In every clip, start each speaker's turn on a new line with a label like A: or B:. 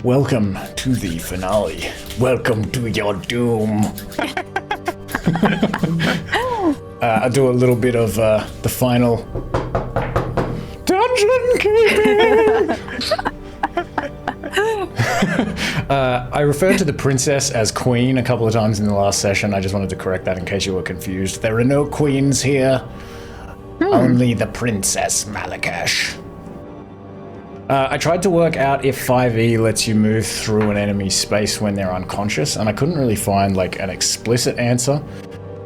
A: Welcome to the finale. Welcome to your doom. I'll do a little bit of the final Dungeonkeeping. I referred to the princess as queen a couple of times in the last session. I just wanted to correct that in case you were confused. There are no queens here. Only the Princess Malikesh. I tried to work out if 5e lets you move through an enemy's space when they're unconscious, and I couldn't really find like an explicit answer.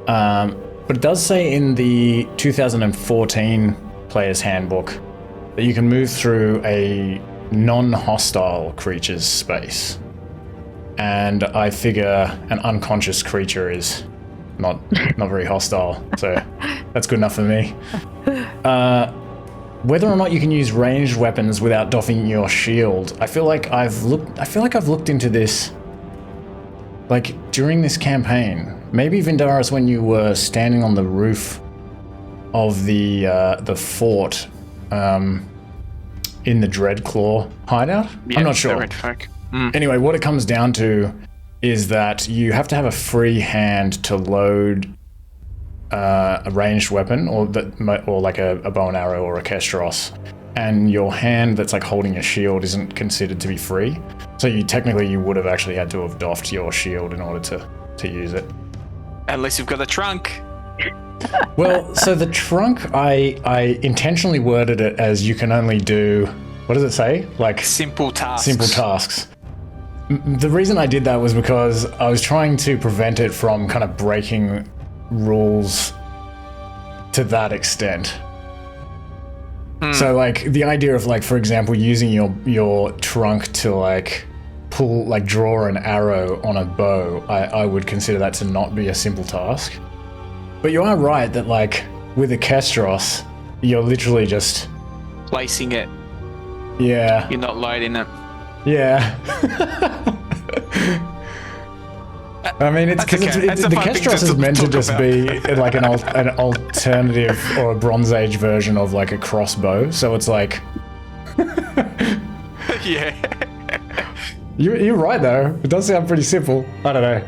A: But it does say in the 2014 Player's Handbook that you can move through a non-hostile creature's space. And I figure an unconscious creature is not very hostile, so that's good enough for me. Whether or not you can use ranged weapons without doffing your shield, I feel like I've looked into this, like during this campaign. Maybe Vindaros, when you were standing on the roof of the fort in the Dreadclaw hideout. Yeah, I'm not sure. Anyway, what it comes down to is that you have to have a free hand to load a ranged weapon, or like a bow and arrow or a kestros, and your hand that's like holding a shield isn't considered to be free. So you would have actually had to have doffed your shield in order to use it.
B: Unless you've got a trunk.
A: Well, so the trunk, I intentionally worded it as you can only do, what does it say? Like
B: simple tasks.
A: Simple tasks. The reason I did that was because I was trying to prevent it from kind of breaking rules to that extent. So like the idea of like, for example, using your trunk to like draw an arrow on a bow, I would consider that to not be a simple task. But you are right that like with a kestros, you're literally just
B: placing it.
A: Yeah.
B: You're not loading it.
A: Yeah. I mean, it's because the kestros is meant to just be like an alternative or a Bronze Age version of like a crossbow. So it's like,
B: yeah.
A: You're right though. It does sound pretty simple. I don't know.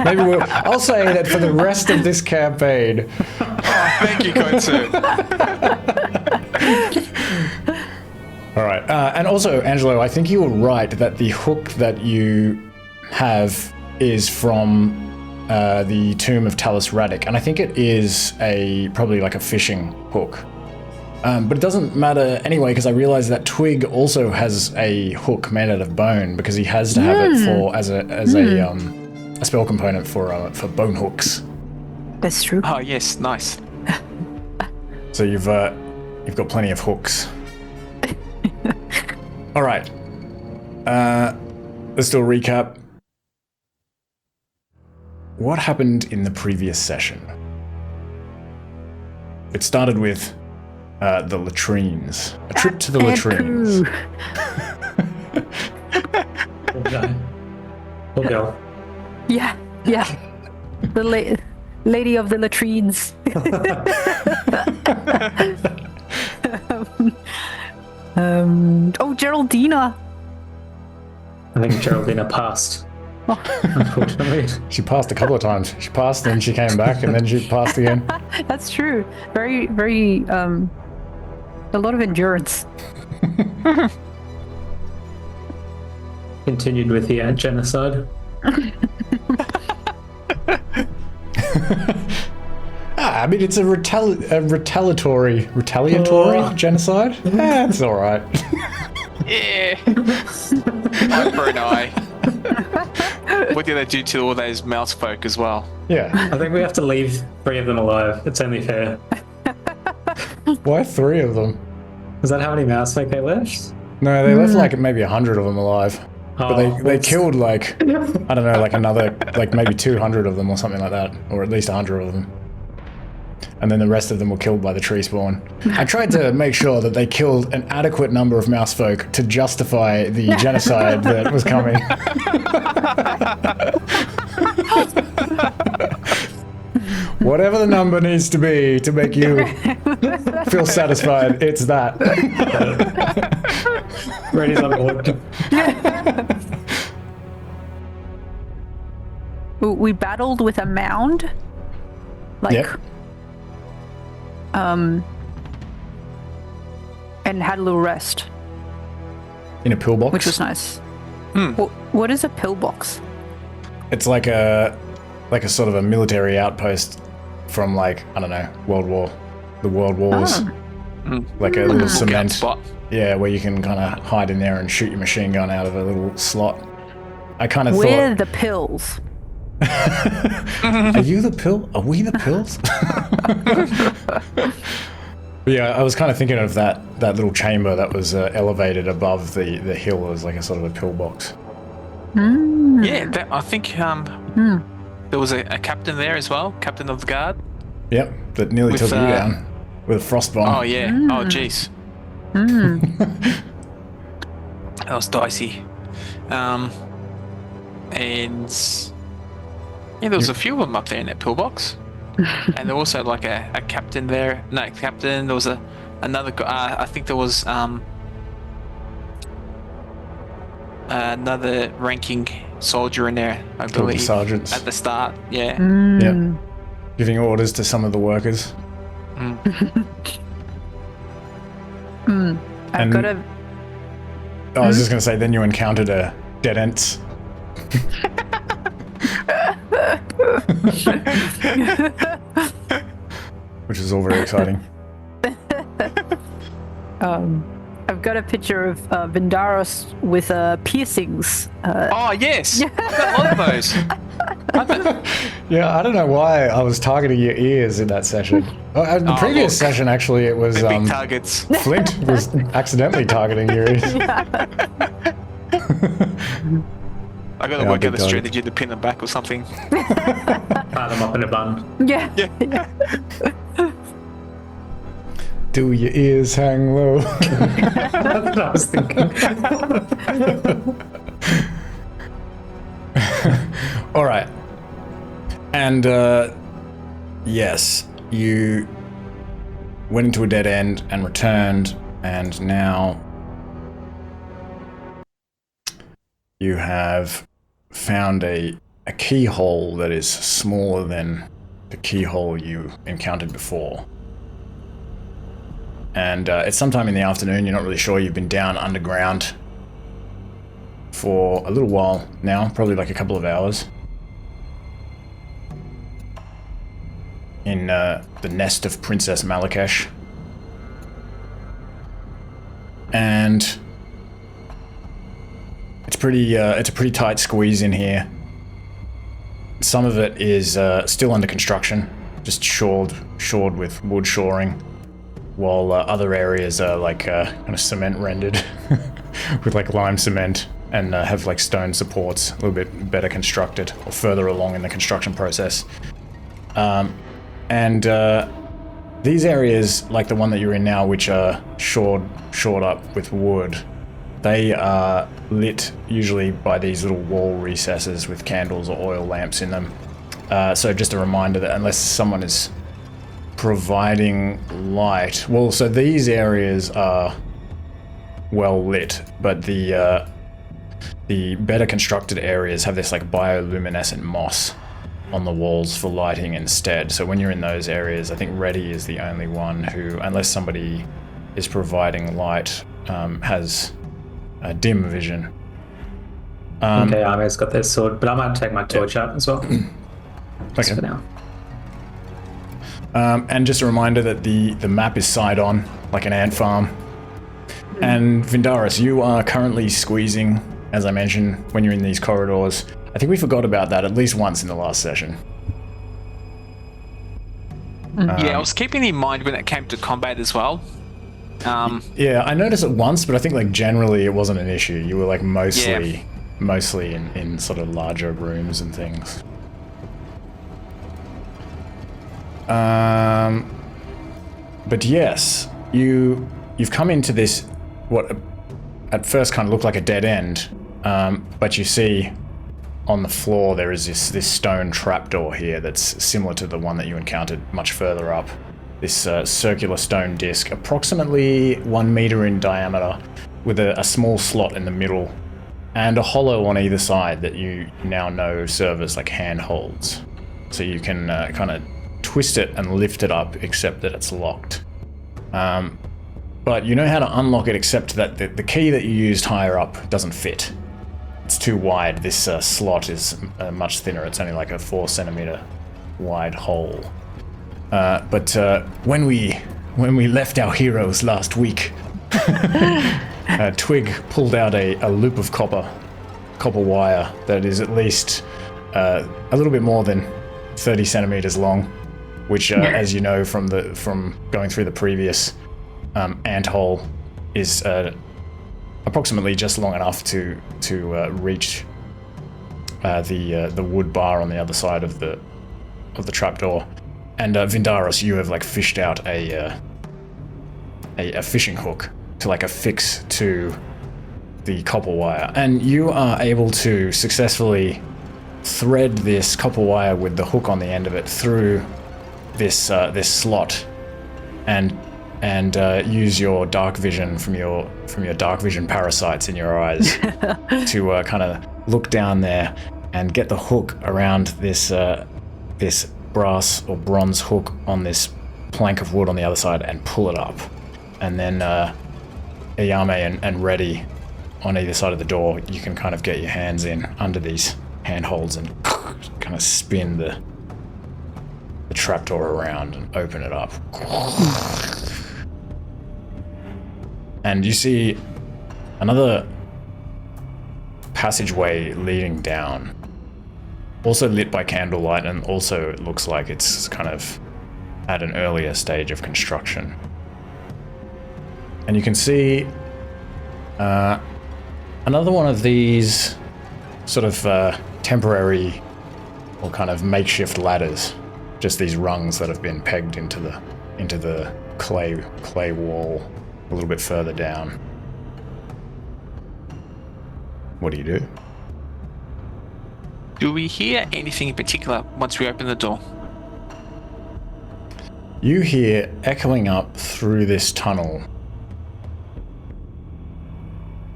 A: Maybe I'll say that for the rest of this campaign.
B: Thank you, kind sir.
A: All right, and also, Angelo, I think you were right that the hook that you have is from the Tomb of Talus Radix, and I think it is probably like a fishing hook. But it doesn't matter anyway, because I realized that Twig also has a hook made out of bone, because he has to have it as a spell component for bone hooks.
C: That's true.
B: Oh yes, nice.
A: So you've got plenty of hooks. All right. Let's do a recap. What happened in the previous session? It started with the latrines. A trip to the latrines.
D: We'll go.
C: Yeah. The lady of the latrines. Geraldina.
D: I think Geraldina passed. Unfortunately.
A: She passed a couple of times. She passed, then she came back, and then she passed again.
C: That's true. Very, very, a lot of endurance.
D: Continued with the ant genocide.
A: I mean, it's a retaliatory genocide. That's all right.
B: Yeah. For an eye. What did they do to all those mouse folk as well?
A: Yeah.
D: I think we have to leave 3 of them alive. It's only fair.
A: Why 3 of them?
D: Is that how many mouse folk they left?
A: No, they left like maybe 100 of them alive. But they killed like, I don't know, like another, like maybe 200 of them or something like that. Or at least 100 of them. And then the rest of them were killed by the tree spawn. I tried to make sure that they killed an adequate number of mouse folk to justify the genocide that was coming. Whatever the number needs to be to make you feel satisfied, it's that.
D: Ready's on board.
C: We battled with a mound. Like,
A: Yep.
C: and had a little rest,
A: In a pillbox.
C: which was nice. What is a pillbox?
A: It's like a sort of a military outpost from, like, I don't know, the World Wars. Like a little
B: Lookout
A: cement.
B: spot.
A: Yeah, where you can kind of hide in there and shoot your machine gun out of a little slot. I kind of
C: We're
A: thought,
C: the pills.
A: are you the pill? Are we the pills? But yeah, I was kind of thinking of that little chamber that was elevated above the hill as like a sort of a pillbox.
B: Yeah, I think there was a captain there as well, captain of the guard.
A: Yep, that nearly
B: With,
A: took you down with a frost bomb.
B: Oh yeah. Oh jeez. That was dicey. And yeah, there was a few of them up there in that pillbox. And there was also like a captain there. No, captain. There was another guy. I think there was another ranking soldier in there. I
A: Couple of
B: believe
A: sergeants.
B: at the start. Yeah.
A: Yep. Giving orders to some of the workers.
C: I've got a.
A: I was just going to say, then you encountered a dead ants. Which is all very exciting.
C: I've got a picture of Vindaros with piercings.
B: Oh yes. I've got a lot of those.
A: Yeah, I don't know why I was targeting your ears in that session. The previous
B: look.
A: session, actually, it was
B: Big targets.
A: Flint was accidentally targeting your ears.
B: I gotta
A: Yeah,
B: work out
A: big
B: a
A: target.
B: strategy to pin them back or something.
D: Tie them up in a bun.
C: Yeah.
A: Do your ears hang low?
D: That's what I was thinking.
A: All right. And yes, you went into a dead end and returned, and now you have found a keyhole that is smaller than the keyhole you encountered before. And it's sometime in the afternoon. You're not really sure. You've been down underground for a little while now, probably like a couple of hours. In the nest of Princess Malikesh. And it's a pretty tight squeeze in here. Some of it is still under construction, just shored with wood shoring, while other areas are like kind of cement rendered with like lime cement and have like stone supports, a little bit better constructed or further along in the construction process. And these areas, like the one that you're in now, which are shored up with wood, they are lit usually by these little wall recesses with candles or oil lamps in them. So just a reminder that unless someone is providing light, well, so these areas are well lit, but the better constructed areas have this like bioluminescent moss on the walls for lighting instead. So when you're in those areas, I think Reddy is the only one who, unless somebody is providing light, has a dim vision.
D: Okay, Yao Mei's got their sword, but I might take my torch out as well. Just for now.
A: And just a reminder that the map is side on, like an ant farm. And Vindaros, you are currently squeezing, as I mentioned, when you're in these corridors. I think we forgot about that at least once in the last session.
B: Yeah, I was keeping in mind when it came to combat as well.
A: Yeah, I noticed it once, but I think like generally it wasn't an issue. You were like mostly in sort of larger rooms and things. But yes, you've come into this what at first kind of looked like a dead end, but you see on the floor there is this stone trapdoor here that's similar to the one that you encountered much further up. This circular stone disc, approximately 1 meter in diameter, with a small slot in the middle, and a hollow on either side that you now know serve as like handholds. So you can kind of twist it and lift it up, except that it's locked. But you know how to unlock it, except that the key that you used higher up doesn't fit. It's too wide. This slot is much thinner. It's only like a 4 centimeter wide hole. But when we left our heroes last week, Twig pulled out a loop of copper wire that is at least a little bit more than 30 centimeters long, which, as you know from going through the previous ant hole, is approximately just long enough to reach the wood bar on the other side of the trapdoor. And Vindaros, you have like fished out a fishing hook to like affix to the copper wire, and you are able to successfully thread this copper wire with the hook on the end of it through this slot, and use your dark vision from your dark vision parasites in your eyes to kind of look down there and get the hook around this brass or bronze hook on this plank of wood on the other side and pull it up. And then Yao Mei and Reddy on either side of the door, you can kind of get your hands in under these handholds and kind of spin the trapdoor around and open it up. And you see another passageway leading down, also lit by candlelight, and also it looks like it's kind of at an earlier stage of construction. And you can see another one of these sort of temporary or kind of makeshift ladders, just these rungs that have been pegged into the clay wall a little bit further down. What do you do?
B: Do we hear anything in particular once we open the door?
A: You hear echoing up through this tunnel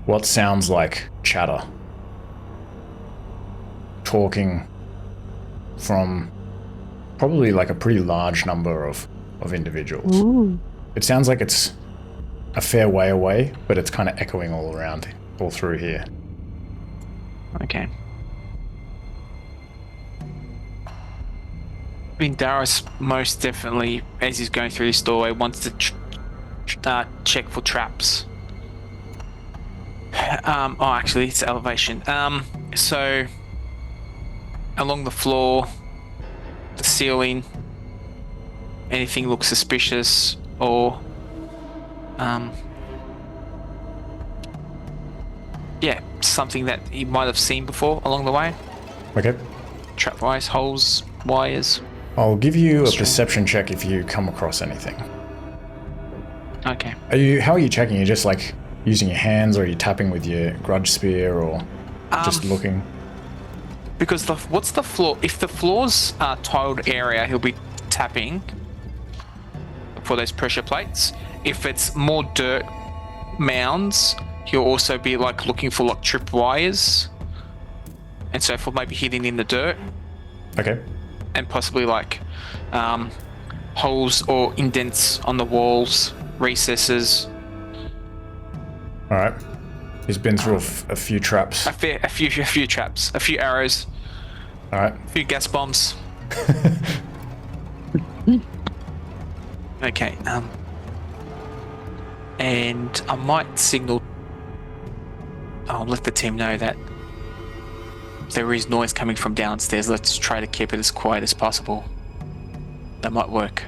A: what sounds like chatter. Talking from probably like a pretty large number of individuals.
C: Ooh.
A: It sounds like it's a fair way away, but it's kind of echoing all around, all through here.
B: Okay. Vindaros most definitely, as he's going through this doorway, wants to check for traps. Actually, it's elevation. So along the floor, the ceiling, anything looks suspicious, or something that he might have seen before along the way.
A: Okay.
B: Trap wires, holes, wires.
A: I'll give you a perception check if you come across anything.
B: Okay.
A: How are you checking? Are you just like using your hands, or are you tapping with your grudge spear, or just looking?
B: Because what's the floor? If the floor's tiled area, he'll be tapping for those pressure plates. If it's more dirt mounds, he'll also be like looking for like trip wires, and so for maybe hitting in the dirt.
A: Okay.
B: And possibly like holes or indents on the walls, recesses.
A: All right. He's been through a few traps.
B: A few traps, a few arrows.
A: All right.
B: A few gas bombs. Okay. And I might signal. I'll let the team know that there is noise coming from downstairs. Let's try to keep it as quiet as possible. That might work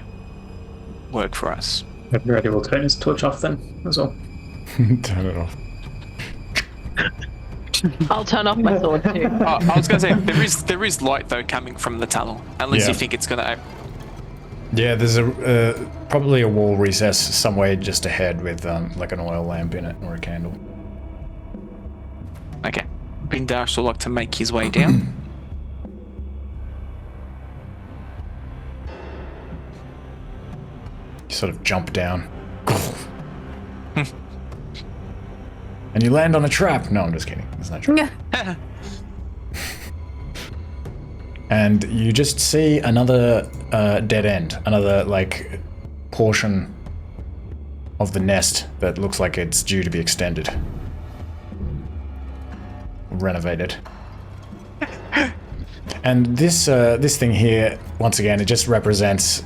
B: for us.
D: Everybody will turn his torch off then as well.
A: Turn it off.
C: I'll turn off my sword too.
B: I was going to say there is light though coming from the tunnel, unless you think it's going to.
A: Yeah, there's probably a wall recess somewhere just ahead with like an oil lamp in it or a candle.
B: Okay. Vindaros would like to make his way down.
A: You sort of jump down. And you land on a trap. No, I'm just kidding. There's no trap. And you just see another dead end. Another, like, portion of the nest that looks like it's due to be extended. Renovated. And this thing here, once again, it just represents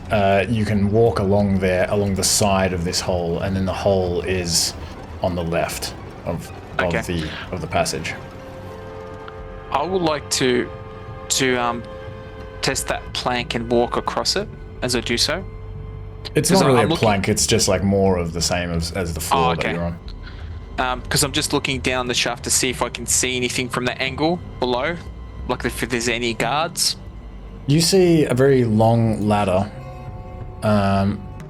A: you can walk along there, along the side of this hole, and then the hole is on the left of the passage.
B: I would like to test that plank and walk across it as I do so.
A: It's not really a plank, it's just like more of the same as the floor that you're on.
B: Because I'm just looking down the shaft to see if I can see anything from the angle below, like if there's any guards.
A: You see a very long ladder,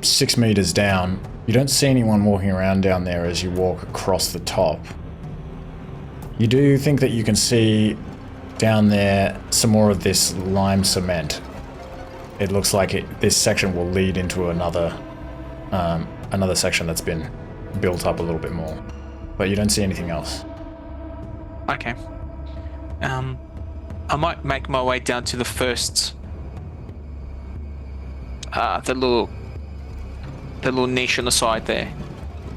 A: 6 meters down. You don't see anyone walking around down there as you walk across the top. You do think that you can see down there some more of this lime cement. It looks like this section will lead into another section that's been built up a little bit more. But you don't see anything else.
B: Okay. I might make my way down to the first, the little niche on the side there.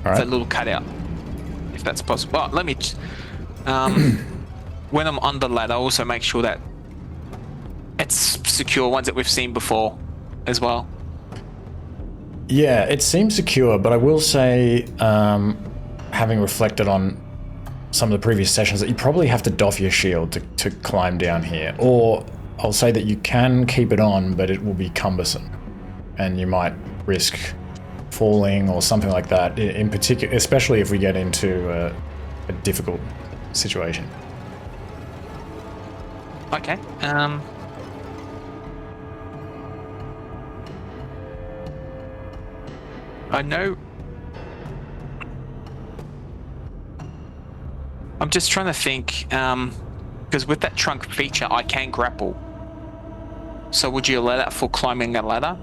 A: All right.
B: That little cutout, if that's possible. Well, let me. When I'm on the ladder, also make sure that it's secure. Ones that we've seen before, as well.
A: Yeah, it seems secure, but I will say, having reflected on some of the previous sessions, that you probably have to doff your shield to climb down here. Or I'll say that you can keep it on, but it will be cumbersome, and you might risk falling or something like that. In particular, especially if we get into a difficult situation.
B: Okay. I know. I'm just trying to think, because with that trunk feature, I can grapple. So would you allow that for climbing a ladder?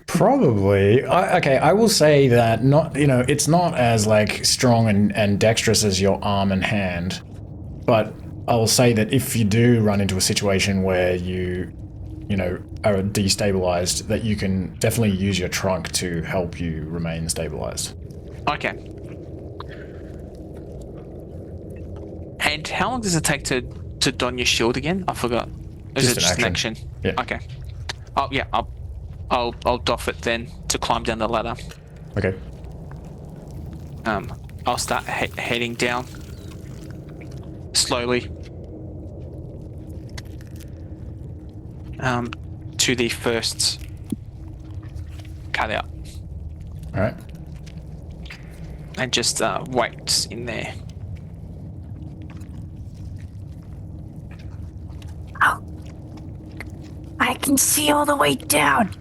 A: Probably. Okay, I will say that it's not as like strong and dexterous as your arm and hand, but I will say that if you do run into a situation where you are destabilized, that you can definitely use your trunk to help you remain stabilized.
B: Okay. And how long does it take to don your shield again? I forgot. Is it just an action?
A: Yeah.
B: Okay. Oh yeah, I'll doff it then to climb down the ladder.
A: Okay.
B: I'll start heading down slowly to the first cutout.
A: All right.
B: And just wait in there.
C: Oh, I can see all the way down.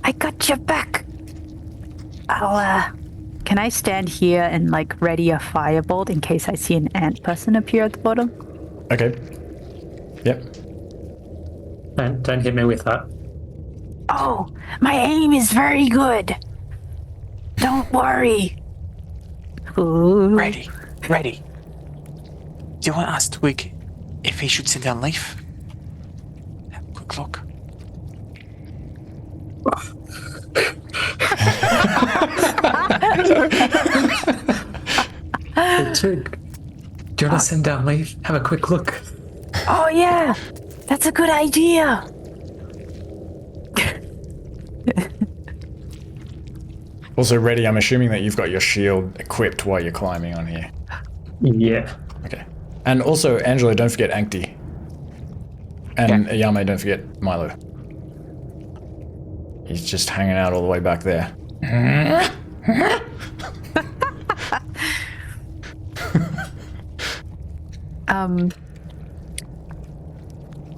C: I got your back. Can I stand here and like ready a firebolt in case I see an ant person appear at the bottom?
A: Okay. Yep.
D: Don't hit me with that.
C: Oh, my aim is very good. Don't worry. Ooh.
B: Ready. Do you want to ask Twig if he should send down Leaf? Have a quick look.
D: Hey, Twig, do you want to send down Leaf? Have a quick look.
C: Oh yeah, that's a good idea.
A: Also, Reddy, I'm assuming that you've got your shield equipped while you're climbing on here.
D: Yeah.
A: Okay. And also, Angelo, don't forget Ankti. And Yao Mei, don't forget Milo. He's just hanging out all the way back there.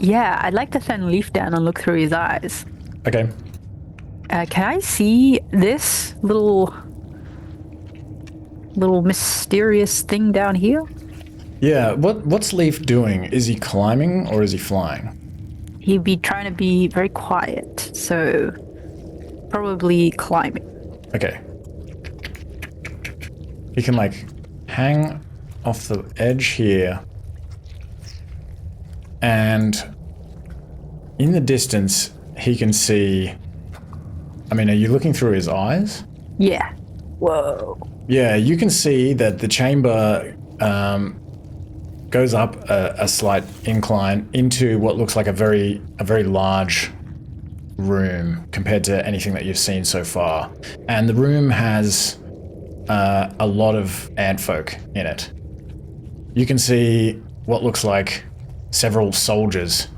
C: Yeah, I'd like to send Leaf down and look through his eyes.
A: Okay.
C: Can I see this little mysterious thing down here?
A: Yeah, what's Leaf doing? Is he climbing or is he flying?
C: He'd be trying to be very quiet, so probably climbing.
A: Okay. He can like hang off the edge here, and in the distance he can see. I mean, are you looking through his eyes?
C: Yeah. Whoa.
A: Yeah, you can see that the chamber goes up a slight incline into what looks like a very large room compared to anything that you've seen so far. And the room has a lot of antfolk in it. You can see what looks like several soldiers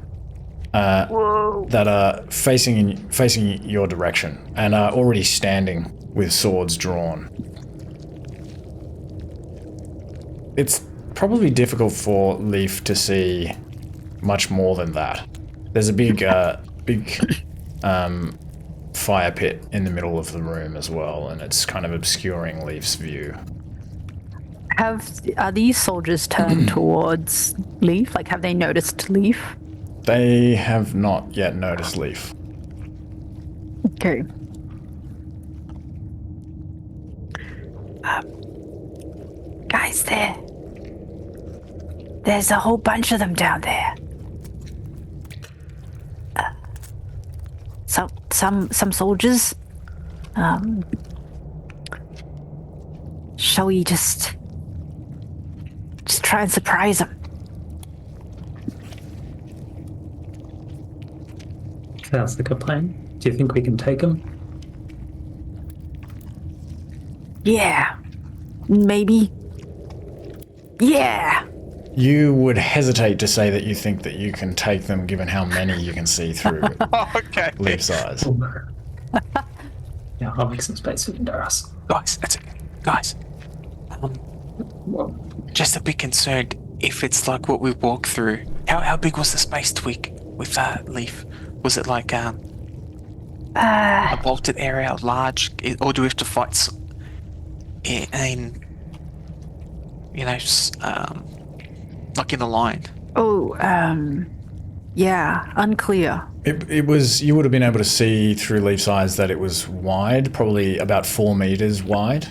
A: that are facing your direction and are already standing with swords drawn. It's probably difficult for Leaf to see much more than that. There's a big fire pit in the middle of the room as well, and it's kind of obscuring Leaf's view.
C: Are these soldiers turned towards Leaf? Like, have they noticed Leaf?
A: They have not yet noticed Leaf.
C: Okay. Guys, there's a whole bunch of them down there. Some soldiers. Shall we just try and surprise them?
D: Sounds like a plan. Do you think we can take him?
C: Yeah. Maybe. Yeah.
A: You would hesitate to say that you think that you can take them, given how many you can see through
B: Okay.
A: Leaf's eyes.
D: Yeah, I'll make some space for Vindaros.
B: Guys, that's okay. Guys, just a bit concerned if it's like what we walked through. How big was the space twig with that Leaf? Was it like a vaulted area, large, or do we have to fight in like in a line?
C: Yeah, unclear.
A: It was, you would have been able to see through Leaf's eyes that it was wide, probably about 4 meters wide.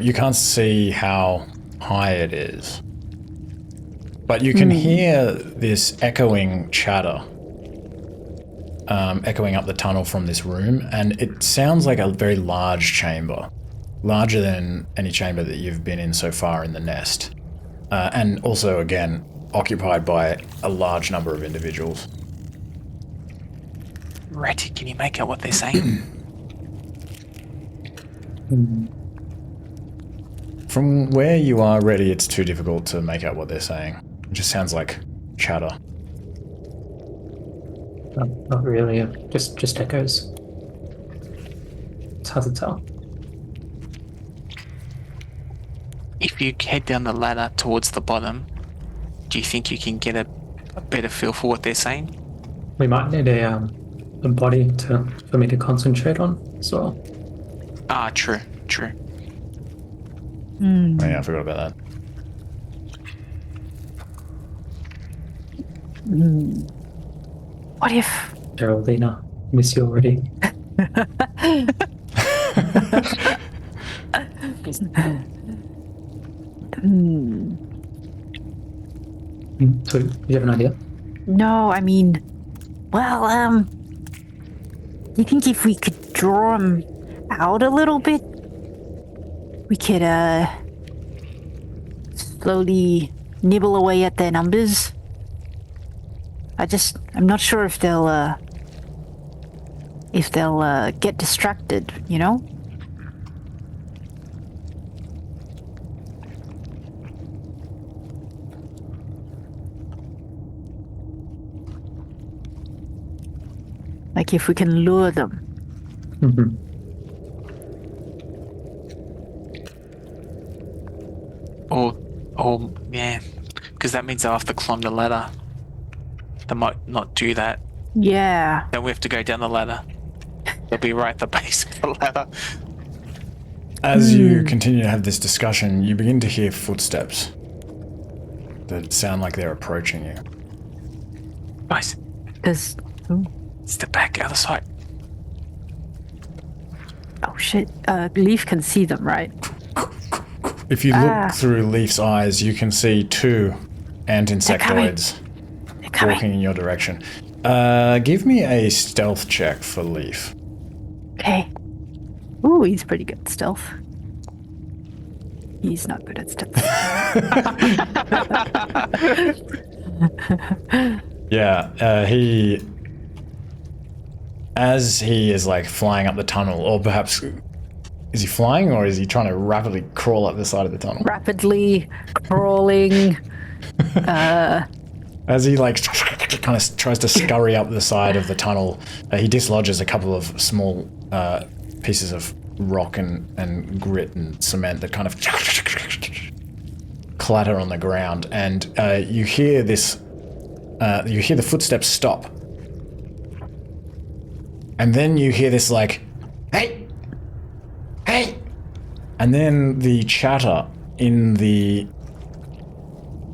A: You can't see how high it is. But you can hear this echoing chatter, echoing up the tunnel from this room, and it sounds like a very large chamber. Larger than any chamber that you've been in so far in the nest. And also, again, occupied by a large number of individuals.
B: Ratty, can you make out what they're saying?
A: From where you are, Reddy, it's too difficult to make out what they're saying. It just sounds like chatter.
D: Not really, just echoes. It's hard to tell.
B: If you head down the ladder towards the bottom, do you think you can get a better feel for what they're saying?
D: We might need a body for me to concentrate on as well.
B: Ah, true.
A: Oh, yeah, I forgot about that.
C: What if...
D: Geraldina, miss you already. So, do you have an idea?
C: No, I mean... Well, you think if we could draw them out a little bit, we could, slowly nibble away at their numbers? I'm not sure if they'll get distracted, you know? Like if we can lure them.
D: Mm-hmm.
B: Or yeah, because that means they'll have to climb the ladder. They might not do that.
C: Yeah.
B: Then we have to go down the ladder. They'll be right at the base of the ladder.
A: As you continue to have this discussion, you begin to hear footsteps that sound like they're approaching you.
B: Guys,
C: Does...
B: step back, out of sight.
C: Oh shit. Leaf can see them, right?
A: If you look through Leaf's eyes, you can see two ant-insectoids
C: They're coming.
A: walking in your direction. Give me a stealth check for Leaf.
C: Okay. Ooh, he's pretty good at stealth. He's not good at stealth.
A: Yeah, as he is like flying up the tunnel, or perhaps is he flying or is he trying to rapidly crawl up the side of the tunnel?
C: Rapidly crawling.
A: As he like kind of tries to scurry up the side of the tunnel, he dislodges a couple of small pieces of rock and grit and cement that kind of clatter on the ground, and you hear this. You hear the footsteps stop, and then you hear this like, "Hey, hey," and then the chatter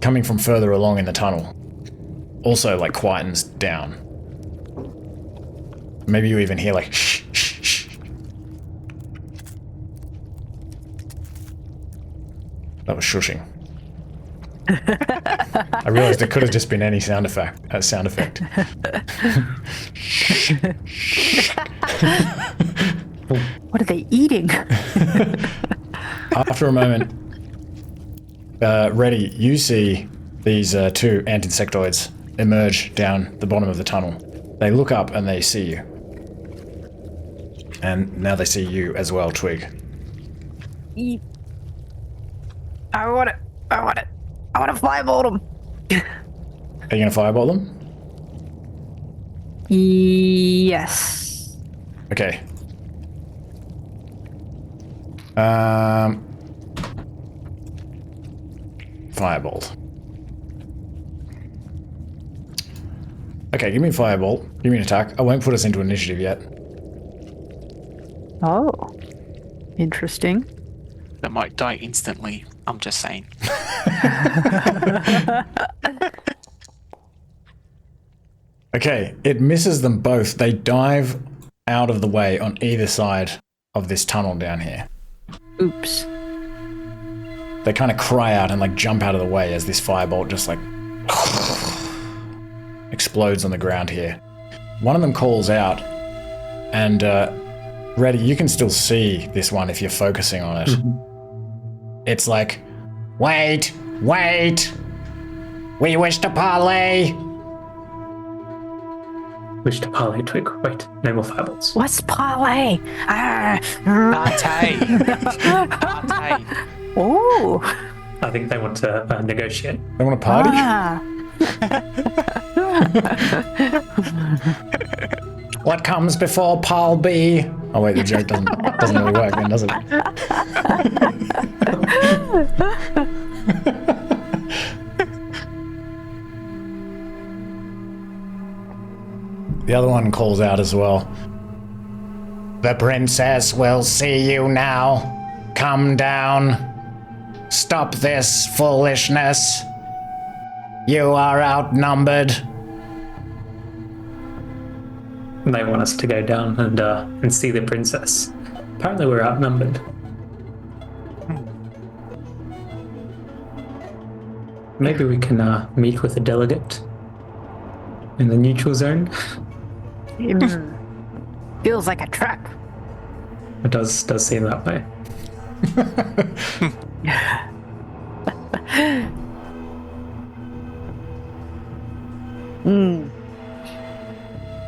A: coming from further along in the tunnel also like quietens down. Maybe you even hear like shh, shh, shh. That was shushing. I realized it could have just been any sound effect.
C: What are they eating?
A: After a moment, Reddy, you see these two ant-insectoids emerge down the bottom of the tunnel. They look up and they see you. And now they see you as well, Twig.
C: I want to fireball them.
A: Are you going to firebolt them?
C: Yes.
A: Okay. Firebolt. Okay, give me a firebolt. Give me an attack. I won't put us into initiative yet.
C: Oh. Interesting.
B: They might die instantly. I'm just saying.
A: Okay, it misses them both. They dive out of the way on either side of this tunnel down here.
C: Oops.
A: They kind of cry out and like jump out of the way as this firebolt just like explodes on the ground here. One of them calls out, and Reddy, you can still see this one if you're focusing on it. It's like, wait, we wish to parley.
D: Wish to parley, Twig. Wait, no more fireballs.
C: What's parlay?
B: Partay.
C: Oh.
D: I think they want to negotiate.
A: They want to party? What comes before Paul B? Oh wait, the joke doesn't really work then, does it? The other one calls out as well. The princess will see you now. Come down. Stop this foolishness. You are outnumbered.
D: They want us to go down and see the princess. Apparently we're outnumbered. Maybe we can meet with a delegate in the neutral zone.
C: Feels like a trap.
D: It does seem that way.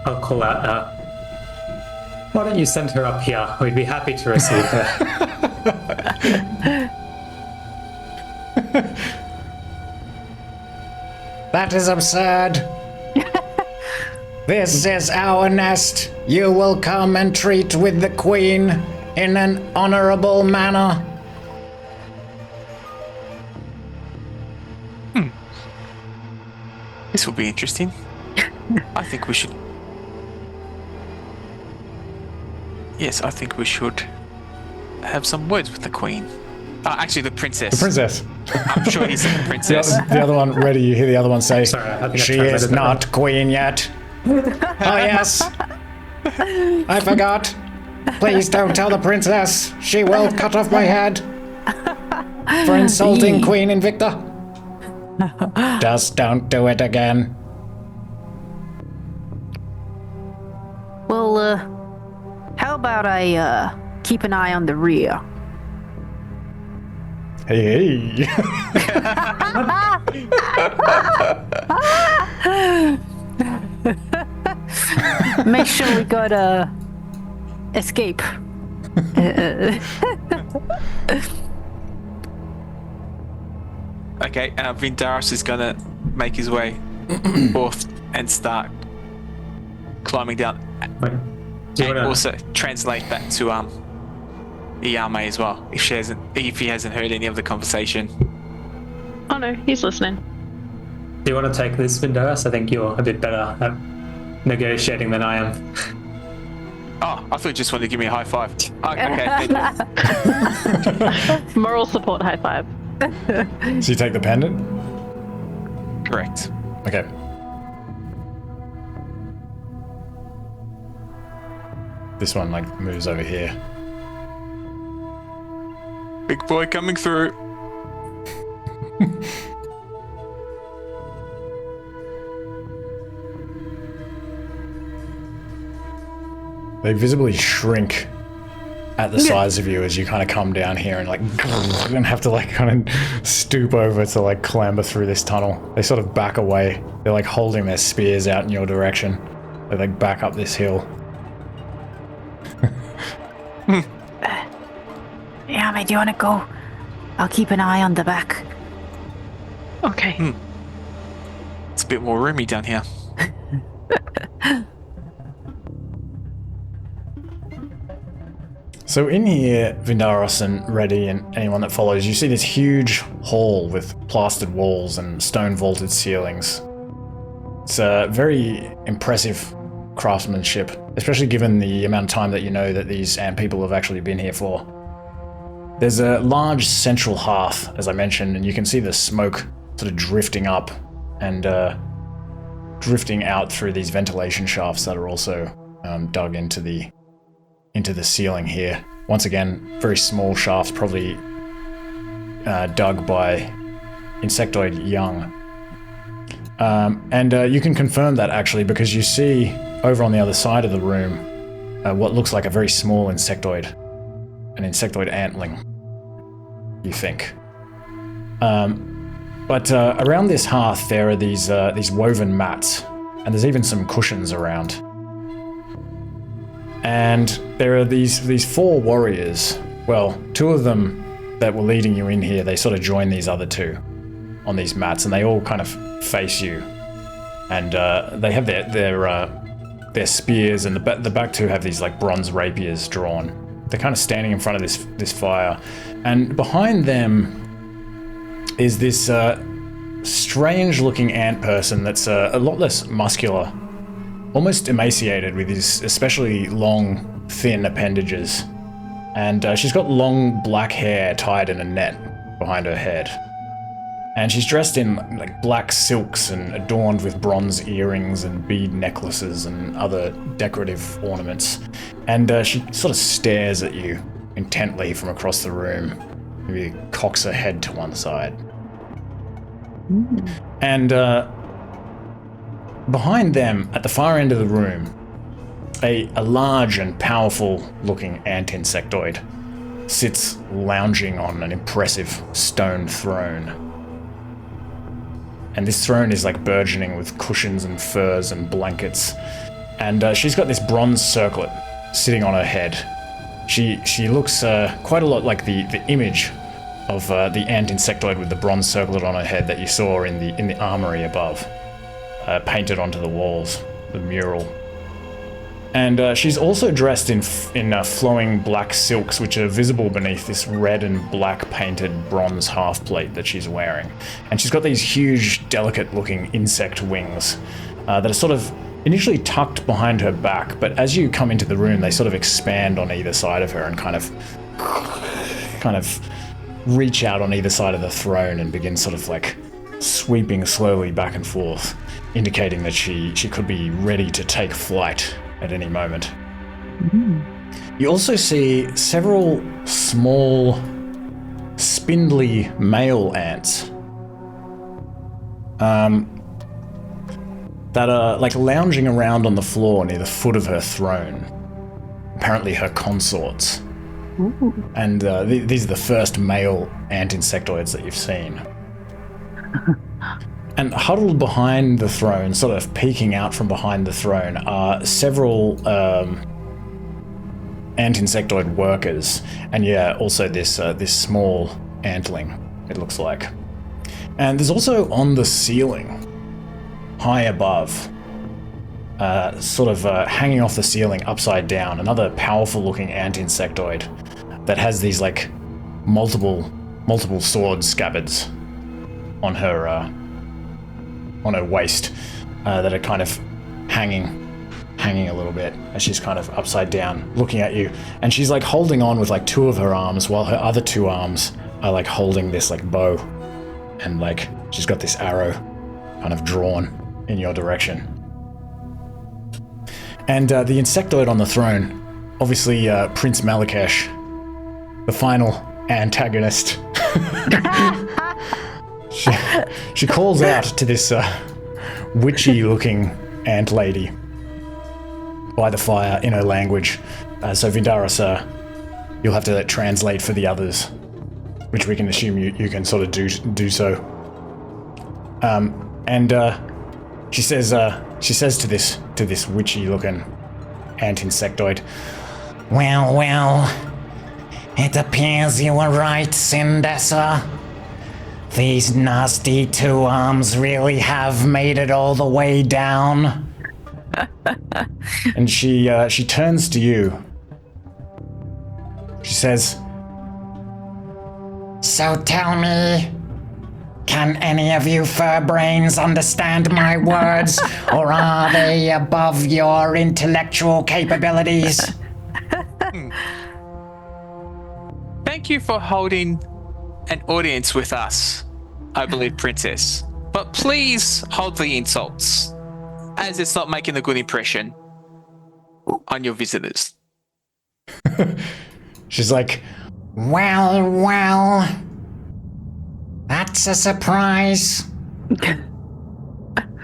D: I'll call out, why don't you send her up here? We'd be happy to receive her.
A: That is absurd. This is our nest. You will come and treat with the queen in an honorable manner.
B: This will be interesting. I think we should Yes, I think we should have some words with the queen. Actually, the princess.
A: The princess.
B: I'm sure he said the princess.
A: The other one, ready, you hear the other one say,
D: Sorry, I think I
A: she
D: translated
A: is
D: that
A: not
D: wrong.
A: queen yet. Oh, yes. I forgot. Please don't tell the princess. She will cut off my head for insulting Queen Invicta. Just don't do it again.
C: Well, how about I keep an eye on the rear?
A: Hey.
C: Make sure we got escape.
B: Okay, Vindaros is gonna make his way forth and start climbing down.
D: Wait, do you
B: And
D: wanna,
B: also translate that to Yao Mei as well, if he hasn't heard any of the conversation.
E: Oh no, he's listening.
D: do you want to take this, Vindaros? I think you're a bit better at negotiating than I am.
B: Oh, I thought you just wanted to give me a high five. Oh, okay. Thank you.
E: Moral support high five.
A: So you take the pendant?
B: Correct.
A: Okay. This one like moves over here.
B: Big boy coming through.
A: They visibly shrink at the size of you as you kind of come down here and like and have to like kind of stoop over to like clamber through this tunnel. They sort of back away. They're like holding their spears out in your direction. They like back up this hill.
C: Yeah, mate, do you want to go? I'll keep an eye on the back.
E: Okay.
B: It's a bit more roomy down here.
A: So in here, Vindaros and Reddy and anyone that follows, you see this huge hall with plastered walls and stone vaulted ceilings. It's a very impressive craftsmanship, especially given the amount of time that you know that these ant people have actually been here for. There's a large central hearth, as I mentioned, and you can see the smoke sort of drifting up and drifting out through these ventilation shafts that are also dug into the ceiling here. Once again, very small shafts, probably dug by insectoid young. And you can confirm that actually because you see over on the other side of the room what looks like a very small insectoid, an insectoid antling, you think. But around this hearth there are these woven mats, and there's even some cushions around. And there are these four warriors. Well, two of them that were leading you in here, they sort of join these other two on these mats, and they all kind of face you. And they have their spears, and the back two have these like bronze rapiers drawn. They're kind of standing in front of this fire, and behind them is this strange-looking ant person that's a lot less muscular. Almost emaciated with these especially long, thin appendages. And she's got long black hair tied in a net behind her head. And she's dressed in like black silks and adorned with bronze earrings and bead necklaces and other decorative ornaments. And she sort of stares at you intently from across the room. Maybe cocks her head to one side. And behind them, at the far end of the room, a large and powerful looking ant insectoid sits lounging on an impressive stone throne. And this throne is like burgeoning with cushions and furs and blankets. And she's got this bronze circlet sitting on her head. She looks quite a lot like the image of the ant insectoid with the bronze circlet on her head that you saw in the armory above. Painted onto the walls, the mural. And she's also dressed in flowing black silks, which are visible beneath this red and black painted bronze half plate that she's wearing. And she's got these huge, delicate looking insect wings that are sort of initially tucked behind her back, but as you come into the room, they sort of expand on either side of her and kind of reach out on either side of the throne and begin sort of like sweeping slowly back and forth, indicating that she could be ready to take flight at any moment. You also see several small, spindly male ants that are like lounging around on the floor near the foot of her throne. Apparently her consorts.
C: Ooh.
A: And these are the first male ant insectoids that you've seen. And huddled behind the throne, sort of peeking out from behind the throne, are several ant insectoid workers, and yeah, also this small antling, it looks like. And there's also on the ceiling, high above, sort of hanging off the ceiling upside down, another powerful looking ant insectoid that has these like multiple sword scabbards on her waist that are kind of hanging a little bit as she's kind of upside down looking at you, and she's like holding on with like two of her arms while her other two arms are like holding this like bow, and like she's got this arrow kind of drawn in your direction. And the insectoid on the throne, obviously Prince Malikesh, the final antagonist. She calls out to this witchy looking ant lady by the fire in her language. So Vindaros, you'll have to translate for the others, which we can assume you can sort of do so. And she says to this witchy looking ant insectoid, well, it appears you were right, Sindessa. These nasty two arms really have made it all the way down. And she turns to you. She says, so tell me, can any of you fur brains understand my words, or are they above your intellectual capabilities?
B: Thank you for holding an audience with us, I believe, Princess. But please hold the insults, as it's not making a good impression on your visitors.
A: She's like, well, that's a surprise.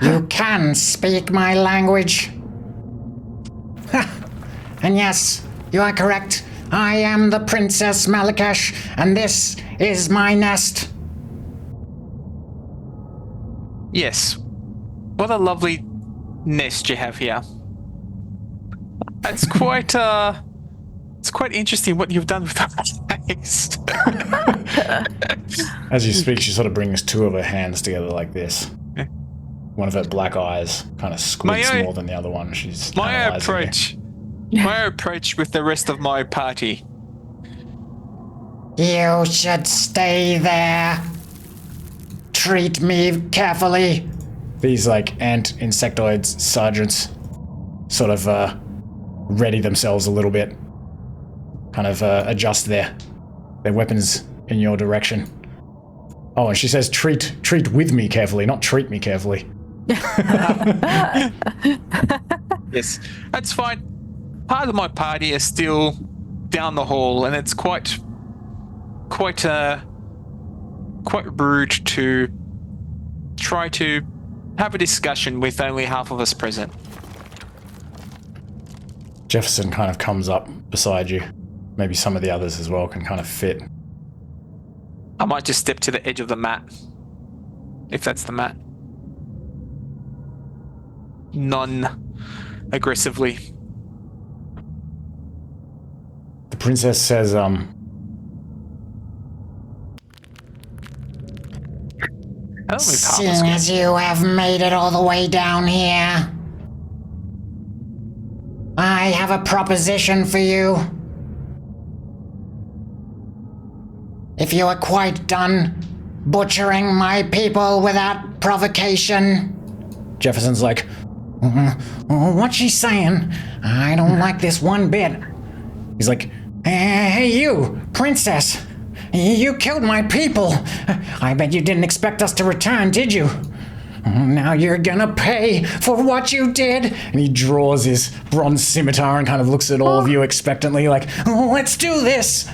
A: You can speak my language. And yes, you are correct. I am the Princess Malikesh, and this is my nest.
B: Yes. What a lovely nest you have here. It's quite interesting what you've done with that face.
A: As you speak, she sort of brings two of her hands together like this. One of her black eyes kind of squints more than the other one. She's
B: my approach with the rest of my party.
C: You should stay there. Treat me carefully.
A: These like ant insectoids sergeants sort of ready themselves a little bit, kind of adjust their weapons in your direction. Oh, and she says treat with me carefully, not treat me carefully.
B: Yes, that's fine. Part of my party is still down the hall, and it's quite rude to try to have a discussion with only half of us present.
A: Jefferson kind of comes up beside you. Maybe some of the others as well can kind of fit.
B: I might just step to the edge of the mat, if that's the mat. Non-aggressively.
A: The princess says,
C: Seeing as you have made it all the way down here, I have a proposition for you. If you are quite done butchering my people without provocation.
A: Jefferson's like, What's she saying? I don't like this one bit. He's like, hey you, princess. You killed my people. I bet you didn't expect us to return, did you? Now you're gonna pay for what you did. And he draws his bronze scimitar and kind of looks at all of you expectantly like, let's do this.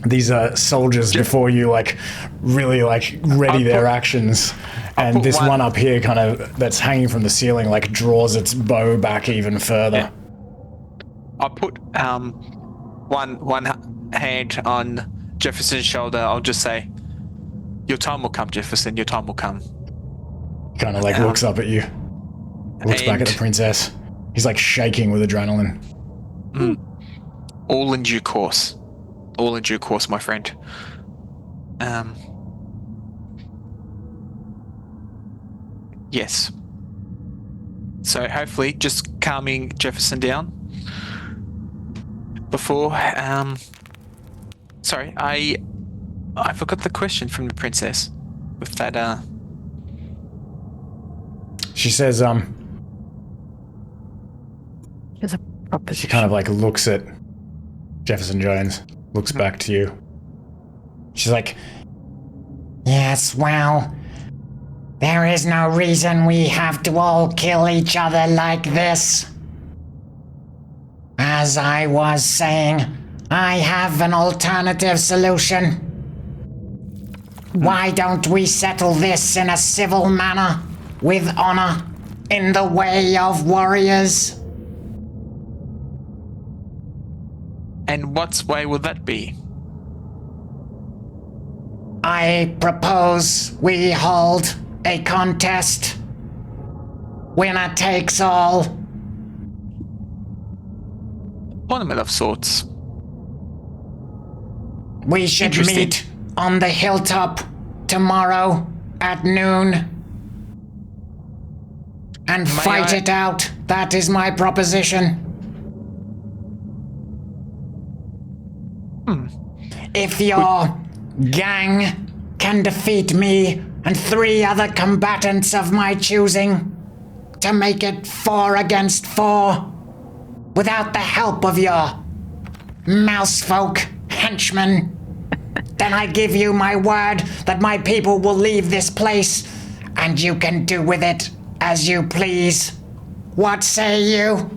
A: These soldiers before you like really like ready their actions. And this one up here kind of that's hanging from the ceiling like draws its bow back even further.
B: Yeah. I'll put one hand on Jefferson's shoulder. I'll just say, your time will come, Jefferson. Your time will come.
A: Kind of like looks up at you. Looks back at the princess. He's like shaking with adrenaline.
B: All in due course. All in due course, my friend. Yes. So hopefully just calming Jefferson down. Before, sorry, I forgot the question from the princess with that,
A: She says,
C: It's a proposition.
A: she kind of like looks at Jefferson Jones, looks back to you. She's like, yes, well, there is no reason we have to all kill each other like this. As I was saying, I have an alternative solution. Why don't we settle this in a civil manner, with honor, in the way of warriors?
B: and what way will that be?
A: I propose we hold a contest. Winner takes all.
B: Tournament of sorts.
A: We should
B: Interesting.
A: meet on the hilltop tomorrow at noon and fight it out. That is my proposition. If your gang can defeat me and 3 other combatants of my choosing to make it 4 against 4 without the help of your mousefolk henchmen, then I give you my word that my people will leave this place and you can do with it as you please. What say you?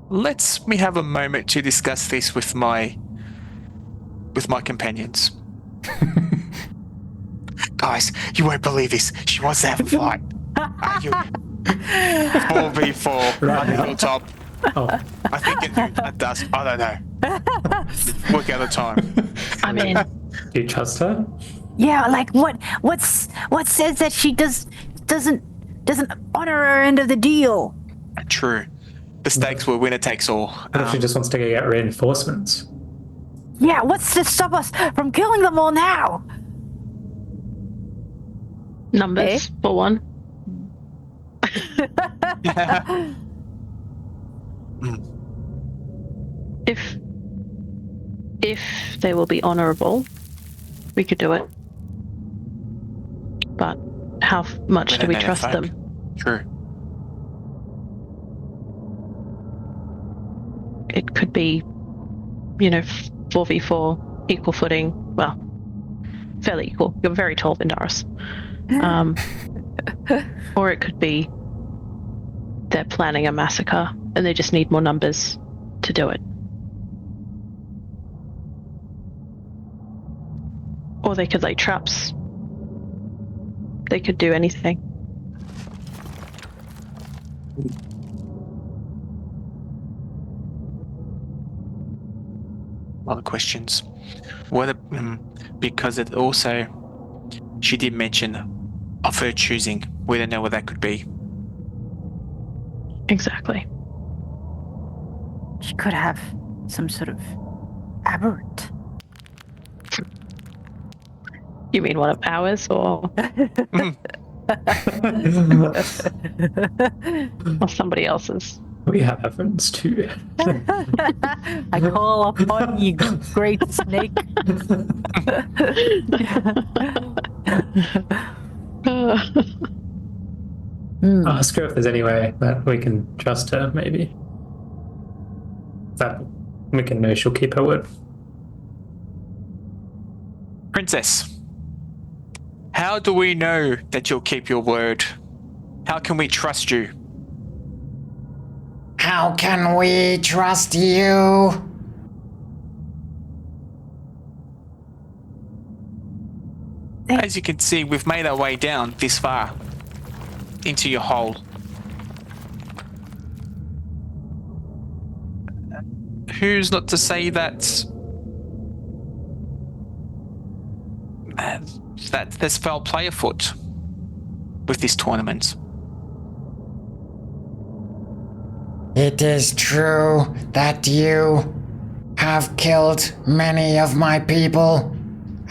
B: Let me have a moment to discuss this with my companions. Guys, you won't believe this. She wants to have a fight. Are you? 4v4 on the hilltop.
D: Oh,
B: I think it at dusk. I don't know. Work out the time.
E: I mean,
D: do you trust her?
C: Yeah, like what says that she doesn't honor her end of the deal?
B: True. The stakes were winner takes all.
D: What if she just wants to get reinforcements?
C: Yeah, what's to stop us from killing them all now?
E: numbers for one. If they will be honourable, we could do it. But how much do we trust them?
B: True.
E: It could be, 4v4, equal footing. Well, fairly equal. You're very tall, Vindaros. Or it could be they're planning a massacre and they just need more numbers to do it. Or they could lay traps. They could do anything.
B: Other questions. What? Because it also, she did mention of her choosing. We don't know what that could be.
E: Exactly.
C: She could have some sort of aberrant.
E: You mean one of ours or or somebody else's?
D: We have evidence too.
C: I call upon you, great snake.
D: Ask her if there's any way that we can trust her, maybe. That we can know she'll keep her word.
B: Princess, how do we know that you'll keep your word? How can we trust you?
F: How can we trust you?
B: As you can see, we've made our way down this far into your hole. Who's not to say that there's foul play afoot with this tournament?
F: It is true that you have killed many of my people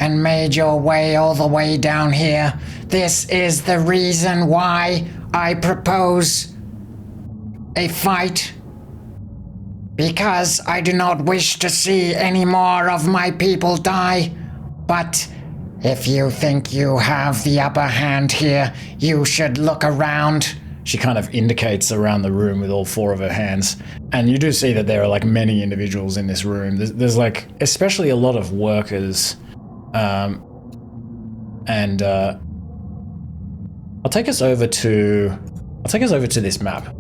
F: and made your way all the way down here. This is the reason why I propose a fight. Because I do not wish to see any more of my people die. But if you think you have the upper hand here, you should look around.
A: She kind of indicates around the room with all four of her hands. And you do see that there are like many individuals in this room. There's like, especially a lot of workers. I'll take us over to this map.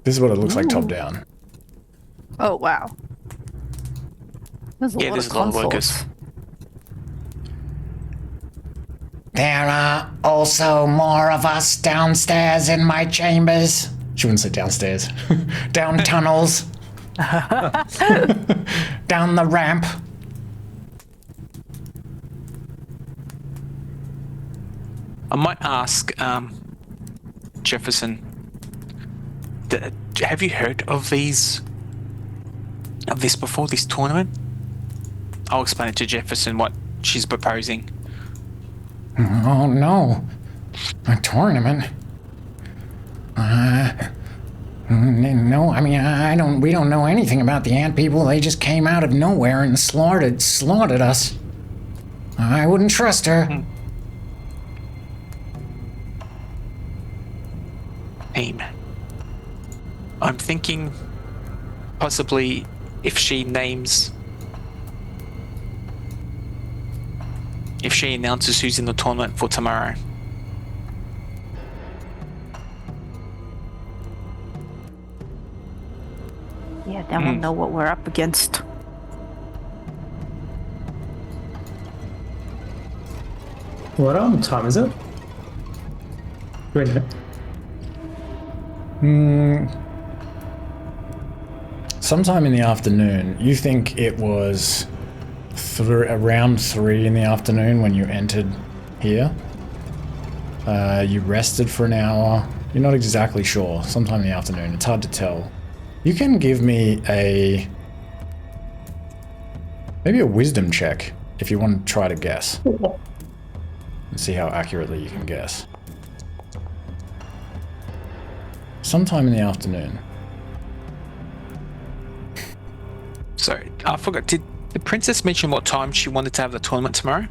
A: This is what it looks like top down.
C: Oh, wow. There's a lot
B: There's
C: of
B: a lot of
C: consoles.
B: workers.
F: There are also more of us downstairs in my chambers.
A: She wouldn't say downstairs.
F: Down tunnels. Down the ramp.
B: I might ask Jefferson, have you heard of this before, this tournament? I'll explain it to Jefferson what she's proposing.
F: Oh no. A tournament? No, I mean, we don't know anything about the ant people. They just came out of nowhere and slaughtered us. I wouldn't trust her.
B: Team. I'm thinking possibly if she announces who's in the tournament for tomorrow.
C: Yeah, then we'll know what we're up against.
D: What time is it? Wait a minute.
A: Sometime in the afternoon. You think it was around 3 in the afternoon when you entered here. You rested for an hour. You're not exactly sure. Sometime in the afternoon. It's hard to tell. You can give me maybe a wisdom check if you want to try to guess. And see how accurately you can guess. Sometime in the afternoon.
B: Sorry, I forgot. Did the princess mention what time she wanted to have the tournament tomorrow?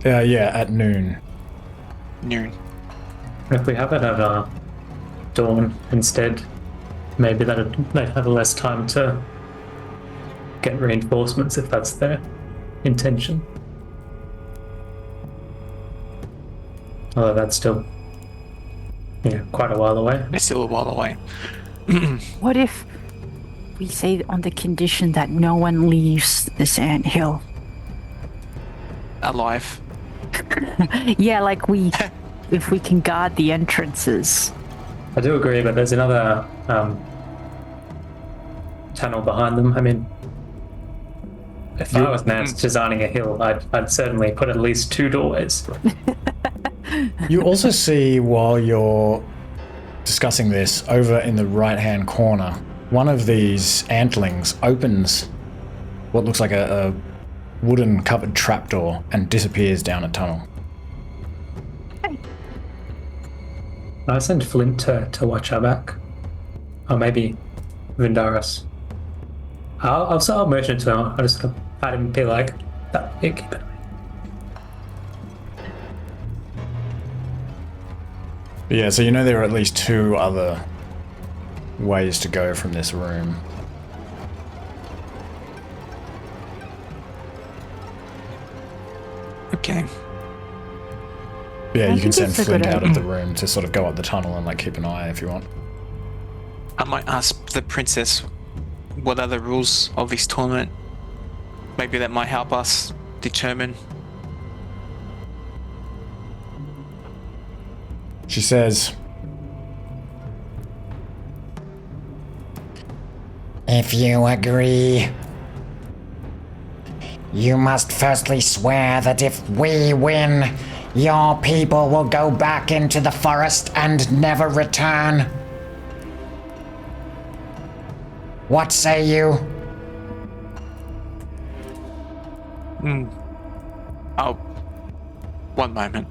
A: Yeah, at noon.
B: Noon.
D: If we have it at dawn instead, maybe they'd have less time to get reinforcements if that's their intention. Although that's still, quite a while away.
B: It's still a while away.
C: What if we say on the condition that no one leaves this anthill?
B: Alive.
C: Yeah, like if we can guard the entrances.
D: I do agree, but there's another tunnel behind them. I mean, if I was now designing a hill, I'd certainly put at least 2 doorways.
A: You also see, while you're discussing this, over in the right-hand corner, one of these antlings opens what looks like a wooden covered trapdoor and disappears down a tunnel.
D: I send Flint to watch our back. Or maybe Vindaros. I'll motion to him. I'll just pat him and be like, keep it.
A: Yeah, so you know there are at least 2 other ways to go from this room.
B: Okay.
A: Yeah, you can
C: think
A: send
C: it's a
A: Flint
C: good
A: out of the room to sort of go up the tunnel and like keep an eye if you want.
B: I might ask the princess what are the rules of this tournament. Maybe that might help us determine.
A: She says,
F: If you agree, you must firstly swear that if we win, your people will go back into the forest and never return. What say you?
B: Oh, one moment.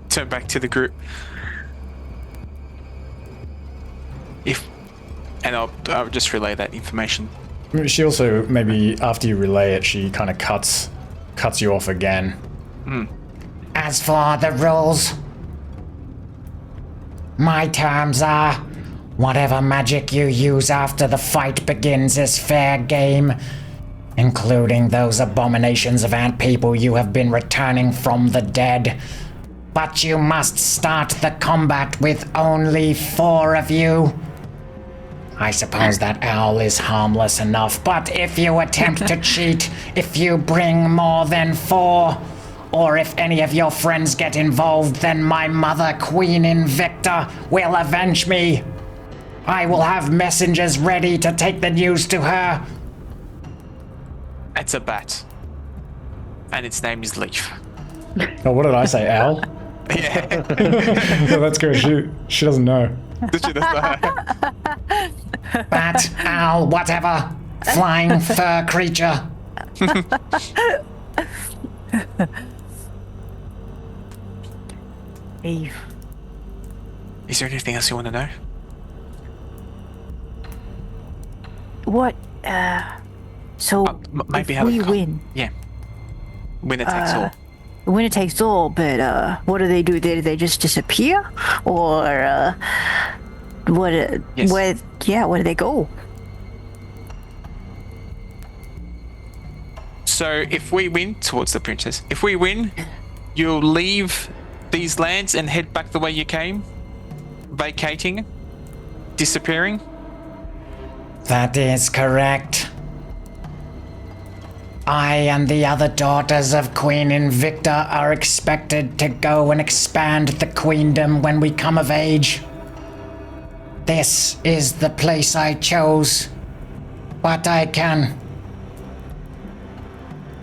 B: Turn back to the group. I'll just relay that information.
A: she also, maybe after you relay it, she kind of cuts you off again.
F: As for the rules, my terms are whatever magic you use after the fight begins is fair game, including those abominations of ant people you have been returning from the dead. But you must start the combat with only 4 of you. I suppose that owl is harmless enough, but if you attempt to cheat, if you bring more than 4, or if any of your friends get involved, then my mother, Queen Invicta, will avenge me. I will have messengers ready to take the news to her.
B: It's a bat. And its name is Leaf.
A: Oh, what did I say, Owl?
B: Yeah.
A: No, that's good. She doesn't know.
F: Bat, owl, whatever. Flying fur creature.
C: Eve.
B: Is there anything else you want to know?
C: What, so,
B: Maybe
C: if
B: have
C: we
B: a
C: win,
B: Yeah. Winner takes all.
C: winner takes all, but, what do? Do they just disappear? Or,
B: Yes.
C: where do they go?
B: So if we win towards the princess, if we win, you'll leave these lands and head back the way you came, vacating, disappearing.
F: That is correct. I and the other daughters of Queen Invicta are expected to go and expand the queendom when we come of age. This is the place I chose, but I can...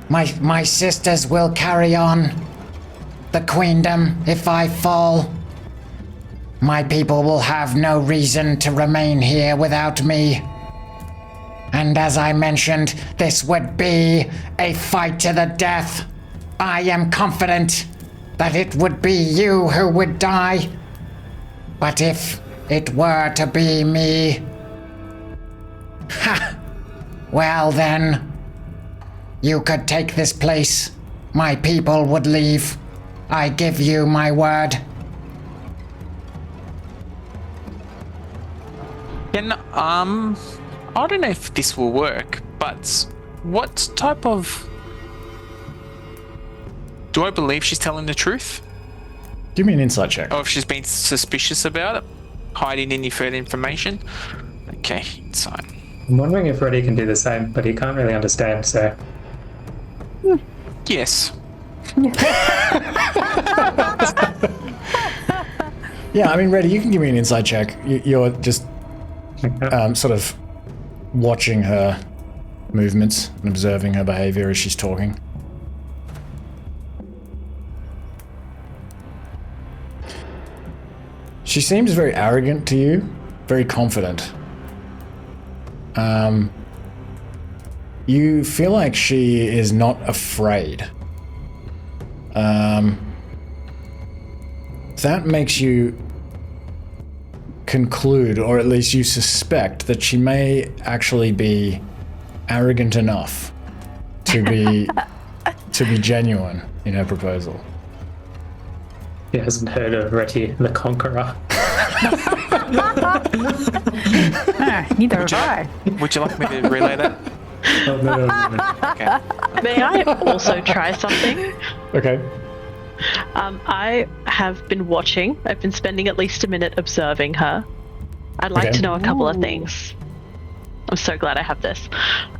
F: My sisters will carry on the queendom if I fall. My people will have no reason to remain here without me. And as I mentioned, this would be a fight to the death. I am confident that it would be you who would die. But if it were to be me... Ha! Well then, you could take this place. My people would leave. I give you my word.
B: I don't know if this will work, but what type of... Do I believe she's telling the truth?
A: Give me an insight check.
B: Or if she's been suspicious about it? Hiding any further information? Okay, insight.
D: I'm wondering if Reddy can do the same, but he can't really understand, so...
B: Yes.
A: Yeah, I mean, Reddy, you can give me an insight check. You're just sort of watching her movements and observing her behavior as she's talking. She seems very arrogant to you, very confident. You feel like she is not afraid. That makes you conclude, or at least you suspect, that she may actually be arrogant enough to be genuine in her proposal.
D: He hasn't heard of Reti the Conqueror.
C: Neither have I.
B: Would you like me to relay that?
D: Oh, no.
B: Okay.
E: May I also try something?
A: Okay.
E: I have been watching. I've been spending at least a minute observing her. I'd like
A: Okay.
E: to know a couple of things. I'm so glad I have this.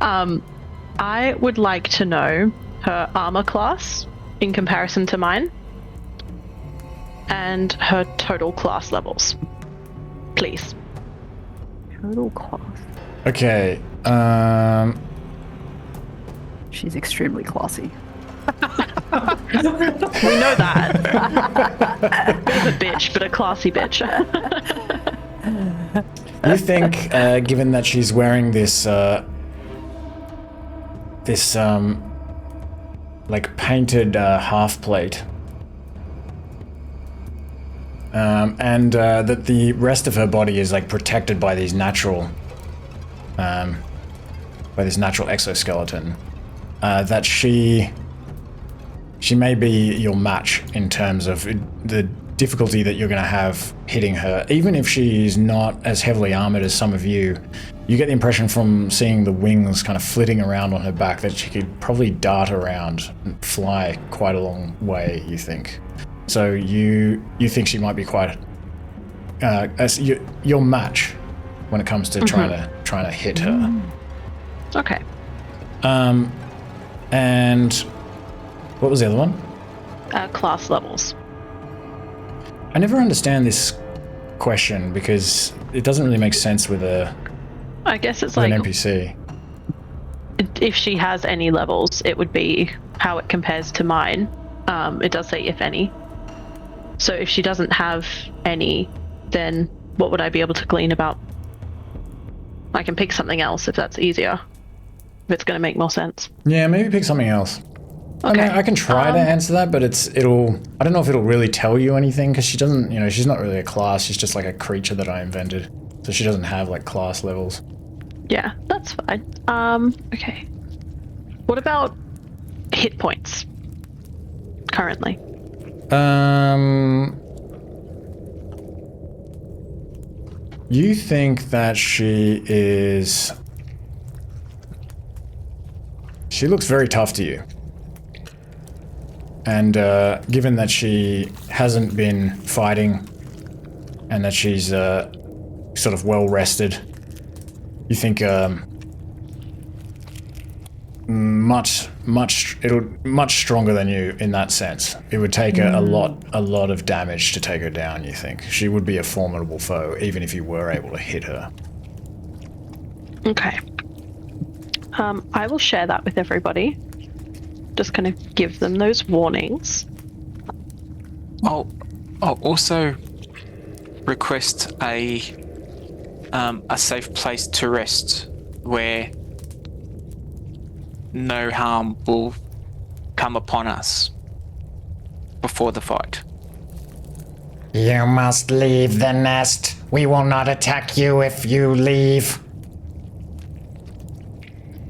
E: I would like to know her armor class in comparison to mine, and her total class levels, please.
C: Total cost.
A: Okay.
C: She's extremely classy.
E: We know that. Bit of a bitch, but a classy bitch.
A: You think, given that she's wearing this, like painted half plate, and that the rest of her body is like protected by these natural, by this natural exoskeleton, that she may be your match in terms of the difficulty that you're going to have hitting her. Even if she's not as heavily armored as some of you, you get the impression from seeing the wings kind of flitting around on her back that she could probably dart around and fly quite a long way, you think. So you think she might be quite as your match when it comes to trying to hit her.
E: Okay.
A: And what was the other one?
E: Class levels.
A: I never understand this question because it doesn't really make sense with
E: I guess it's
A: an
E: like
A: NPC.
E: if she has any levels, it would be how it compares to mine. It does say if any. So if she doesn't have any, then what would I be able to glean about? I can pick something else if that's easier. If it's going to make more sense.
A: Yeah, maybe pick something else.
E: Okay.
A: I mean, I can try to answer that, but I don't know if it'll really tell you anything because she doesn't, she's not really a class. She's just like a creature that I invented. So she doesn't have like class levels.
E: Yeah, that's fine. Okay. What about hit points? Currently.
A: You think that she looks very tough to you. And given that she hasn't been fighting and that she's sort of well rested, you think much stronger than you in that sense. It would take a lot of damage to take her down, you think. She would be a formidable foe even if you were able to hit her.
E: Okay. I will share that with everybody. Just kind of give them those warnings.
B: I'll also request a safe place to rest where no harm will come upon us before the fight.
F: You must leave the nest. We will not attack you if you leave.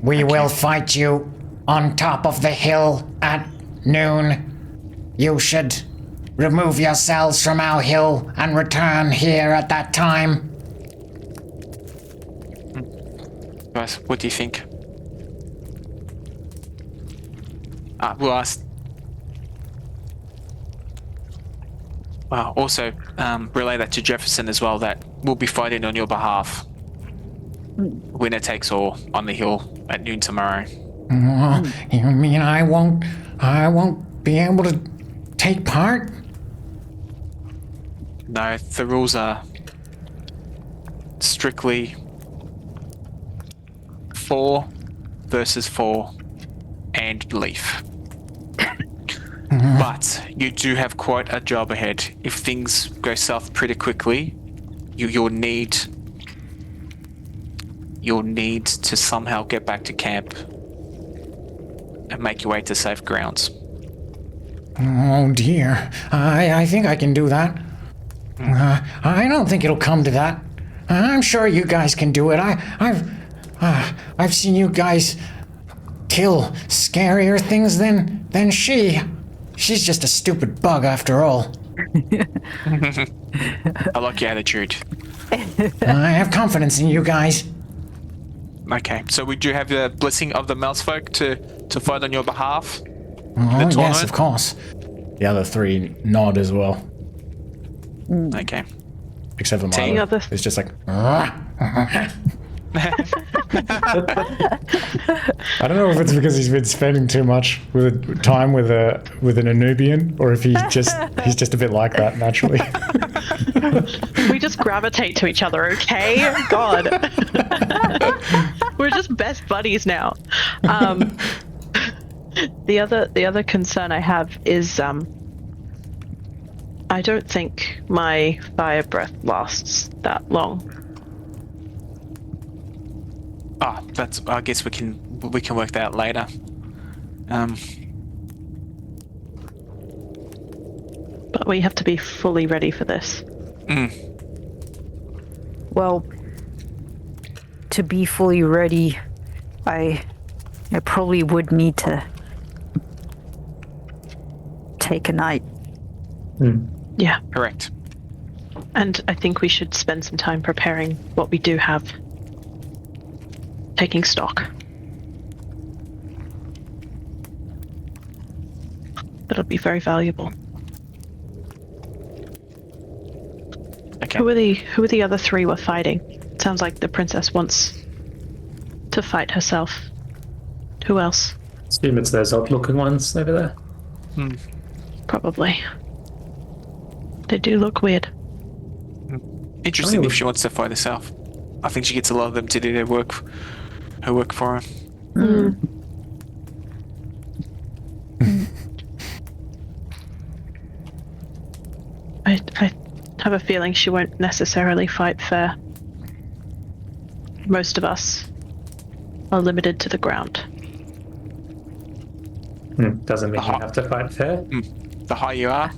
F: We will fight you on top of the hill at noon. You should remove yourselves from our hill and return here at that time.
B: Guys, what do you think? We'll ask. Also, relay that to Jefferson as well, that we'll be fighting on your behalf. Winner takes all on the hill at noon tomorrow.
F: You mean I won't be able to take part?
B: No, the rules are strictly 4 versus 4 and leaf. But you do have quite a job ahead. If things go south pretty quickly, you'll need to somehow get back to camp and make your way to safe grounds.
F: Oh dear, I think I can do that. I don't think it'll come to that. I'm sure you guys can do it. I've seen you guys kill scarier things than she. She's just a stupid bug after all.
B: I like your attitude.
F: I have confidence in you guys.
B: Okay, so would you have the blessing of the mouse folk to fight on your behalf?
A: Oh, yes,
B: tournament?
A: of course. The other three nod as well,
B: Okay.
A: except for
E: Seeing
A: Milo.
E: other-
A: It's just like, I don't know if it's because he's been spending too much with time with an Anubian, or if he's just a bit like that naturally.
E: We just gravitate to each other, okay? God. We're just best buddies now. The other concern I have is I don't think my fire breath lasts that long.
B: That's. I guess we can work that out later.
E: But we have to be fully ready for this.
C: Well, to be fully ready, I probably would need to take a night.
E: Yeah.
B: Correct.
E: And I think we should spend some time preparing what we do have. Taking stock. That'll be very valuable.
B: Okay.
E: Who are the other three we're fighting? Sounds like the princess wants to fight herself. Who else?
D: Assume it's those odd-looking ones over there.
E: Probably. They do look weird.
B: Interesting if she wants to fight herself. I think she gets a lot of them to do her work for her.
E: I have a feeling she won't necessarily fight fair. Most of us are limited to the ground.
D: Doesn't mean you have to fight fair.
B: The higher you are,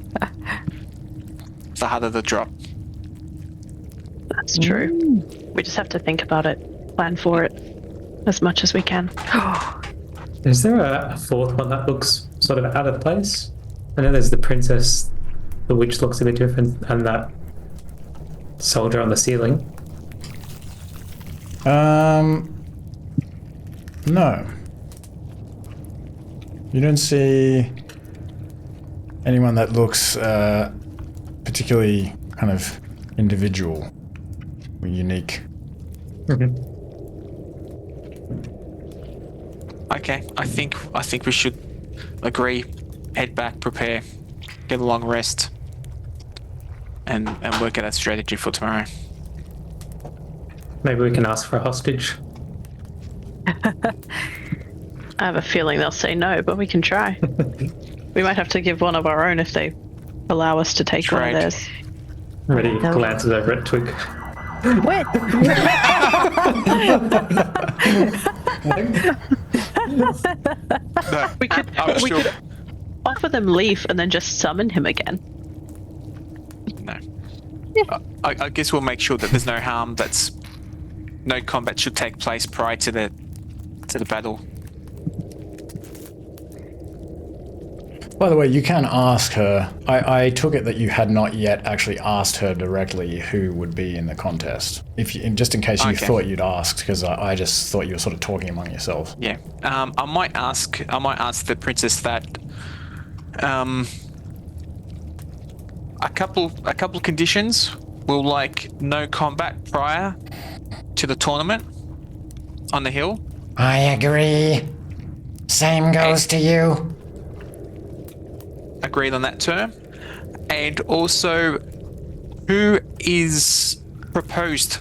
B: the harder the drop.
E: That's true. We just have to think about it, plan for it as much as we can.
D: Is there a fourth one that looks sort of out of place? I know there's the princess, the witch looks a bit different, and that soldier on the ceiling.
A: No. You don't see anyone that looks particularly kind of individual or unique.
B: Okay, I think we should agree, head back, prepare, get a long rest, and work out a strategy for tomorrow.
D: Maybe we can ask for a hostage.
E: I have a feeling they'll say no, but we can try. We might have to give one of our own if they allow us to take one of
B: Trade.
E: theirs.
D: Already glances over at Twig.
C: What?
B: No,
E: We could offer them leaf and then just summon him again.
B: No. I guess we'll make sure that there's no harm. No combat should take place prior to the battle.
A: By the way, you can ask her. I took it that you had not yet actually asked her directly who would be in the contest. Just in case you
B: Okay.
A: thought you'd asked, because I just thought you were sort of talking among yourselves.
B: Yeah. I might ask the princess that. A couple conditions. Will like no combat prior to the tournament on the hill.
F: I agree. Same goes to you.
B: Agreed on that term. And also, who is proposed?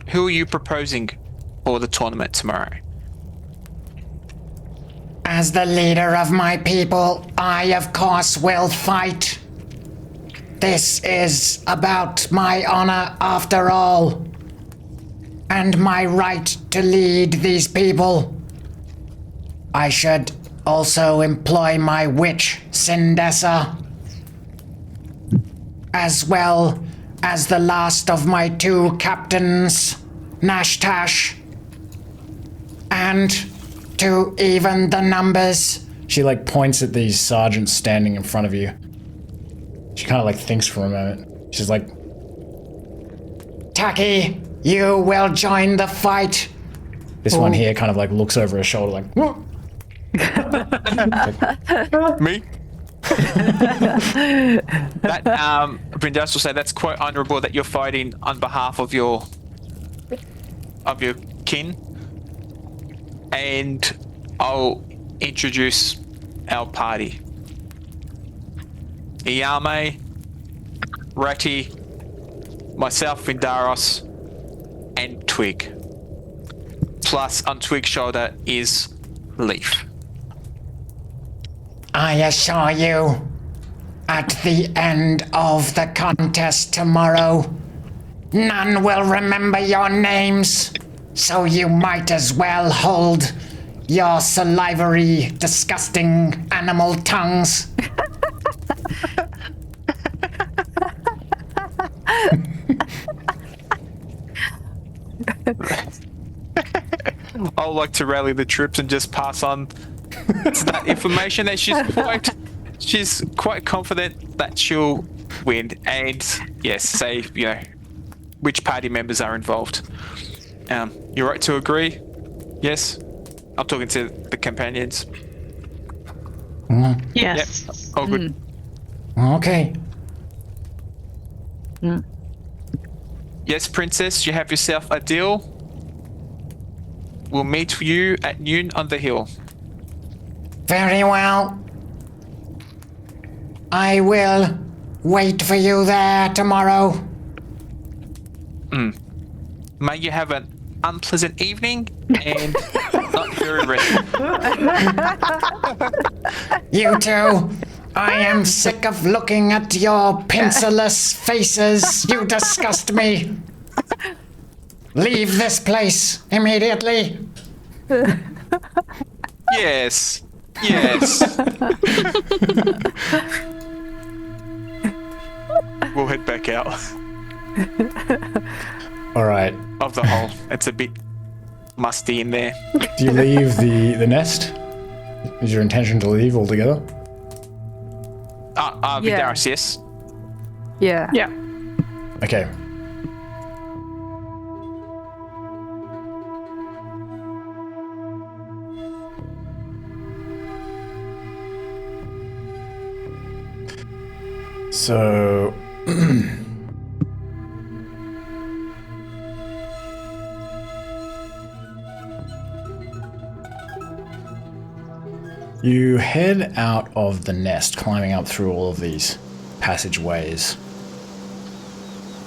B: Who are you proposing for the tournament tomorrow?
F: As the leader of my people, I of course will fight. This is about my honor after all. And my right to lead these people. I should also employ my witch, Sindessa, as well as the last of my two captains, Nashtash, and to even the numbers.
A: She like points at these sergeants standing in front of you. She kind of like thinks for a moment. She's like,
F: Taki, you will join the fight.
A: this one here kind of like looks over her shoulder like, "Whoa."
B: Me? That Vindaros will say that's quite honourable that you're fighting on behalf of your kin. And I'll introduce our party. Yao Mei, Ratty, myself, Vindaros, and Twig. Plus, on Twig's shoulder is Leaf.
F: I assure you, at the end of the contest tomorrow, none will remember your names, so you might as well hold your salivary, disgusting animal tongues.
B: I would like to rally the troops and just pass on that information that she's quite confident that she'll win, and yes, say which party members are involved. You're right to agree. Yes, I'm talking to the companions.
E: Yes.
B: Yep. Oh, good.
F: Okay.
B: Yes, Princess, you have yourself a deal. We'll meet you at noon on the hill.
F: Very well. I will wait for you there tomorrow.
B: May you have an unpleasant evening and not very restful.
F: You too. I am sick of looking at your pincerless faces. You disgust me. Leave this place immediately.
B: Yes. Yes. We'll head back out
A: all right.
B: of the hole. It's a bit musty in there.
A: Do you leave the nest? Is your intention to leave altogether?
B: Vindaros, yes.
C: Yeah.
E: Yeah.
A: Okay. So you head out of the nest, climbing up through all of these passageways.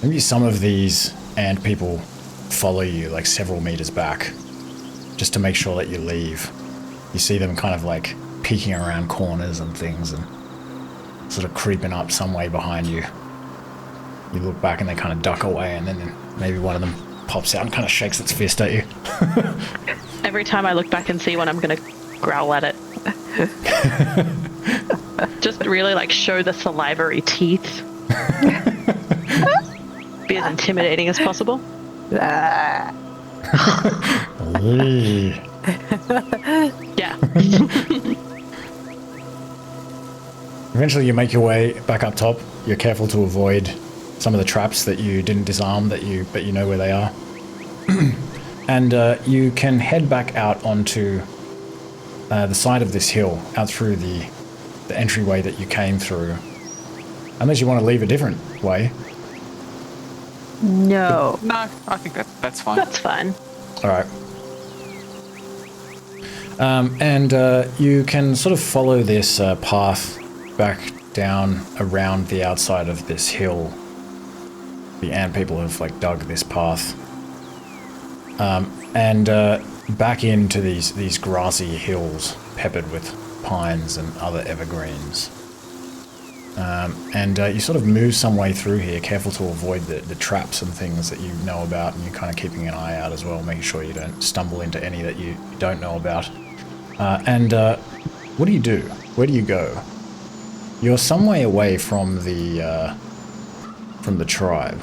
A: Maybe some of these ant people follow you like several meters back, just to make sure that you leave. You see them kind of like peeking around corners and things and sort of creeping up some way behind you. You look back and they kind of duck away, and then maybe one of them pops out and kind of shakes its fist at you.
E: Every time I look back and see one, I'm gonna growl at it. Just really like show the salivary teeth. Be as intimidating as possible. Yeah.
A: Eventually you make your way back up top. You're careful to avoid some of the traps that you didn't disarm, but you know where they are. And you can head back out onto the side of this hill, out through the entryway that you came through. Unless you want to leave a different way.
C: No.
B: No, I think that's fine.
E: That's fine.
A: All right. And you can sort of follow this path back down around the outside of this hill. The ant people have like dug this path. And back into these grassy hills peppered with pines and other evergreens. And you sort of move some way through here, careful to avoid the traps and things that you know about, and you're kind of keeping an eye out as well, making sure you don't stumble into any that you don't know about. And what do you do? Where do you go? You're some way away from the tribe.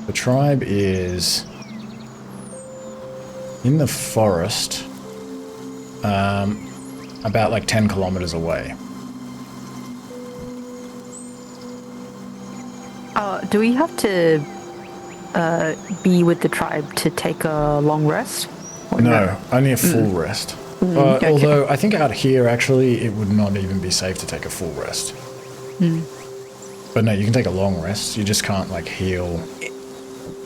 A: The tribe is in the forest, about like 10 kilometers away.
C: Do we have to be with the tribe to take a long rest? Or
A: No, only a full rest.
C: okay.
A: Although I think out here, actually, it would not even be safe to take a full rest. But no, you can take a long rest. You just can't like heal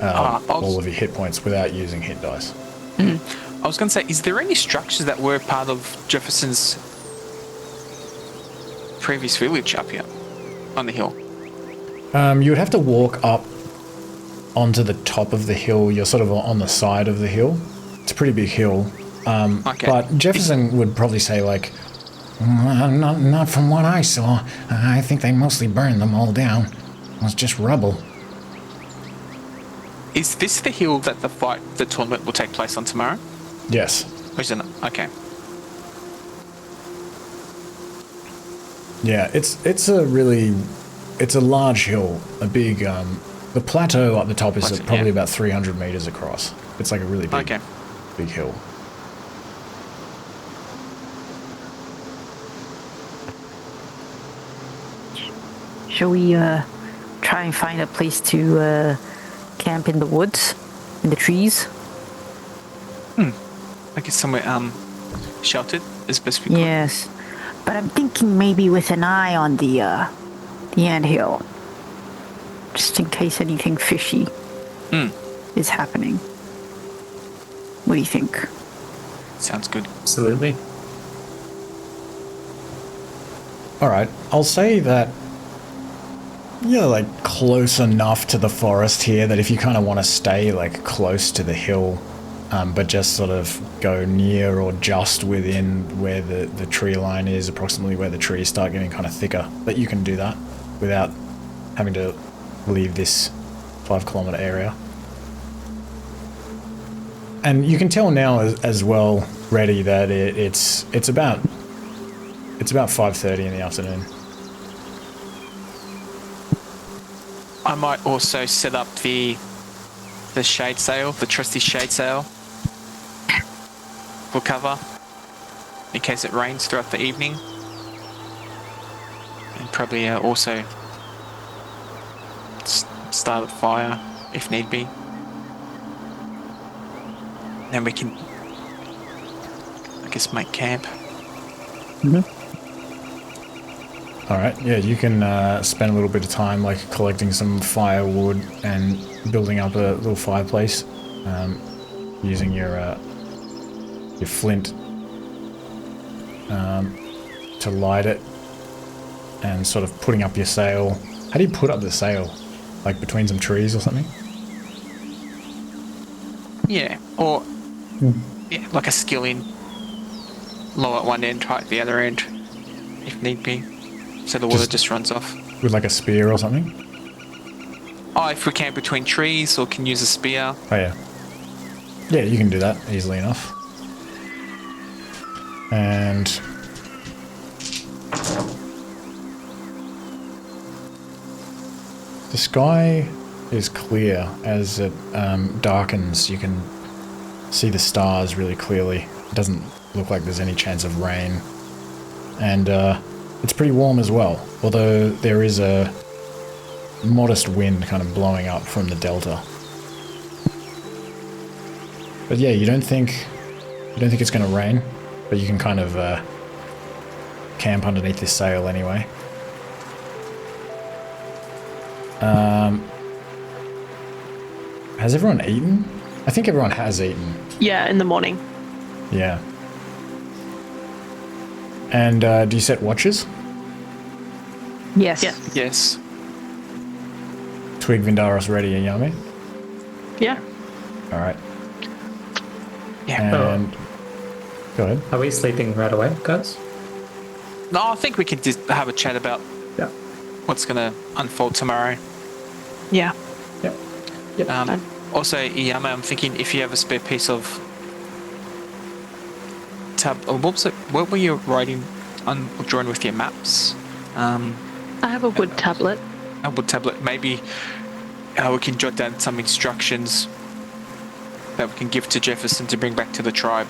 A: all of your hit points without using hit dice.
B: I was going to say, is there any structures that were part of Jefferson's previous village up here on the hill?
A: You would have to walk up onto the top of the hill. You're sort of on the side of the hill. It's a pretty big hill.
B: Okay.
A: But Jefferson would probably say like, not from what I saw. I think they mostly burned them all down. It was just rubble.
B: Is this the hill that the tournament will take place on tomorrow?
A: Yes.
B: Or is it not? Okay.
A: Yeah, it's a large hill, a big, the plateau at the top is probably about 300 meters across. It's like a really big hill.
C: Shall we try and find a place to camp in the woods, in the trees?
B: I guess somewhere sheltered as best we could.
C: Yes, but I'm thinking maybe with an eye on the anthill, just in case anything fishy is happening. What do you think?
B: Sounds good.
D: Absolutely.
A: All right, I'll say that you're like close enough to the forest here that if you kind of want to stay like close to the hill, but just sort of go near or just within where the tree line is, approximately where the trees start getting kind of thicker, that you can do that without having to leave this 5-kilometer area. And you can tell now as well, Reddy, that it's about 5:30 in the afternoon.
B: I might also set up the shade sail, the trusty shade sail, for cover in case it rains throughout the evening, and probably also start a fire if need be. Then we can, I guess, make camp.
A: All right, yeah, you can spend a little bit of time like collecting some firewood and building up a little fireplace, using your flint to light it, and sort of putting up your sail. How do you put up the sail? Like between some trees or something?
B: Yeah, or like a skill in low at one end, high at the other end, if need be. So the water just runs off.
A: With like a spear or something?
B: Oh, if we camp between trees or can use a spear.
A: Oh yeah. Yeah, you can do that easily enough. And the sky is clear. As it darkens, you can see the stars really clearly. It doesn't look like there's any chance of rain. And it's pretty warm as well, although there is a modest wind kind of blowing up from the delta. But yeah, you don't think it's going to rain, but you can kind of camp underneath this sail anyway. Has everyone eaten? I think everyone has eaten.
E: Yeah, in the morning.
A: Yeah. And do you set watches?
C: Yes.
B: Yes.
A: Twig, Vindaros, ready, and Yao Mei?
E: Yeah.
A: All right.
B: Yeah.
A: And go ahead.
D: Are we sleeping right away, guys?
B: No, I think we can just have a chat about what's going to unfold tomorrow.
E: Yeah.
D: Yep.
B: Also, Yao Mei, I'm thinking if you have a spare piece of what were you writing on drawing with your maps?
E: I have a wood tablet.
B: A wood tablet. Maybe we can jot down some instructions that we can give to Jefferson to bring back to the tribe.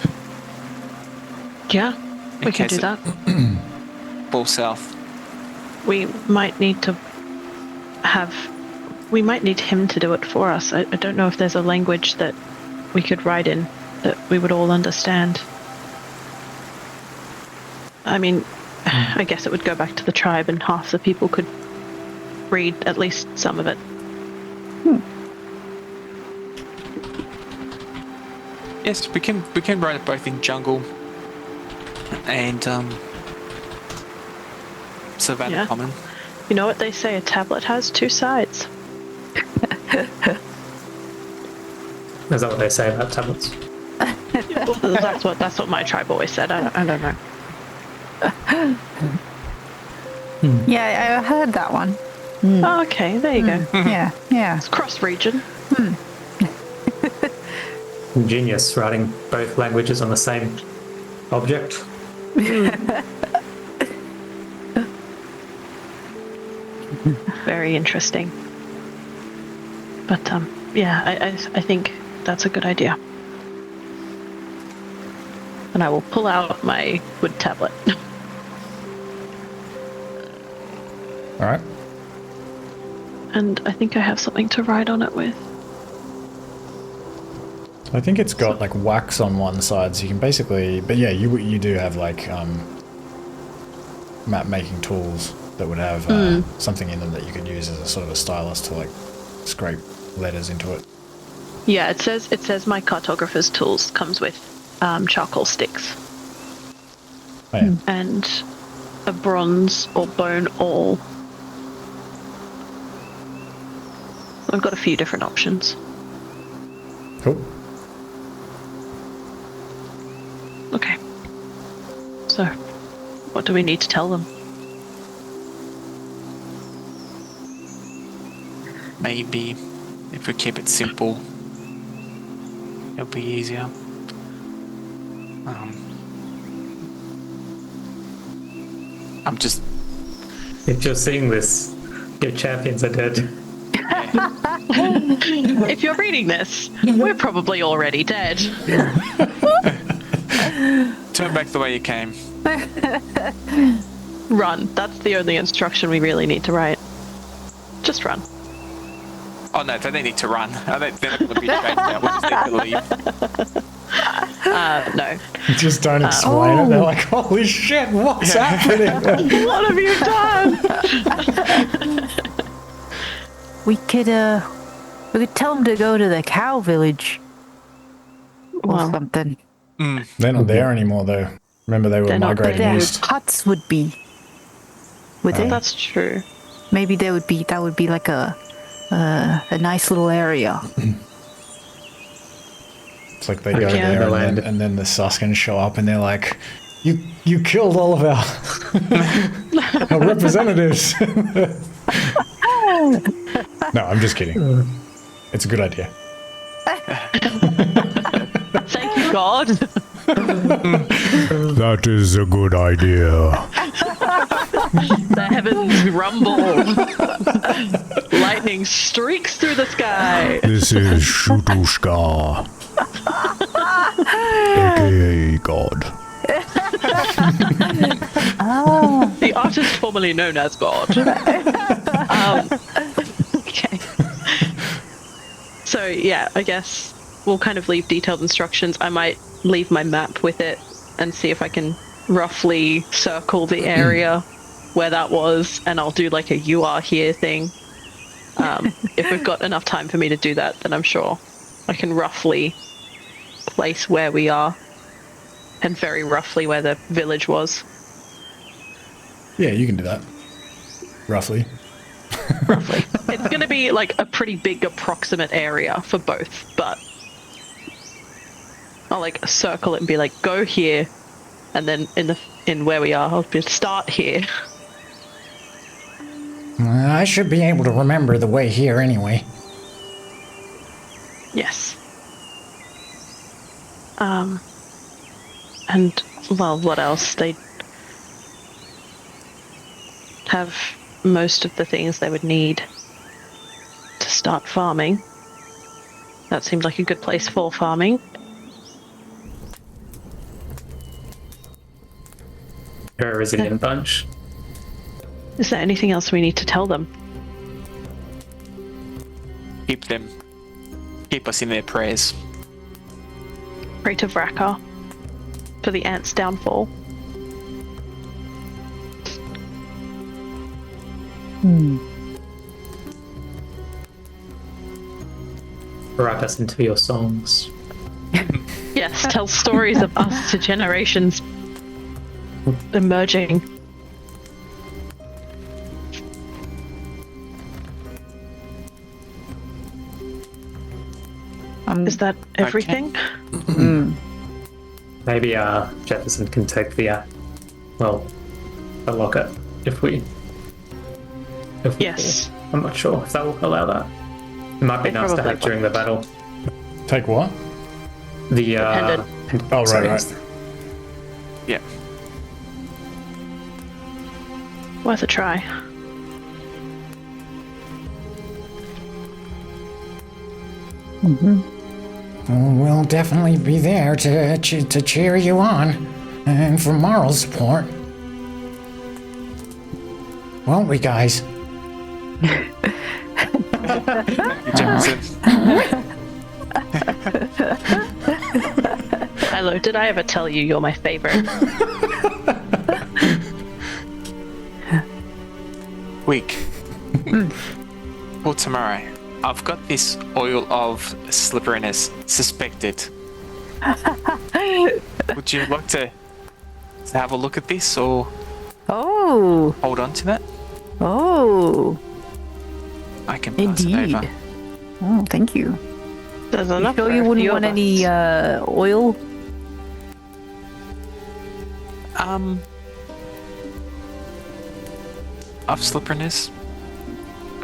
E: Yeah, we can
B: case
E: do
B: it-
E: that.
B: Ball south.
E: We might need to have we might need him to do it for us. I don't know if there's a language that we could write in that we would all understand. I mean, I guess it would go back to the tribe and half the people could read at least some of it.
B: Yes, we can write it both in jungle and Savannah
E: Yeah.
B: Common.
E: You know what they say, a tablet has two sides.
D: Is that what they say about tablets?
E: That's what my tribe always said. I don't know.
C: Yeah, I heard that one.
E: Oh, okay, there you go.
C: Yeah, yeah.
E: It's cross region.
D: Genius, writing both languages on the same object.
E: Very interesting. But yeah, I think that's a good idea. And I will pull out my wood tablet.
A: All right.
E: And I think I have something to write on it with.
A: I think it's got like wax on one side, so you can basically. But yeah, you do have like map making tools that would have something in them that you could use as a sort of a stylus to like scrape letters into it.
E: Yeah, it says my cartographer's tools comes with charcoal sticks
A: Oh yeah.
E: and a bronze or bone awl. I've got a few different options.
A: Cool.
E: Okay. So, what do we need to tell them?
B: Maybe if we keep it simple, it'll be easier. I'm just.
D: If you're seeing this, your champions are dead.
E: If you're reading this, we're probably already dead.
B: Turn back the way you came.
E: Run. That's the only instruction we really need to write. Just run.
B: Oh no, they don't need to run. They're not going to be chased out. We just need to leave.
E: No.
A: Just don't explain it. They're like, holy shit, what's happening?
E: What have you done?
C: We could tell them to go to the cow village or
E: Well,
C: something.
A: They're not there anymore, though. Remember, they were
E: They're not
A: migrating
E: there.
A: east.
C: Huts would be. Would they?
E: that's true.
C: Maybe that would be like a nice little area.
A: It's like they go
E: Yeah.
A: there,
D: Land.
A: and then the Suskins show up, and they're like, "You killed all of our our representatives." No, I'm just kidding. It's a good idea.
E: Thank you, God.
A: That is a good idea.
E: The heavens rumble. Lightning streaks through the sky.
A: This is Shutushka, aka God.
E: The artist formerly known as God. Okay. So yeah, I guess we'll kind of leave detailed instructions. I might leave my map with it and see if I can roughly circle the area where that was, and I'll do like a "you are here" thing. If we've got enough time for me to do that, then I'm sure I can roughly place where we are and very roughly where the village was.
A: Yeah, you can do that. Roughly.
E: Roughly. It's going to be like a pretty big approximate area for both, but I'll like circle it and be like, go here, and then in where we are, I'll be start here.
F: I should be able to remember the way here anyway.
E: Yes. And well, what else? They have most of the things they would need to start farming. That seemed like a good place for farming.
D: You're a resilient bunch.
E: Is there anything else we need to tell them?
B: keep us in their prayers.
E: Pray to Vraka for the ant's downfall.
D: Wrap us into your songs.
E: Yes, tell stories of us to generations emerging. Is that everything?
D: Maybe Jefferson can take the locket if we
E: Yes.
D: I'm not sure if that will allow that. It might be nice to have during the battle.
A: Take what?
D: The
E: pendant.
A: Oh,
D: sorry.
A: right.
B: Yeah.
E: Worth a try.
F: We'll definitely be there to cheer you on, and for moral support. Won't we, guys?
B: Jefferson.
E: Hello, did I ever tell you you're my favorite?
B: Week. For tomorrow, I've got this oil of slipperiness suspected. Would you like to have a look at this or
C: Oh,
B: hold on to that?
C: oh,
B: I can pass it
C: indeed.
B: over.
C: Oh, thank you.
E: There's
C: You
E: enough
C: sure
E: for
C: you
E: a
C: wouldn't
E: few
C: want
E: of
C: any
E: us.
C: oil?
B: Of slipperiness?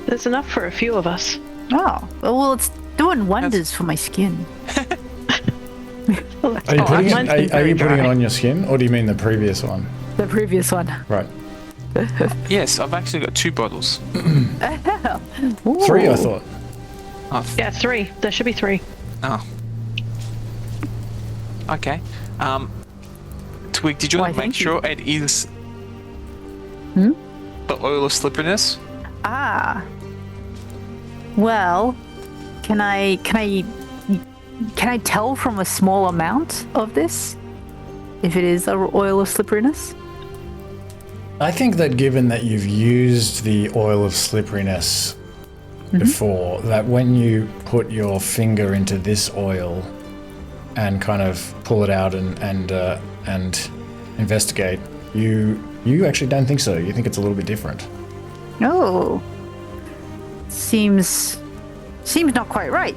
E: There's enough for a few of us.
C: Oh, well, it's doing wonders for my skin.
A: Are you putting,
E: mine's been
A: are
E: very
A: you putting it
E: dry.
A: on your skin, or do you mean the previous one?
C: The previous one.
A: Right.
B: Yes, I've actually got 2 bottles.
A: 3, I
C: Ooh.
A: thought.
E: Yeah, 3. There should be 3.
B: Oh. Okay. Twig, did you
C: Why,
B: want to make
C: thank you.
B: sure it is the oil of slipperiness?
C: Ah. Well, can I tell from a small amount of this if it is a oil of slipperiness?
A: I think that given that you've used the oil of slipperiness before, that when you put your finger into this oil and kind of pull it out and investigate, you actually don't think so. You think it's a little bit different.
C: Oh. Seems not quite right.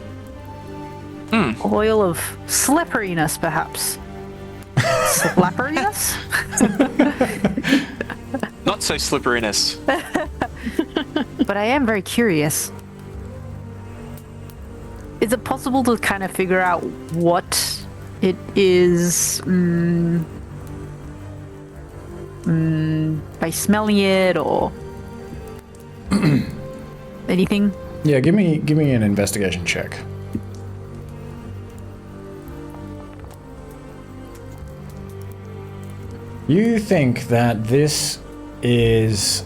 C: Oil of slipperiness, perhaps. Slipperiness?
B: Not so slipperiness.
C: But I am very curious. Is it possible to kind of figure out what it is by smelling it or anything?
A: Yeah, give me an investigation check. You think that this is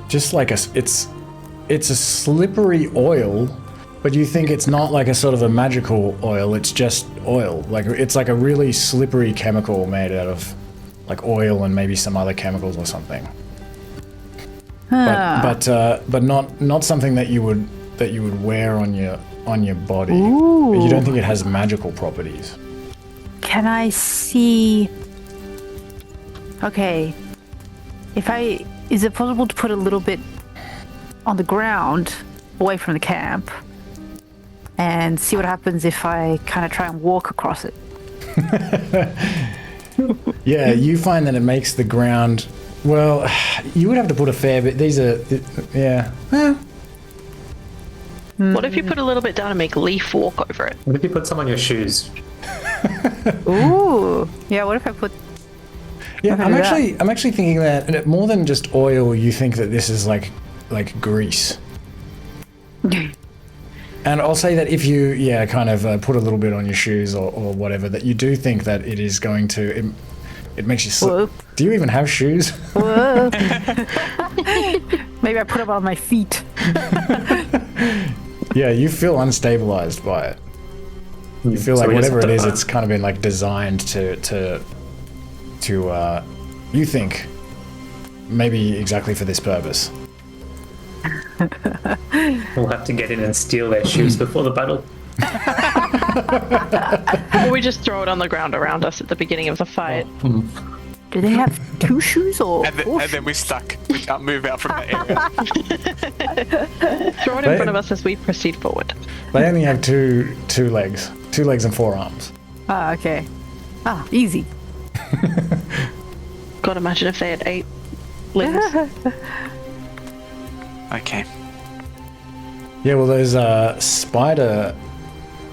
A: just like it's a slippery oil, but you think it's not like a sort of a magical oil, it's just oil. Like it's like a really slippery chemical made out of like oil and maybe some other chemicals or something. But not something that you would wear on your body.
C: Ooh.
A: You don't think it has magical properties.
C: Can I see? Okay. Is it possible to put a little bit on the ground away from the camp and see what happens if I kind of try and walk across it?
A: Yeah, you find that it makes the ground. Well, you would have to put a fair bit. These are, yeah.
E: What if you put a little bit down and make Leaf walk over it?
D: What if you put some on your shoes?
C: Ooh. Yeah, what if I put...
A: Yeah,
C: Okay,
A: I'm actually thinking that more than just oil, you think that this is like grease. And I'll say that if you, kind of put a little bit on your shoes or whatever, that you do think that it is going to, it makes you slip.
C: Whoa.
A: Do you even have shoes?
C: Whoa. Maybe I put them on my feet.
A: Yeah, you feel unstabilized by it. You feel like whatever it is, it's kind of been like designed to you think maybe exactly for this purpose.
D: We'll have to get in and steal their shoes before the battle.
E: Or we just throw it on the ground around us at the beginning of the fight.
C: Do they have 2 shoes or
B: And then we're stuck. We can't move out from that area.
E: Throw it in front of us as we proceed forward.
A: They only have two legs and 4 arms.
C: Ah, okay. Ah, easy.
E: God, imagine if they had 8 limbs.
B: Okay.
A: Yeah, well, those spider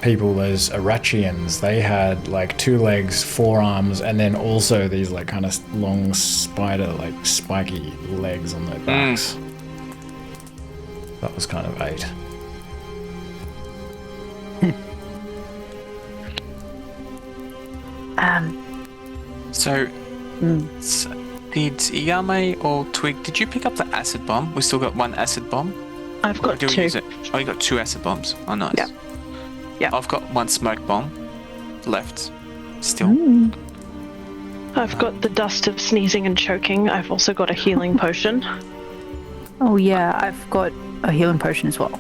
A: people, those Arachians, they had like 2 legs, 4 arms, and then also these like kind of long spider, like spiky legs on their backs. That was kind of 8.
B: So, did Yao Mei or Twig, did you pick up the acid bomb? We still got 1 acid bomb.
E: I've
B: Or
E: got
B: do we
E: 2.
B: use it? Oh, you got 2 acid bombs. Oh, nice.
E: Yeah. Yeah.
B: I've got 1 smoke bomb left. Still.
E: I've got the dust of sneezing and choking. I've also got a healing potion.
C: Oh yeah, I've got a healing potion as well.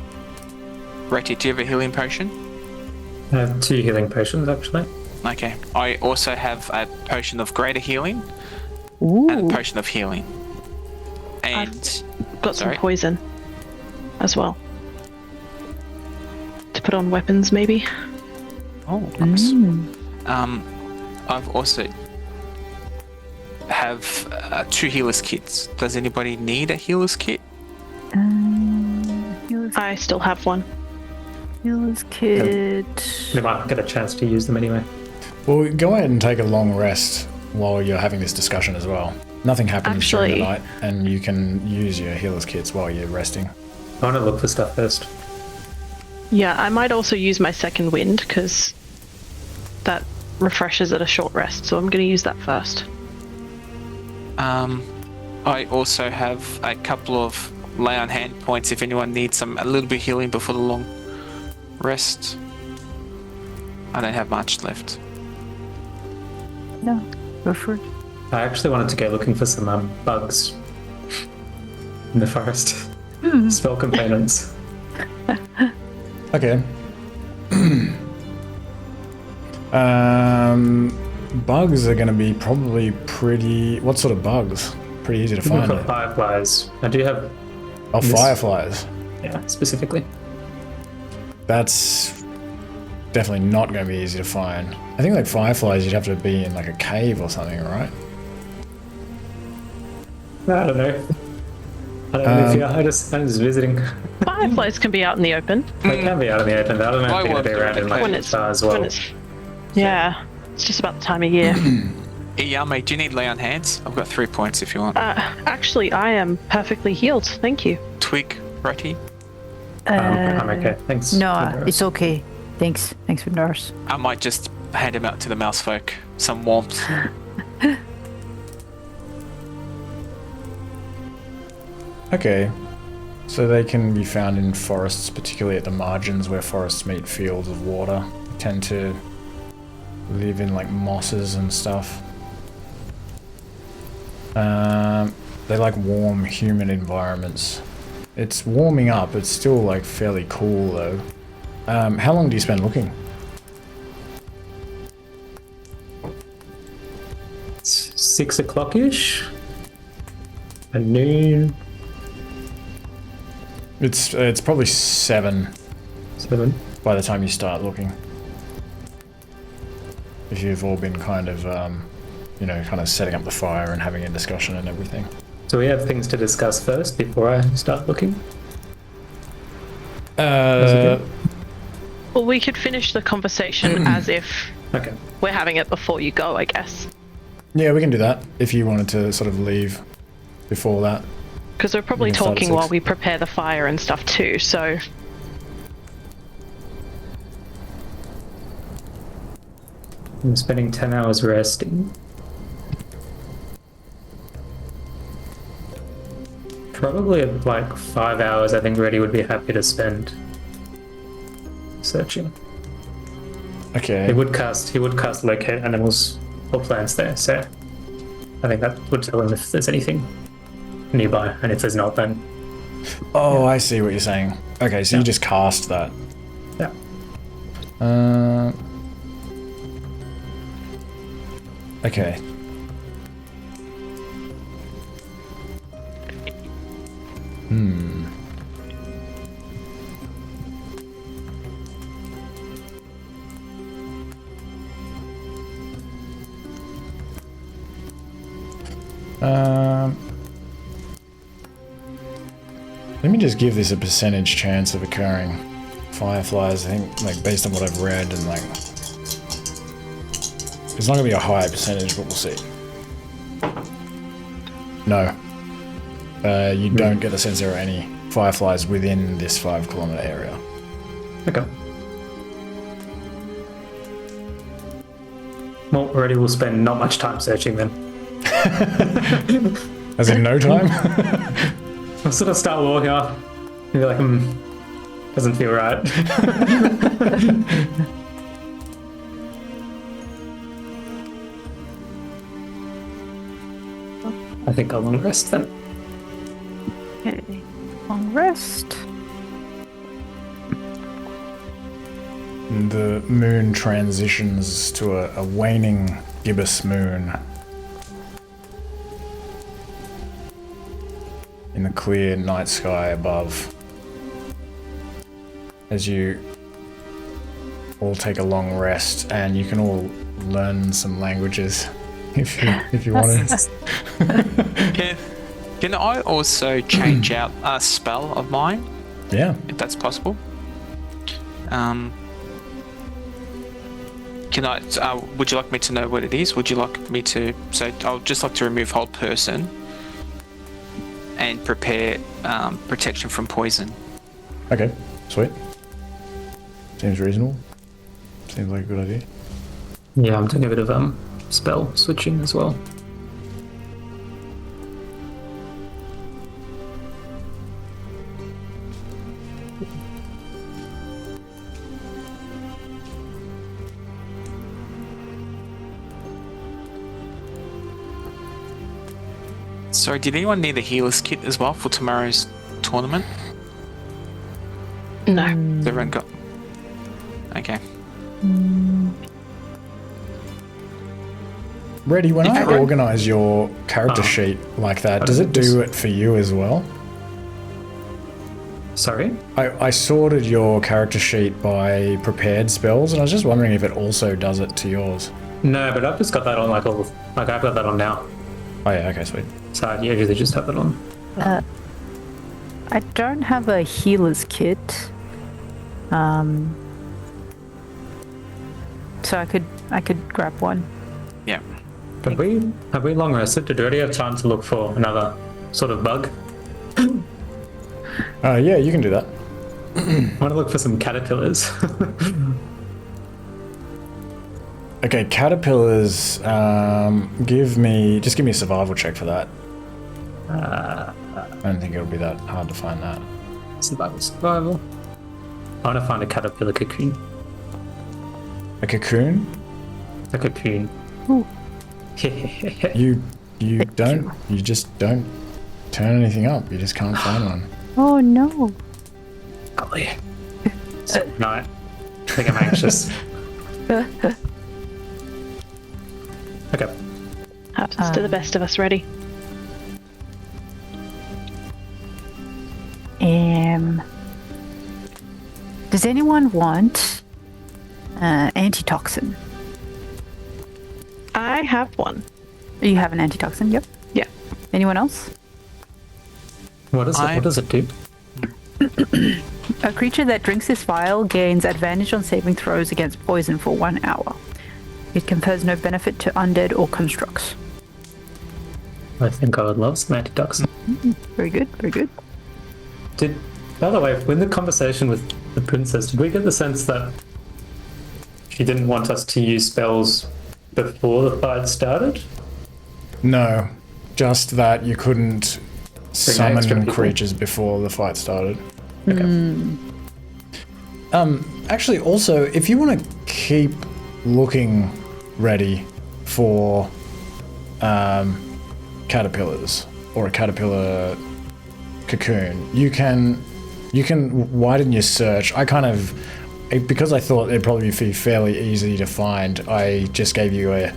B: Retty, do you have a healing potion?
D: I have 2 healing potions, actually.
B: Okay. I also have a potion of greater healing
C: Ooh.
B: and a potion of healing. And
E: Got some
B: Sorry?
E: poison as well. To put on weapons, maybe.
B: oh, nice. I've also have 2 healers kits. Does anybody need a healers kit?
E: I still have one.
C: Healer's kit.
D: We might not get a chance to use them anyway.
A: Well, go ahead and take a long rest while you're having this discussion as well. Nothing happens during the
E: Actually-
A: night, and you can use your healer's kits while you're resting.
D: I want to look for stuff first.
E: Yeah, I might also use my second wind because that refreshes at a short rest. So I'm going to use that first.
B: I also have a couple of lay on hand points if anyone needs a little bit of healing before the long rest. I don't have much left.
C: No, go for it.
D: I actually wanted to go looking for some bugs in the forest. Spell components.
A: Okay. Bugs are going to be probably pretty... What sort of bugs? Pretty easy to
D: Look
A: find.
D: for fireflies. I do have,
A: Oh,
D: this-
A: fireflies.
D: yeah, specifically.
A: That's definitely not going to be easy to find. I think like fireflies, you'd have to be in like a cave or something, right?
D: I don't know. I don't know if you are. I'm just visiting.
E: Fireflies can be out in the open.
D: They can be out in the open, but I don't know
B: I
D: if they're going
B: want
D: to be around in
B: them
E: When
D: like
E: it's,
D: far as well.
E: when it's, yeah, it's just about the time of year.
B: Yao Mei, do you need lay on hands? I've got 3 points if you want.
E: Actually, I am perfectly healed. Thank you.
B: Twig, Retty.
D: I'm okay. Thanks.
C: No,
D: Vindaros.
C: it's okay. Thanks, Vindaros.
B: I might just hand him out to the mouse folk. Some warmth.
A: Okay. So they can be found in forests, particularly at the margins where forests meet fields of water. They tend to live in like mosses and stuff. They like warm, humid environments. It's warming up. It's still like fairly cool though. How long do you spend looking?
D: It's 6 o'clock-ish. At noon.
A: It's probably 7
D: 7.
A: by the time you start looking. If you've all been kind of, kind of setting up the fire and having a discussion and everything.
D: So we have things to discuss first before I start looking.
A: Uh,
E: Well, we could finish the conversation as if
D: Okay.
E: we're having it before you go, I guess.
A: yeah, we can do that if you wanted to sort of leave before that.
E: Because we're probably
A: We can start at
E: talking while
A: 6.
E: we prepare the fire and stuff too, so...
D: I'm spending 10 hours resting. Probably like 5 hours. I think Reddy would be happy to spend searching.
A: Okay.
D: He would cast locate animals or plants there, so I think that would tell him if there's anything nearby, and if there's not, then
A: Oh, I see what you're saying. Okay, so you just cast that.
D: yeah.
A: Okay. Let me just give this a percentage chance of occurring. Fireflies, I think, like, based on what I've read, and like, it's not gonna be a high percentage, but we'll see. No. You don't get the sense there are any fireflies within this 5 kilometer area.
D: Okay. Well, already we'll spend not much time searching then.
A: As in no time?
D: I'll sort of start walking off. Maybe like, doesn't feel right. I think I'll long rest then.
C: Okay. Long rest.
A: The moon transitions to a waning gibbous moon. In the clear night sky above. As you all take a long rest, and you can all learn some languages if you want to.
B: Can I also change out a spell of mine,
A: Yeah.
B: if that's possible? Can I? Would you like me to know what it is? Would you like me to? So I'll just like to remove hold person and prepare protection from poison.
A: Okay, sweet. Seems reasonable. Seems like a good idea.
D: Yeah, I'm doing a bit of spell switching as well.
B: Sorry, did anyone need a healer's kit as well for tomorrow's tournament?
E: No.
B: Has everyone got? Okay.
A: Reddy, when I
B: Okay.
A: organize your character sheet like that, does it do it for you as well?
D: Sorry?
A: I sorted your character sheet by prepared spells, and I was just wondering if it also does it to yours.
D: No, but I've just got that on like I've got that on now.
A: Oh yeah, okay, sweet.
D: So I usually just have it on.
C: I don't have a healer's kit. So I could grab one.
B: Yeah.
D: Have we long rested? Did we already have time to look for another sort of bug?
A: Yeah, you can do that.
D: I want to look for some caterpillars.
A: Okay, caterpillars. Give me a survival check for that. I don't think it'll be that hard to find that.
D: Survival. I want to find a caterpillar cocoon.
A: A cocoon?
D: A cocoon.
C: Ooh.
A: You just don't turn anything up. You just can't find one.
C: Oh no.
D: Golly. No, I think I'm anxious. Okay.
E: Happens to the best of us, ready?
C: Does anyone want antitoxin?
E: I have one.
C: You have an antitoxin, yep.
E: Yeah.
C: Anyone else?
D: What does it do?
C: A creature that drinks this vial gains advantage on saving throws against poison for 1 hour. It confers no benefit to undead or constructs.
D: I think I would love some antitoxin.
C: Very good, very good.
D: By the way, in the conversation with the princess, did we get the sense that she didn't want us to use spells before the fight started?
A: No, just that you couldn't summon creatures before the fight started.
D: Okay.
A: Actually, also, if you want to keep looking ready for caterpillars or a caterpillar cocoon, you can widen your search. I kind of, because I thought it'd probably be fairly easy to find, I just gave you a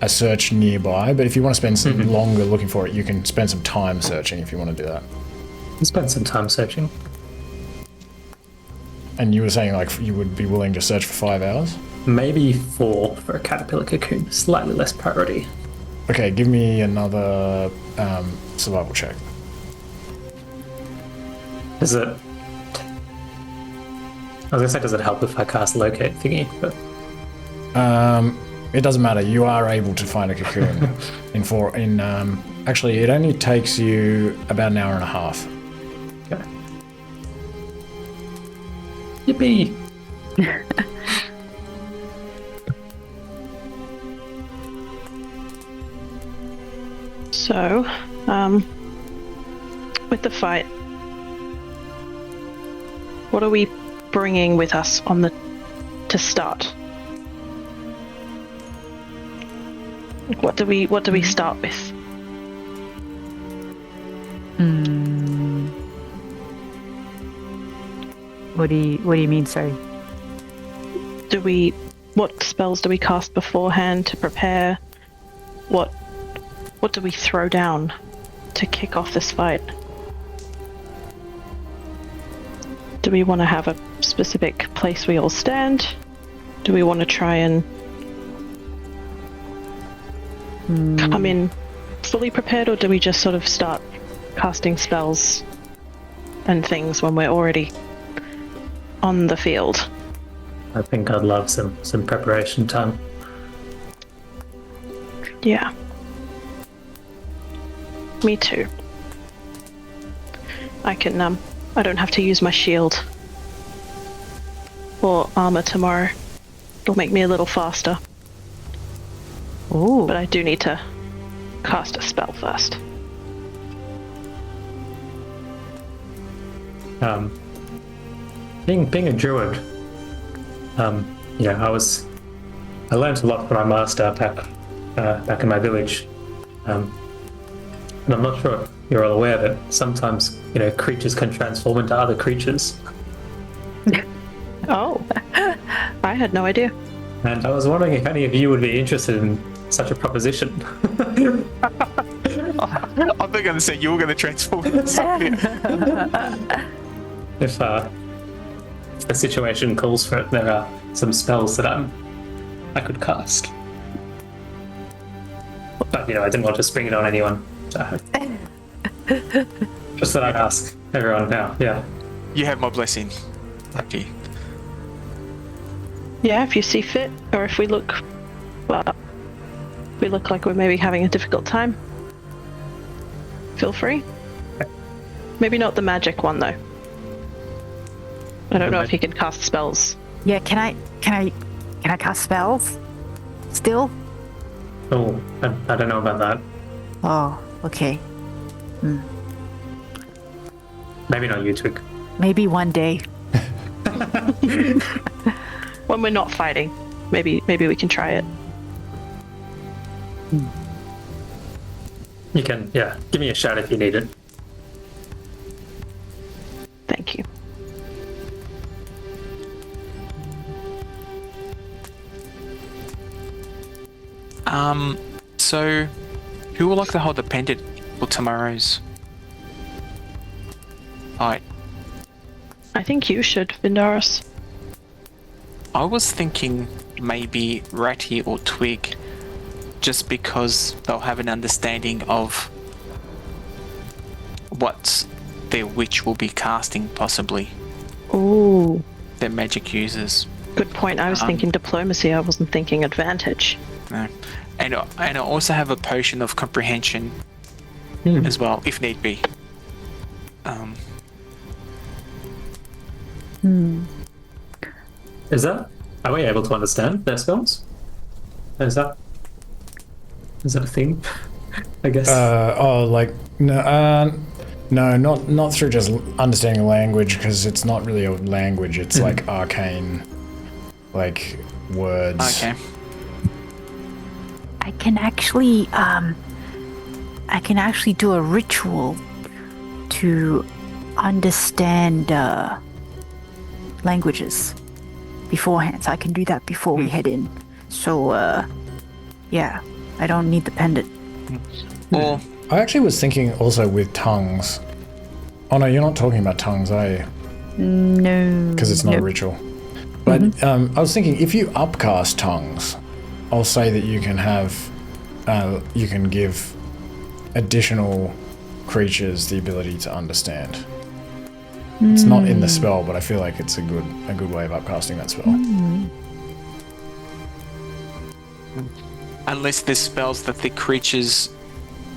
A: search nearby. But if you want to spend some longer looking for it, you can spend some time searching if you want to do that.
D: Spend some time searching.
A: And you were saying like you would be willing to search for 5 hours?
D: Maybe 4 for a caterpillar cocoon. Slightly less priority.
A: Okay, give me another survival check.
D: Does it... I was gonna say, does it help if I cast locate thingy? But
A: It doesn't matter. You are able to find a cocoon actually, it only takes you about an hour and a half.
D: okay. Yippee!
E: So, with the fight, what are we bringing with us to start? What do we start with?
C: What do you mean, sorry?
E: What spells do we cast beforehand to prepare? What do we throw down to kick off this fight? Do we want to have a specific place we all stand? Do we want to try and come in fully prepared, or do we just sort of start casting spells and things when we're already on the field?
D: I think I'd love some preparation time.
E: Yeah. Me too. I don't have to use my shield or armor tomorrow. It'll make me a little faster.
C: Ooh.
E: But I do need to cast a spell first.
D: Being a druid, I learned a lot from my master back in my village. And I'm not sure if you're all aware that sometimes, creatures can transform into other creatures.
E: Oh, I had no idea.
D: And I was wondering if any of you would be interested in such a proposition.
B: I'm not going to say you were going to transform into something.
D: If the situation calls for it, there are some spells that I could cast. But, I didn't want to spring it on anyone. So. Just that I'd ask everyone now, yeah.
B: You have my blessing. Lucky.
E: Yeah, if you see fit, or if we look like we're maybe having a difficult time, feel free. Maybe not the magic one though. I don't know if he can cast spells.
C: Yeah, can I cast spells? Still?
D: Oh, I don't know about that.
C: Oh, okay.
D: Maybe not you, Twig.
C: Maybe one day.
E: When we're not fighting, maybe we can try it.
D: You can, yeah. Give me a shout if you need it.
E: Thank you.
B: So who would like to hold the pendant for tomorrow's fight?
E: I think you should, Vindaros.
B: I was thinking maybe Ratty or Twig, just because they'll have an understanding of what their witch will be casting, possibly.
E: Ooh,
B: Their magic users.
E: good point. I was thinking diplomacy. I wasn't thinking advantage.
B: No. And I also have a potion of comprehension as well, if need be.
D: Are we able to understand their spells? Is that a thing? I guess.
A: No. No, not through just understanding language, because it's not really a language. It's like arcane, like words.
B: Okay.
C: I can actually do a ritual to understand languages beforehand. So I can do that before we head in. So yeah, I don't need the pendant.
B: Or
A: I actually was thinking also with tongues. Oh no, you're not talking about tongues, are you?
C: No.
A: Because it's not a ritual. But I was thinking, if you upcast tongues, I'll say that you can have, you can give additional creatures the ability to understand. It's not in the spell, but I feel like it's a good way of upcasting that spell.
B: unless there's spells that the creatures,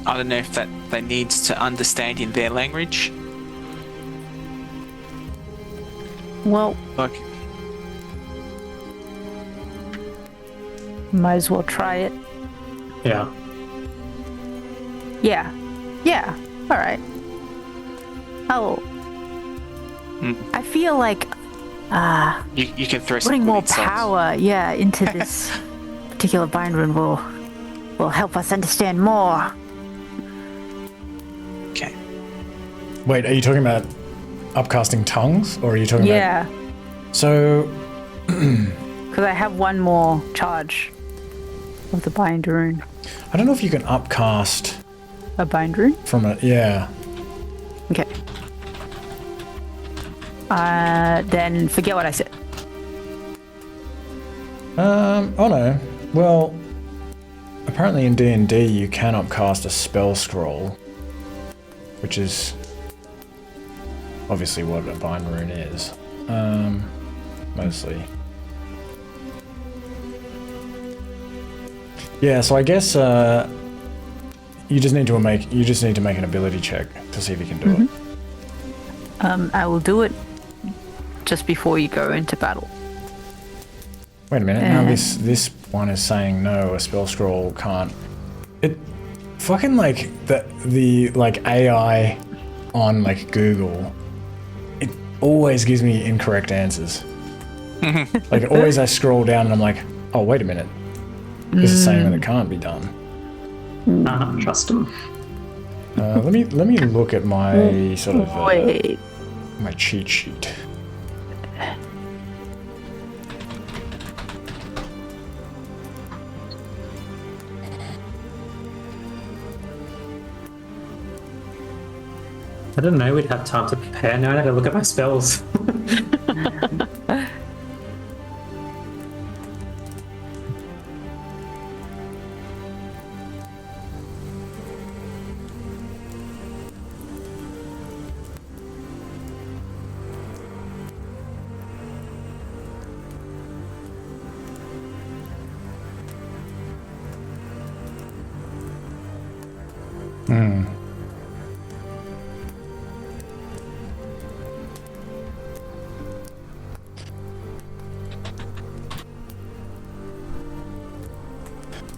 B: I don't know if that they need to understand in their language.
C: Well,
B: Like,
C: might as well try it.
D: Yeah.
C: Yeah. Yeah. All right. Oh. I feel like
B: you can throw some
C: putting more
B: good insights.
C: power, into this particular bind rune will help us understand more.
B: Okay.
A: Wait, are you talking about upcasting tongues, or are you talking
C: Yeah,
A: about... So,
C: because I have one more charge of the bind rune.
A: I don't know if you can upcast
C: A bind rune?
A: from a... Yeah.
C: Okay. Then forget what I said.
A: Oh no. Well, apparently in D&D you can upcast a spell scroll, which is obviously what a bind rune is. Mostly. Yeah, so I guess you just need to make an ability check to see if you can do it.
C: I will do it just before you go into battle.
A: Wait a minute, now this one is saying no, a spell scroll can't. It fucking like the like AI on like Google, it always gives me incorrect answers. Like always I scroll down and I'm like, oh wait a minute. This is saying that it can't be done.
D: Trust him.
A: Let me look at my sort of
C: Wait.
A: my cheat sheet.
D: I didn't know we'd have time to prepare. Now I gotta look at my spells.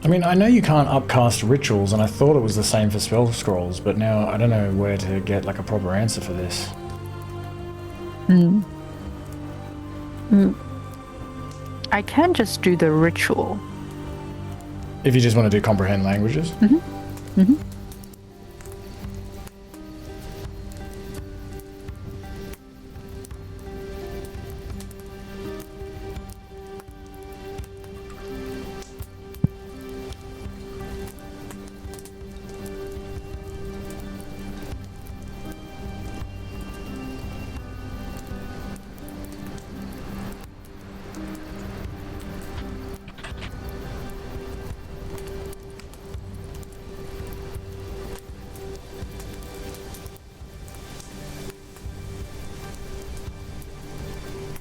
A: I mean, I know you can't upcast rituals, and I thought it was the same for spell scrolls, but now I don't know where to get like a proper answer for this.
C: I can just do the ritual.
A: If you just want to do comprehend languages.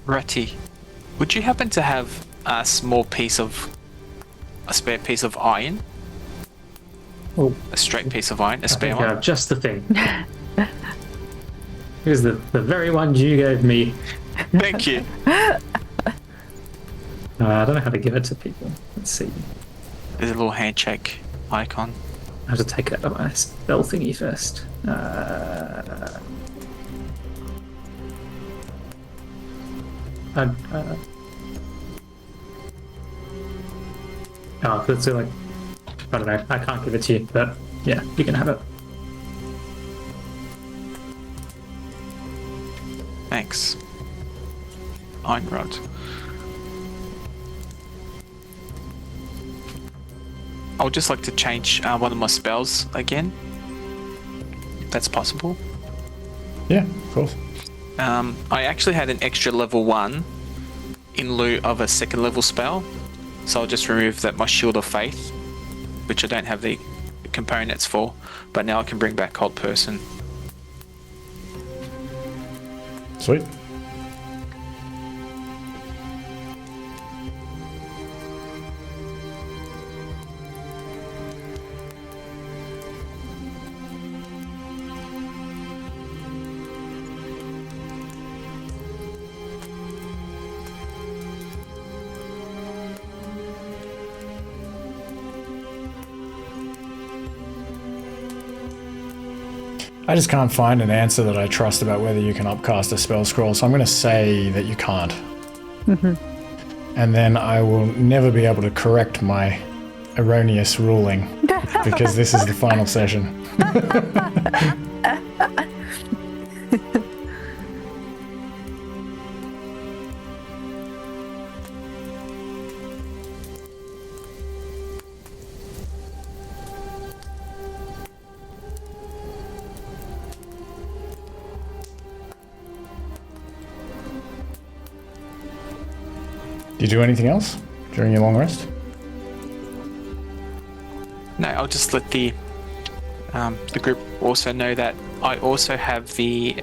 B: Ratty, would you happen to have a spare piece of iron?
D: Oh,
B: A straight piece of iron, a spare
D: yeah,
B: one?
D: just the thing. Here's the very one you gave me.
B: Thank you.
D: I don't know how to give it to people. Let's see.
B: There's a little handshake icon.
D: have to take out my spell thingy first. Let's do like, I don't know, I can't give it to you, but yeah, you can have it.
B: Thanks. Iron Rod. I would just like to change one of my spells again. If that's possible.
A: Yeah, of course.
B: I actually had an extra level 1 in lieu of a second level spell. So I'll just remove that my Shield of Faith, which I don't have the components for, but now I can bring back Cold Person.
A: Sweet. I just can't find an answer that I trust about whether you can upcast a spell scroll, so I'm going to say that you can't. And then I will never be able to correct my erroneous ruling, because this is the final session. Do you do anything else during your long rest?
B: No, I'll just let the group also know that I also have the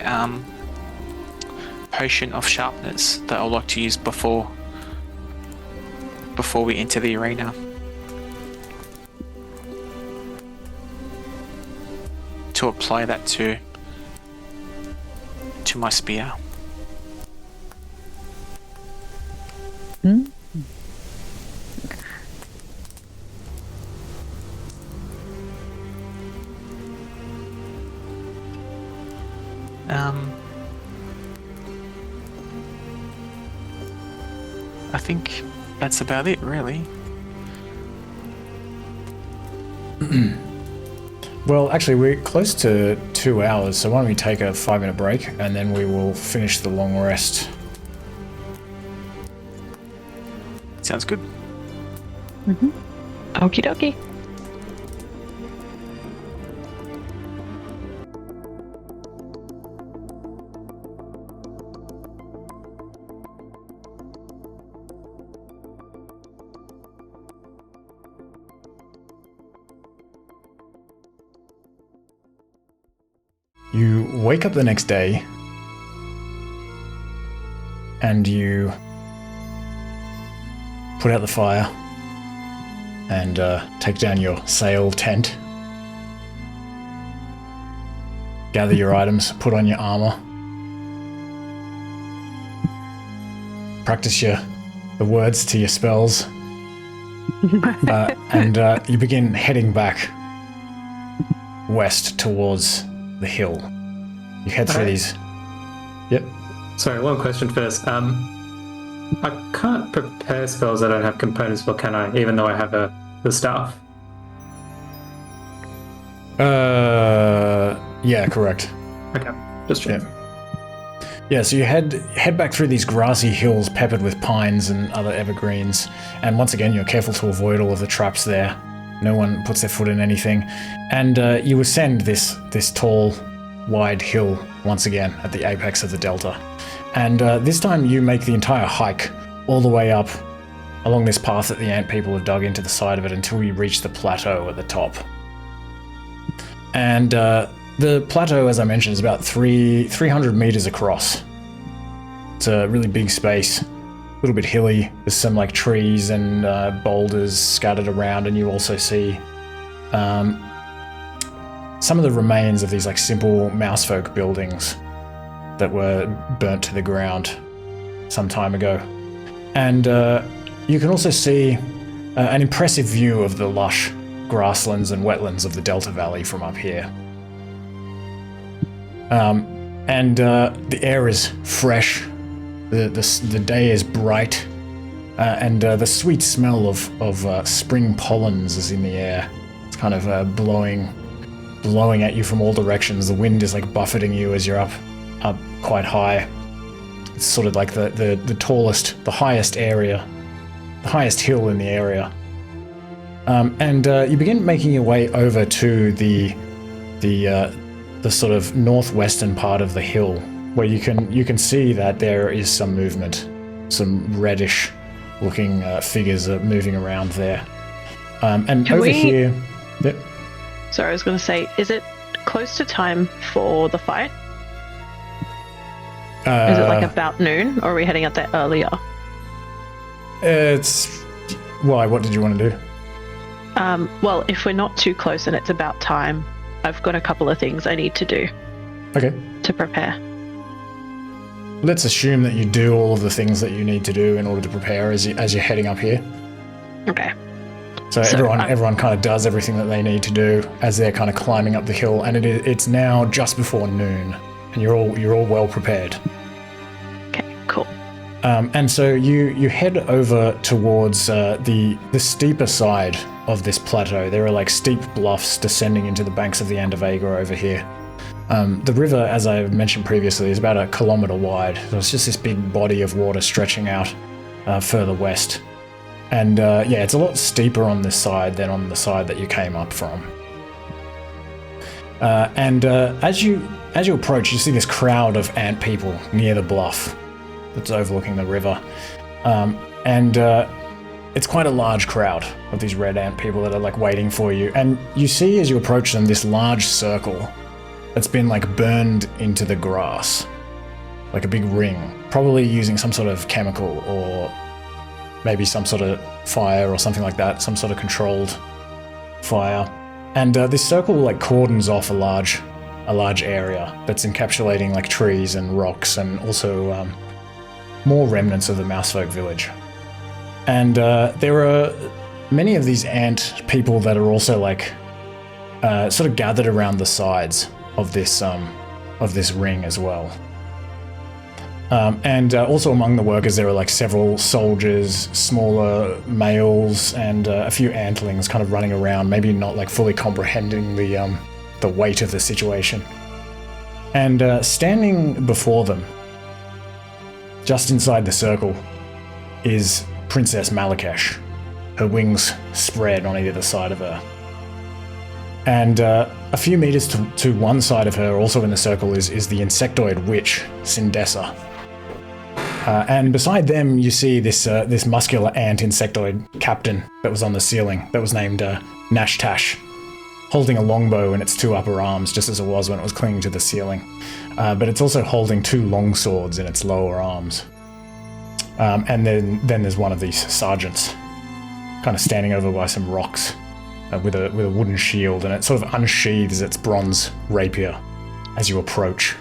B: potion of sharpness that I'd like to use before we enter the arena. To apply that to my spear. I think that's about it, really.
A: Well, actually, we're close to 2 hours, so why don't we take a 5-minute break, and then we will finish the long rest.
B: Sounds good.
E: Okie dokie.
A: You wake up the next day, and you put out the fire and take down your sail tent, gather your items, put on your armor, practice the words to your spells, and you begin heading back west towards the hill. You head through these. Yep.
D: Sorry, one question first. I can't prepare spells I don't have components for, can I? Even though I have the staff.
A: Yeah, correct.
D: Okay, just checking.
A: Yeah, so you head back through these grassy hills peppered with pines and other evergreens, and once again you're careful to avoid all of the traps there. No one puts their foot in anything, and you ascend this tall, wide hill once again at the apex of the delta. And this time you make the entire hike all the way up along this path that the ant people have dug into the side of it until you reach the plateau at the top. And the plateau, as I mentioned, is about 300 meters across. It's a really big space, a little bit hilly. There's some like trees and boulders scattered around, and you also see some of the remains of these like simple mousefolk buildings that were burnt to the ground some time ago. And you can also see an impressive view of the lush grasslands and wetlands of the Delta Valley from up here. The air is fresh, the day is bright, and the sweet smell of spring pollens is in the air. It's kind of blowing at you from all directions. The wind is like buffeting you as you're up quite high. It's sort of like the tallest, the highest hill in the area. You begin making your way over to the sort of northwestern part of the hill, where you can see that there is some movement, some reddish looking figures are moving around there. Here. Yep.
E: Sorry, I was going to say, is it close to time for the fight? Is it like about noon, or are we heading out there earlier?
A: Why? What did you want to do?
E: Well, if we're not too close and it's about time, I've got a couple of things I need to do.
A: Okay.
E: To prepare.
A: Let's assume that you do all of the things that you need to do in order to prepare as you're heading up here.
E: Okay.
A: So everyone kind of does everything that they need to do as they're kind of climbing up the hill, and it's now just before noon, and you're all well prepared.
E: Okay, cool.
A: And so you head over towards the steeper side of this plateau. There are like steep bluffs descending into the banks of the Andavega over here. The river, as I mentioned previously, is about 1 kilometer wide. So it's just this big body of water stretching out further west. And it's a lot steeper on this side than on the side that you came up from. As you approach, you see this crowd of ant people near the bluff that's overlooking the river. It's quite a large crowd of these red ant people that are like waiting for you. And you see as you approach them this large circle that's been like burned into the grass, like a big ring, probably using some sort of chemical or maybe some sort of fire or something like that, some sort of controlled fire. And this circle like cordons off a large area that's encapsulating like trees and rocks and also more remnants of the Mousefolk village. And there are many of these ant people that are also like sort of gathered around the sides of this ring as well. Also among the workers there are like several soldiers, smaller males, and a few antlings kind of running around, maybe not like fully comprehending the weight of the situation. And standing before them, just inside the circle, is Princess Malikesh, her wings spread on either side of her. And a few meters to one side of her, also in the circle, is the insectoid witch, Sindessa. And beside them, you see this muscular ant insectoid captain that was on the ceiling, that was named Nashtash, holding a longbow in its two upper arms, just as it was when it was clinging to the ceiling. But it's also holding two long swords in its lower arms. And then there's one of these sergeants, kind of standing over by some rocks with a wooden shield, and it sort of unsheathes its bronze rapier as you approach.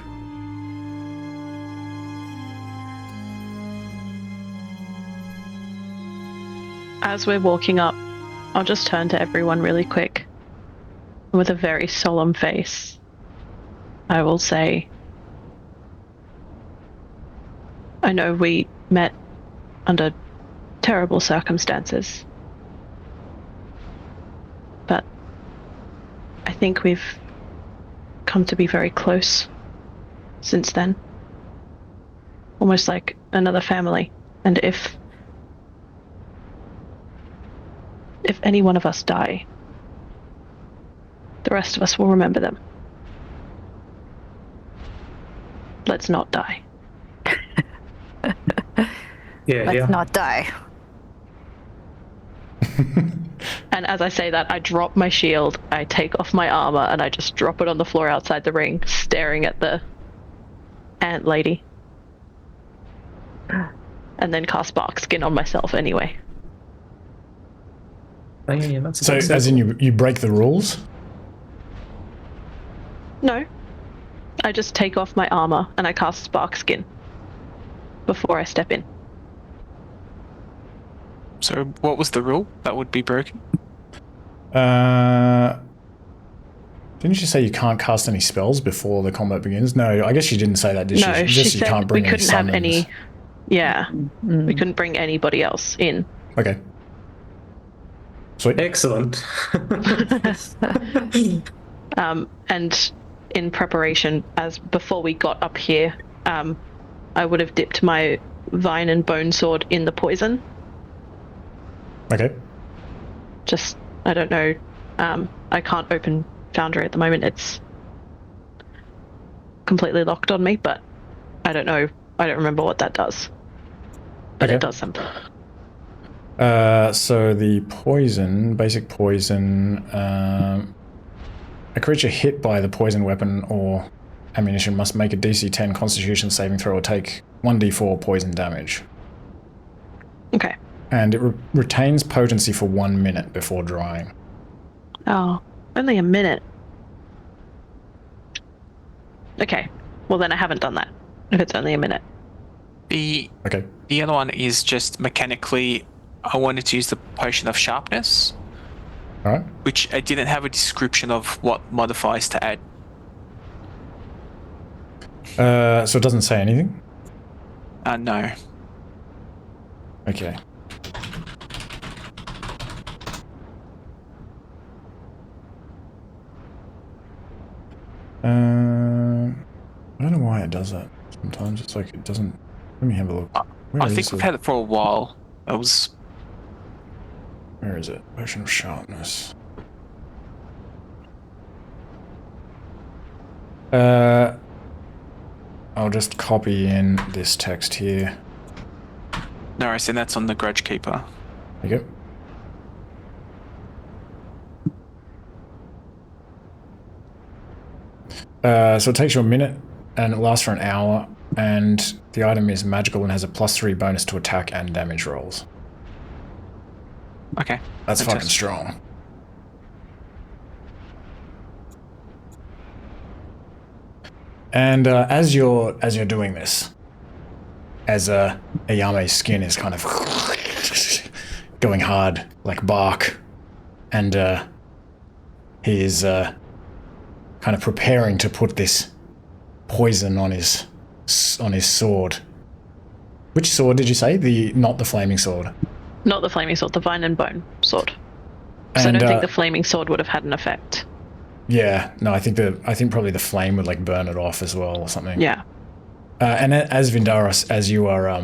E: As we're walking up, I'll just turn to everyone really quick. With a very solemn face, I will say, I know we met under terrible circumstances, but I think we've come to be very close since then. Almost like another family. And if any one of us die, the rest of us will remember them. Let's not die.
C: Let's not die.
E: And as I say that, I drop my shield, I take off my armor, and I just drop it on the floor outside the ring, staring at the ant lady. And then cast bark skin on myself anyway.
A: So, as in you break the rules?
E: No. I just take off my armor and I cast spark skin before I step in.
B: So what was the rule that would be broken?
A: Didn't she say you can't cast any spells before the combat begins? No, I guess she didn't say that, did
E: No,
A: she?
E: she
A: Just you
E: said
A: can't bring
E: we couldn't have
A: summons.
E: any. Yeah, we couldn't bring anybody else in.
A: Okay. Sweet.
D: Excellent.
E: And in preparation, as before we got up here, I would have dipped my vine and bone sword in the poison.
A: Okay.
E: Just, I don't know. I can't open Foundry at the moment. It's completely locked on me, but I don't know. I don't remember what that does. But
A: Okay.
E: it does something.
A: So the poison, basic poison, a creature hit by the poison weapon or ammunition must make a DC 10 Constitution saving throw or take 1d4 poison damage.
E: Okay.
A: And it retains potency for 1 minute before drying.
E: Oh, only a minute. Okay. Well, then I haven't done that. If it's only a minute.
B: The
A: Okay.
B: other one is just mechanically, I wanted to use the potion of sharpness,
A: Alright.
B: which I didn't have a description of what modifiers to add.
A: So it doesn't say anything?
B: No.
A: Okay. I don't know why it does that. Sometimes it's like it doesn't. Let me have a look. Where
B: I
A: is
B: think we've
A: it?
B: had it for a while. It was
A: Where is it? Potion of sharpness. I'll just copy in this text here.
B: no, I said that's on the Grudge Keeper.
A: There you go. So it takes you a minute, and it lasts for an hour, and the item is magical and has a +3 bonus to attack and damage rolls.
B: Okay.
A: That's fucking
B: Fantastic.
A: strong. And as you're doing this, as Ayame's skin is kind of going hard like bark, and he is kind of preparing to put this poison on his sword. Which sword did you say? Not the flaming sword.
E: Not the flaming sword, the vine and bone sword. So I
A: And,
E: don't think the flaming sword would have had an effect.
A: Yeah, no, I think probably the flame would like burn it off as well or something.
E: Yeah.
A: And as Vindaros, as you are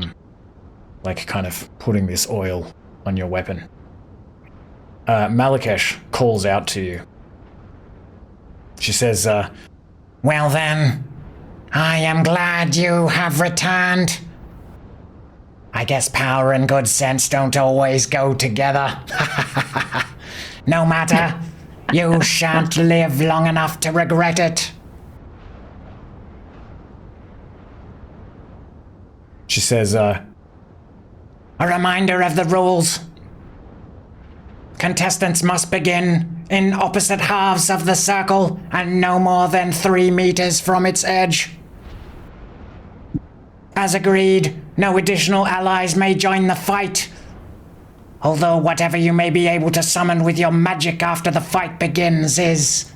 A: like kind of putting this oil on your weapon, Malikesh calls out to you. She says,
F: Well then, I am glad you have returned. I guess power and good sense don't always go together. No matter, you shan't live long enough to regret it.
A: she says,
F: A reminder of the rules. Contestants must begin in opposite halves of the circle and no more than 3 meters from its edge. As agreed, no additional allies may join the fight. Although whatever you may be able to summon with your magic after the fight begins is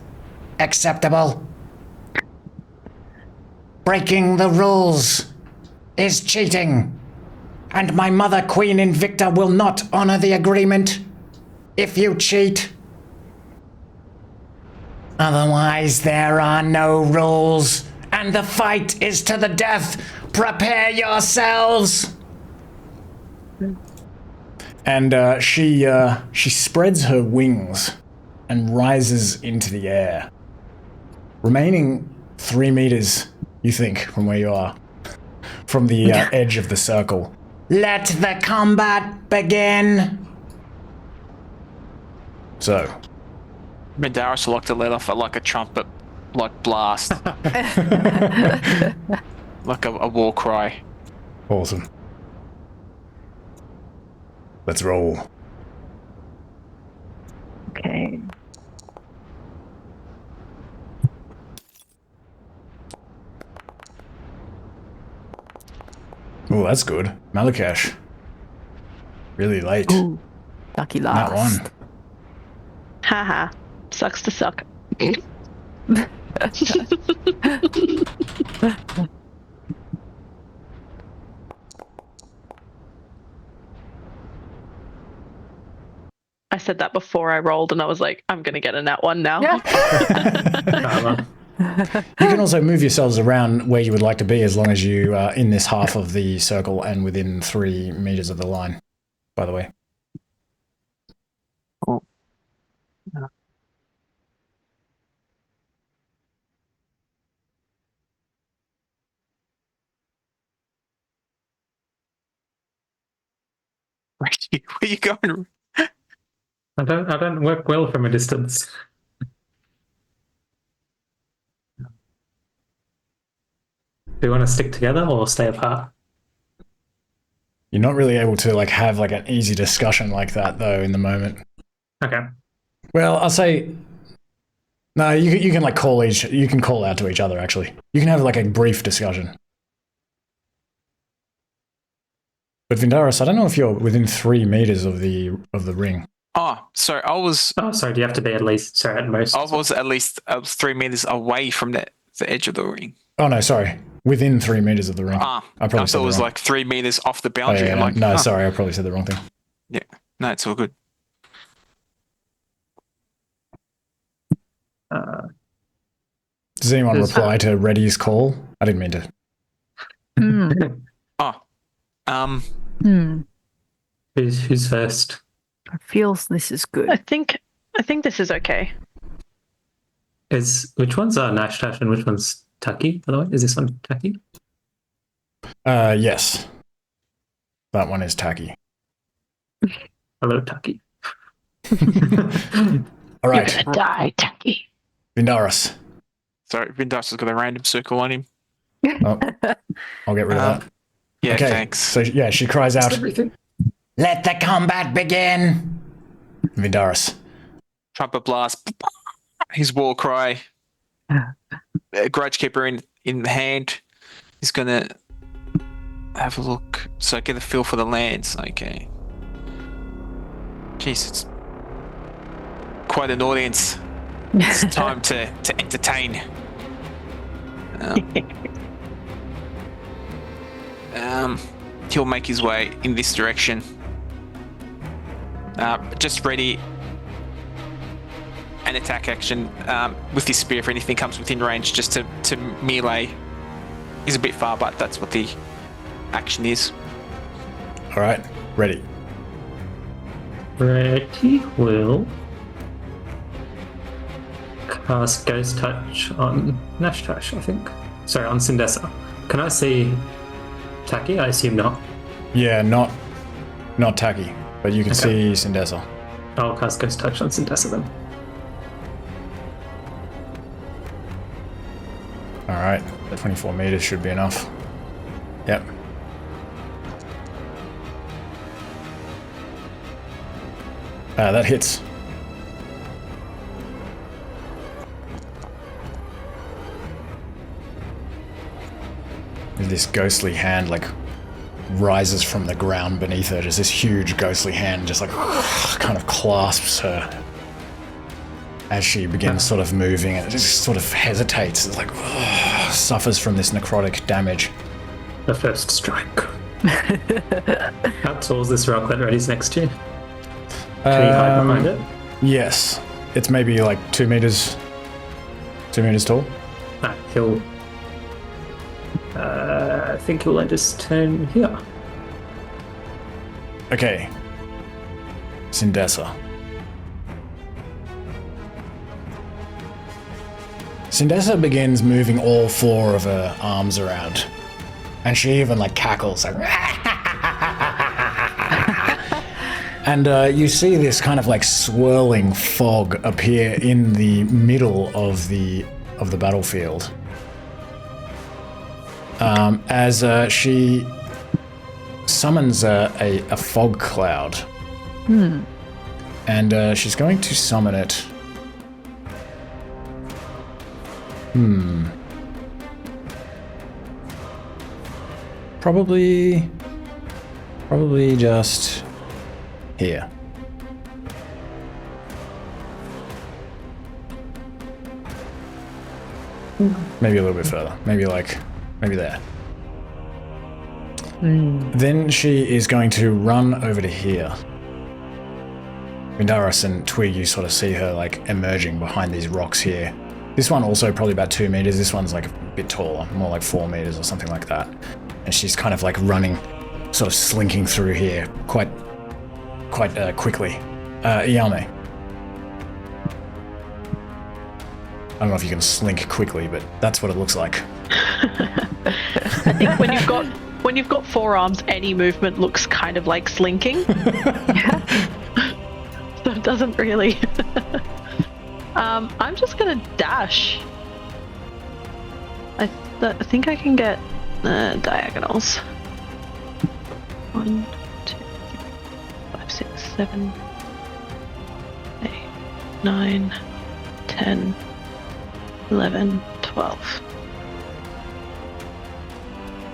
F: acceptable. Breaking the rules is cheating, and my mother Queen Invicta will not honor the agreement if you cheat. Otherwise, there are no rules, and the fight is to the death. Prepare yourselves!
A: and she spreads her wings and rises into the air, remaining 3 meters, you think, from where you are, from the edge of the circle.
F: Let the combat begin!
A: So,
B: Vindaros will like to let off like a trumpet, like blast. Like a war cry.
A: awesome. Let's roll.
C: Okay.
A: Oh, that's good. Malikesh. Really late.
C: Ooh, lucky
A: That
C: last.
A: one.
E: Haha. Sucks to suck. I said that before I rolled, and I was like, I'm gonna get a nat 1 now.
A: You can also move yourselves around where you would like to be as long as you are in this half of the circle and within 3 meters of the line, by the way.
B: Oh. Yeah. Where are you going?
D: I don't work well from a distance. Do you want to stick together or stay apart?
A: You're not really able to like have like an easy discussion like that though in the moment.
D: Okay.
A: Well, I'll say no. You can like you can call out to each other. Actually, you can have like a brief discussion. But Vindaros, I don't know if you're within 3 meters of the ring.
B: Oh, sorry.
D: Oh, sorry. Do you have to be at least? Sorry, at most.
B: I was 3 meters away from the edge of the ring.
A: Oh no, sorry. Within 3 meters of the ring.
B: I
A: probably
B: thought it was like 3 meters off the boundary.
A: Oh, yeah, no, sorry, I probably said the wrong thing.
B: Yeah, no, it's all good.
A: Does anyone reply to Reddy's call? I didn't mean to.
D: Who's first?
C: It feels this is good.
E: I think this is okay.
D: Which one's Nash Tash and which one's Taki, by the way? Is this one Taki?
A: Yes. That one is Taki.
D: Hello, Taki.
A: All right.
E: You're gonna die, Taki.
A: Vindaros.
B: Sorry, Vindaros has got a random circle on him.
A: Oh, I'll get rid of that.
B: Yeah,
A: okay.
B: thanks.
A: So yeah, she cries out,
D: Everything.
F: Let the combat begin.
A: Vindaros.
B: Trumpet blast. His war cry. A grudge keeper in the hand. He's gonna have a look. So get a feel for the lands. Okay. Jeez, it's quite an audience. It's time to entertain. He'll make his way in this direction. Just ready an attack action with his spear if anything comes within range, just to melee. He's a bit far, but that's what the action is.
A: All right, ready.
D: Ready will cast Ghost Touch on Nashtash, I think. Sorry, on Sindessa. Can I see Taki? I assume not.
A: Yeah, not Taki, but you can see Sindessa.
D: I'll cast Ghost Touch on Sindessa then.
A: All right, 24 meters should be enough. Yep. That hits. This ghostly hand like rises from the ground beneath her. Just this huge ghostly hand just like kind of clasps her as she begins sort of moving, and it just sort of hesitates. It's like suffers from this necrotic damage.
D: The first strike. How tall is this rock that Reddy's next to you? Can you hide behind it?
A: Yes, it's maybe like 2 meters. 2 meters tall.
D: He'll. I think he'll end his turn here.
A: Okay. Sindessa. Sindessa begins moving all 4 of her arms around. And she even like cackles like and you see this kind of like swirling fog appear in the middle of the battlefield. As she summons a fog cloud. And she's going to summon it. Probably just here. Maybe a little bit further. Maybe there. Then she is going to run over to here. Vindaros and Twig, you sort of see her like emerging behind these rocks here. This one also probably about 2 meters. This one's like a bit taller, more like 4 meters or something like that. And she's kind of like running, sort of slinking through here quite quickly. Yao Mei. I don't know if you can slink quickly, but that's what it looks like.
E: I think when you've got 4 arms, any movement looks kind of like slinking. So it doesn't really. I'm just gonna dash. I think I can get diagonals. 1, 2, 3, 4, 5, 6, 7, 8, 9, 10, 11, 12.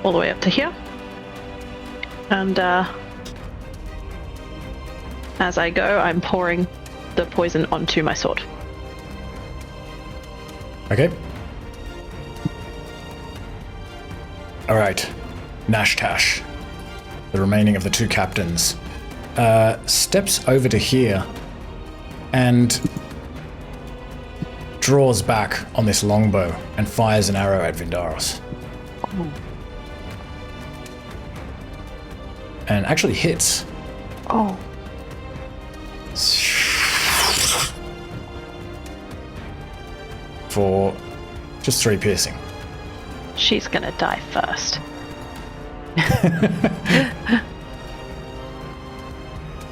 E: All the way up to here. And as I go, I'm pouring the poison onto my sword.
A: Okay. Alright. Nashtash, the remaining of the 2 captains, steps over to here and draws back on this longbow and fires an arrow at Vindaros.
C: Oh.
A: And actually hits.
C: Oh.
A: For just 3 piercing.
E: She's gonna die first.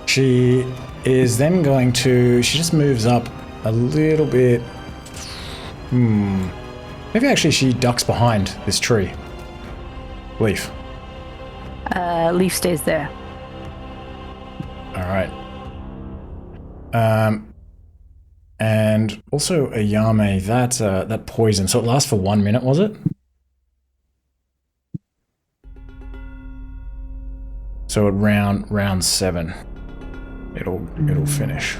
A: She is then going to... She just moves up a little bit. Maybe actually she ducks behind this tree. Leaf.
C: Leaf stays there.
A: Alright. And also a Yao Mei, that poison, so it lasts for 1 minute, was it? So at round 7, it'll finish.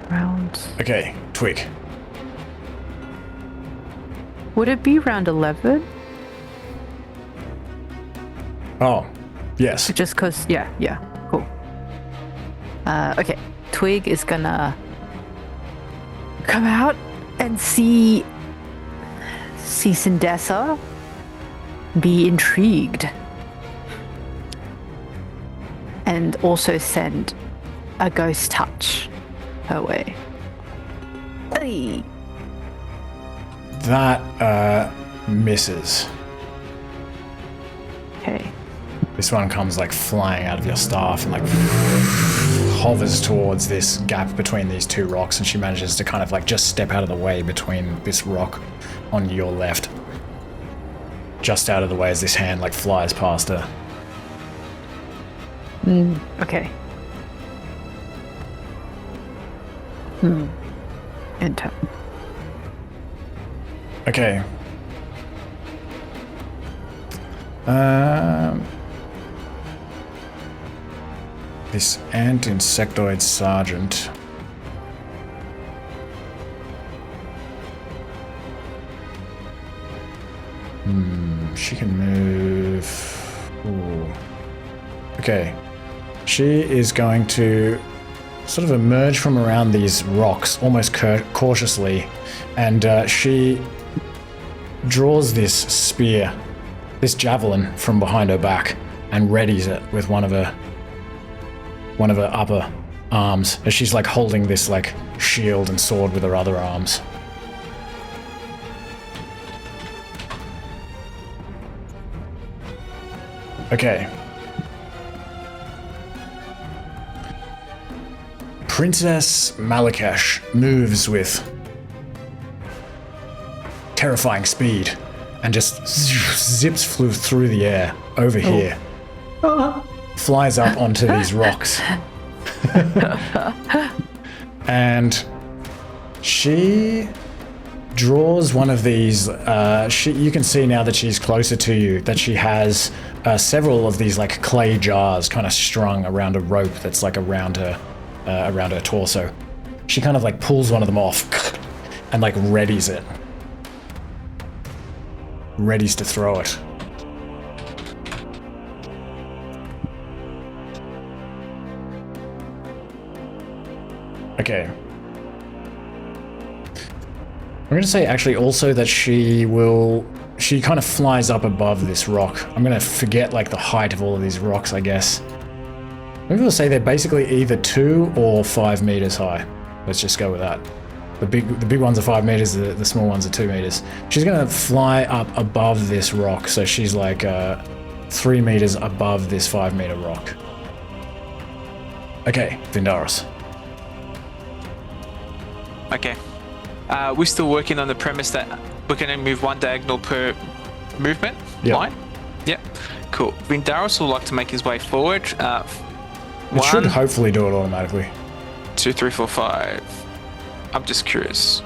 C: Round.
A: Okay, Twig.
C: Would it be round 11?
A: Oh, yes.
C: Just because, yeah, cool. Okay, Twig is gonna come out and see Sindessa be intrigued. And also send a ghost touch her way. Hey.
A: That misses.
C: Okay.
A: This one comes like flying out of your staff and like hovers towards this gap between these 2 rocks, and she manages to kind of like just step out of the way between this rock on your left. Just out of the way as this hand like flies past her.
C: Okay. Enter.
A: Okay. This ant insectoid sergeant. She can move. Ooh. Okay. She is going to sort of emerge from around these rocks, almost cautiously, and she draws this spear, this javelin, from behind her back, and readies it with one of her upper arms, as she's like holding this like shield and sword with her other arms. Okay. Princess Malikesh moves with terrifying speed and just zips through the air over here. Flies up onto these rocks. And she draws one of these. You can see now that she's closer to you that she has several of these like clay jars kind of strung around a rope that's like around her torso. She kind of like pulls one of them off and like readies it. Readies to throw it. Okay. I'm going to say actually also that she kind of flies up above this rock. I'm going to forget like the height of all of these rocks, I guess. Maybe we'll say they're basically either 2 or 5 meters high. Let's just go with that. The big ones are 5 meters, the small ones are 2 meters. She's going to fly up above this rock, so she's like 3 meters above this 5 meter rock. Okay, Vindaros.
B: Okay. We're still working on the premise that we're going to move 1 diagonal per movement line. Yep. Cool. Vindaros will like to make his way forward.
A: It should hopefully do it automatically.
B: 2, 3, 4, 5. I'm just curious.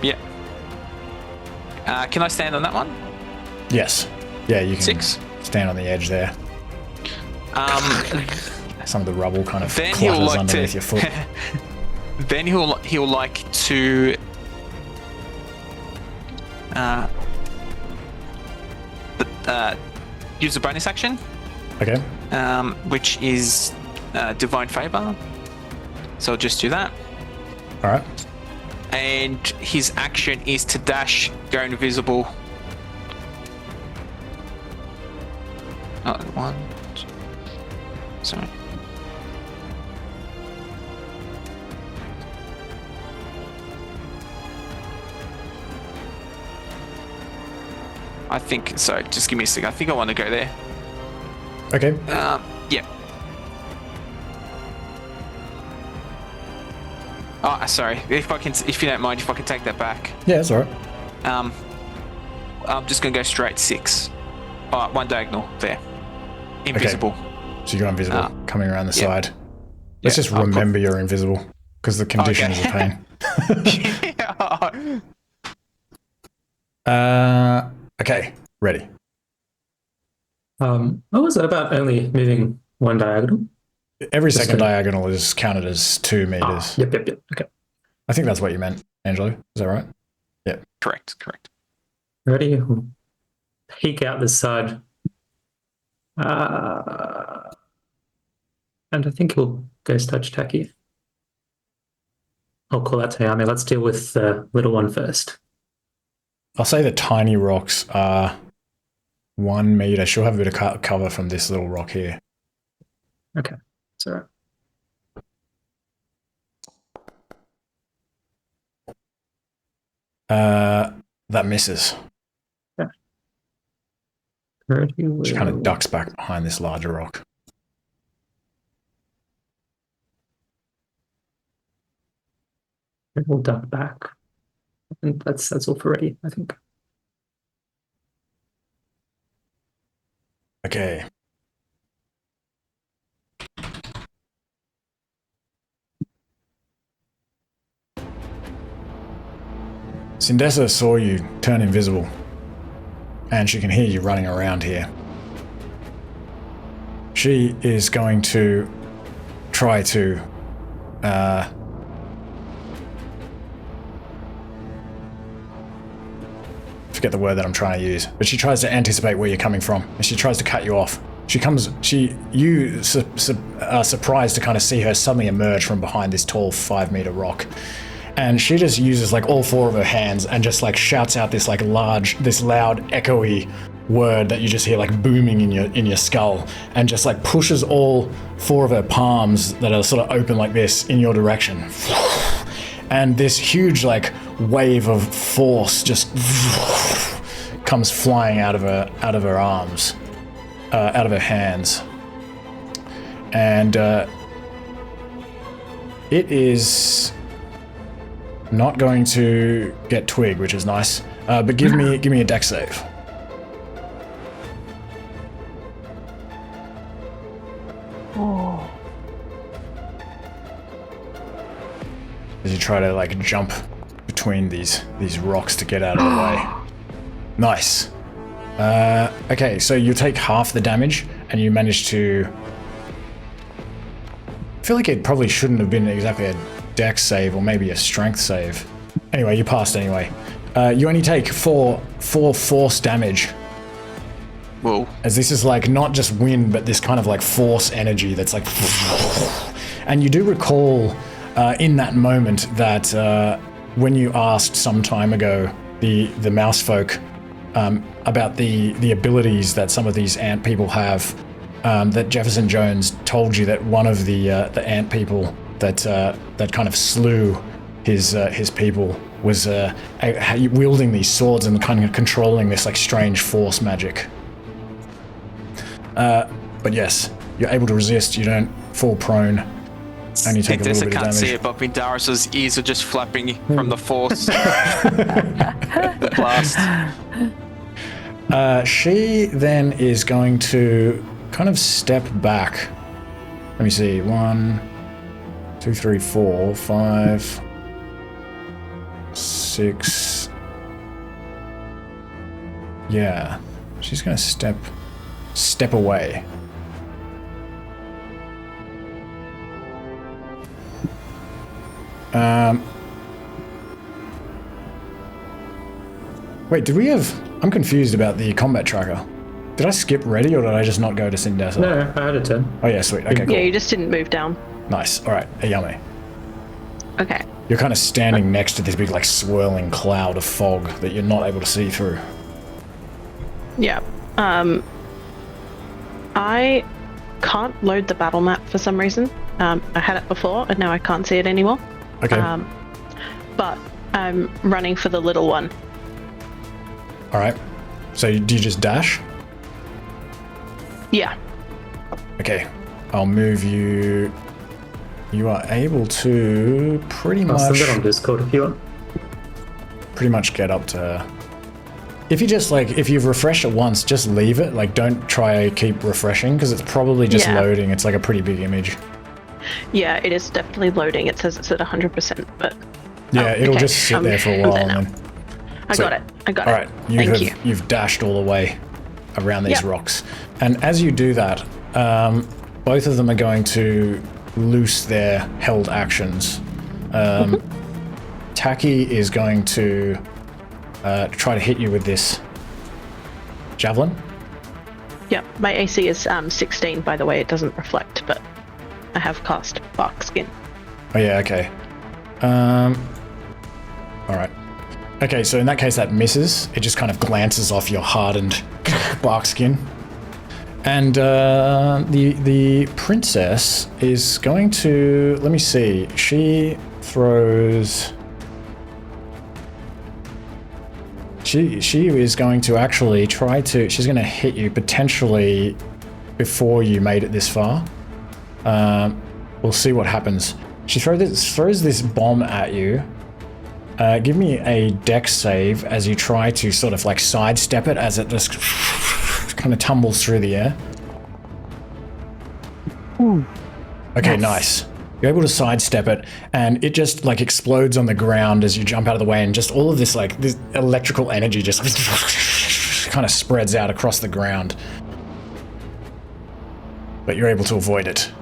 B: Yeah. Can I stand on that one?
A: Yes. Yeah, you can
B: 6.
A: stand on the edge there. Some of the rubble kind of
B: Then
A: clutters underneath your foot.
B: Then he'll like to use a bonus action.
A: Okay.
B: Which is Divine Favor. So I'll just do that.
A: All right.
B: And his action is to dash, go invisible. Oh, 1, 2. Sorry. I think so. Just give me a second. I think I want to go there.
A: Okay.
B: Yeah. Oh, sorry. If you don't mind, if I can take that back.
A: Yeah, that's all right.
B: I'm just gonna go straight 6. 1 diagonal there. Invisible.
A: Okay. So you go invisible, coming around the side. Let's
B: Yeah,
A: just remember you're invisible, because the condition is a pain. Okay, ready.
D: What was it about only moving 1 diagonal?
A: Every second diagonal is counted as 2 meters.
D: Yep. Okay.
A: I think that's what you meant, Angelo. Is that right? Yep.
B: Correct.
D: Ready? Peek out this side. And I think he'll ghost touch tacky. I'll call that to Yao Mei. Let's deal with the little one first.
A: I'll say the tiny rocks are 1 meter. She'll have a bit of cover from this little rock here.
D: Okay, it's all right.
A: That misses.
D: Yeah.
A: She kind of ducks back behind this larger rock.
D: We'll duck back. And that's all for ready, I think.
A: Okay. Sindessa saw you turn invisible, and she can hear you running around here. She is going to try to forget the word that I'm trying to use, but she tries to anticipate where you're coming from, and she tries to cut you off. You are surprised to kind of see her suddenly emerge from behind this tall 5 meter rock. And she just uses like all 4 of her hands and just like shouts out this like loud, echoey word that you just hear like booming in your skull, and just like pushes all 4 of her palms that are sort of open like this in your direction. And this huge like wave of force just comes flying out of her arms, out of her hands, and it is not going to get Twig, which is nice. But give me a dex save.
C: Oh.
A: As you try to like jump between these rocks to get out of the way. Nice. Okay, so you take half the damage, and you manage to. I feel like it probably shouldn't have been exactly a dex save, or maybe a strength save. Anyway, you passed anyway. You only take four force damage.
B: Whoa.
A: As this is like not just wind, but this kind of like force energy that's like... And you do recall in that moment that when you asked some time ago the mouse folk about the abilities that some of these ant people have, that Jefferson Jones told you that one of the ant people that kind of slew his people was wielding these swords and kind of controlling this like strange force magic. But yes, you're able to resist. You don't fall prone, and you take a little bit of
B: can't
A: damage.
B: see it, but Vindaros' ears are just flapping from the force. The blast.
A: She then is going to kind of step back. Let me see. 1, 2, 3, 4, 5, 6. Yeah, she's going to step away. Wait, did we have... I'm confused about the combat tracker. Did I skip ready, or did I just not go to Sindesa?
D: No, I had a turn.
A: Oh yeah, sweet. Okay, cool.
E: Yeah, you just didn't move down.
A: Nice. All right, Yao Mei.
E: Okay.
A: You're kind of standing next to this big, like, swirling cloud of fog that you're not able to see through.
E: Yeah. I can't load the battle map for some reason. I had it before, and now I can't see it anymore.
A: Okay.
E: But I'm running for the little one.
A: All right. So do you just dash?
E: Yeah.
A: Okay. I'll move you. You are able to pretty
D: I'll send
A: much...
D: it on Discord if you want.
A: Pretty much get up to her. If you just, like, if you've refreshed it once, just leave it. Like, don't try keep refreshing, because it's probably just loading. It's like a pretty big image.
E: Yeah, it is definitely loading. It says it's at 100%, but...
A: Yeah, it'll just sit there for a while. And then...
E: I got it.
A: All right,
E: Thank you.
A: You've dashed all the way around these rocks. And as you do that, both of them are going to loose their held actions. Taki is going to try to hit you with this javelin.
E: Yeah, my AC is 16, by the way. It doesn't reflect, but I have cast bark skin.
A: Oh yeah, okay. All right. Okay, so in that case, that misses. It just kind of glances off your hardened bark skin. And the princess is going to... Let me see. She throws... She is going to actually try to... She's going to hit you potentially before you made it this far. We'll see what happens. She throws this bomb at you. Give me a dex save as you try to sort of like sidestep it as it just kind of tumbles through the air.
C: Ooh.
A: Okay, nice. You're able to sidestep it, and it just like explodes on the ground as you jump out of the way, and just all of this like this electrical energy just kind of spreads out across the ground. But you're able to avoid it.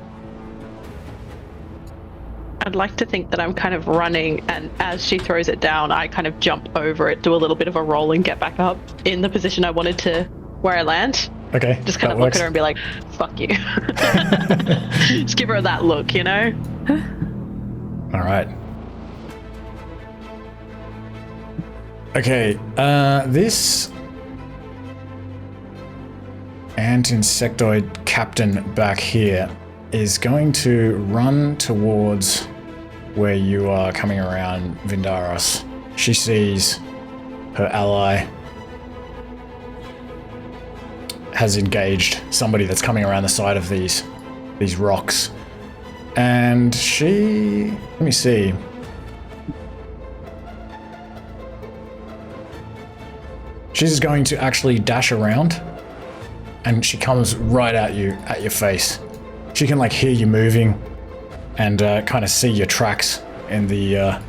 E: I'd like to think that I'm kind of running, and as she throws it down, I kind of jump over it, do a little bit of a roll, and get back up in the position I wanted to, where I land.
A: Okay.
E: Just kind of look at her and be like, fuck you. Just give her that look, you know?
A: All right. Okay, this ant-insectoid captain back here is going to run towards where you are coming around, Vindaros. She sees her ally has engaged somebody that's coming around the side of these rocks. And she... Let me see. She's going to actually dash around, and she comes right at you, at your face. She can like hear you moving, and kind of see your tracks in the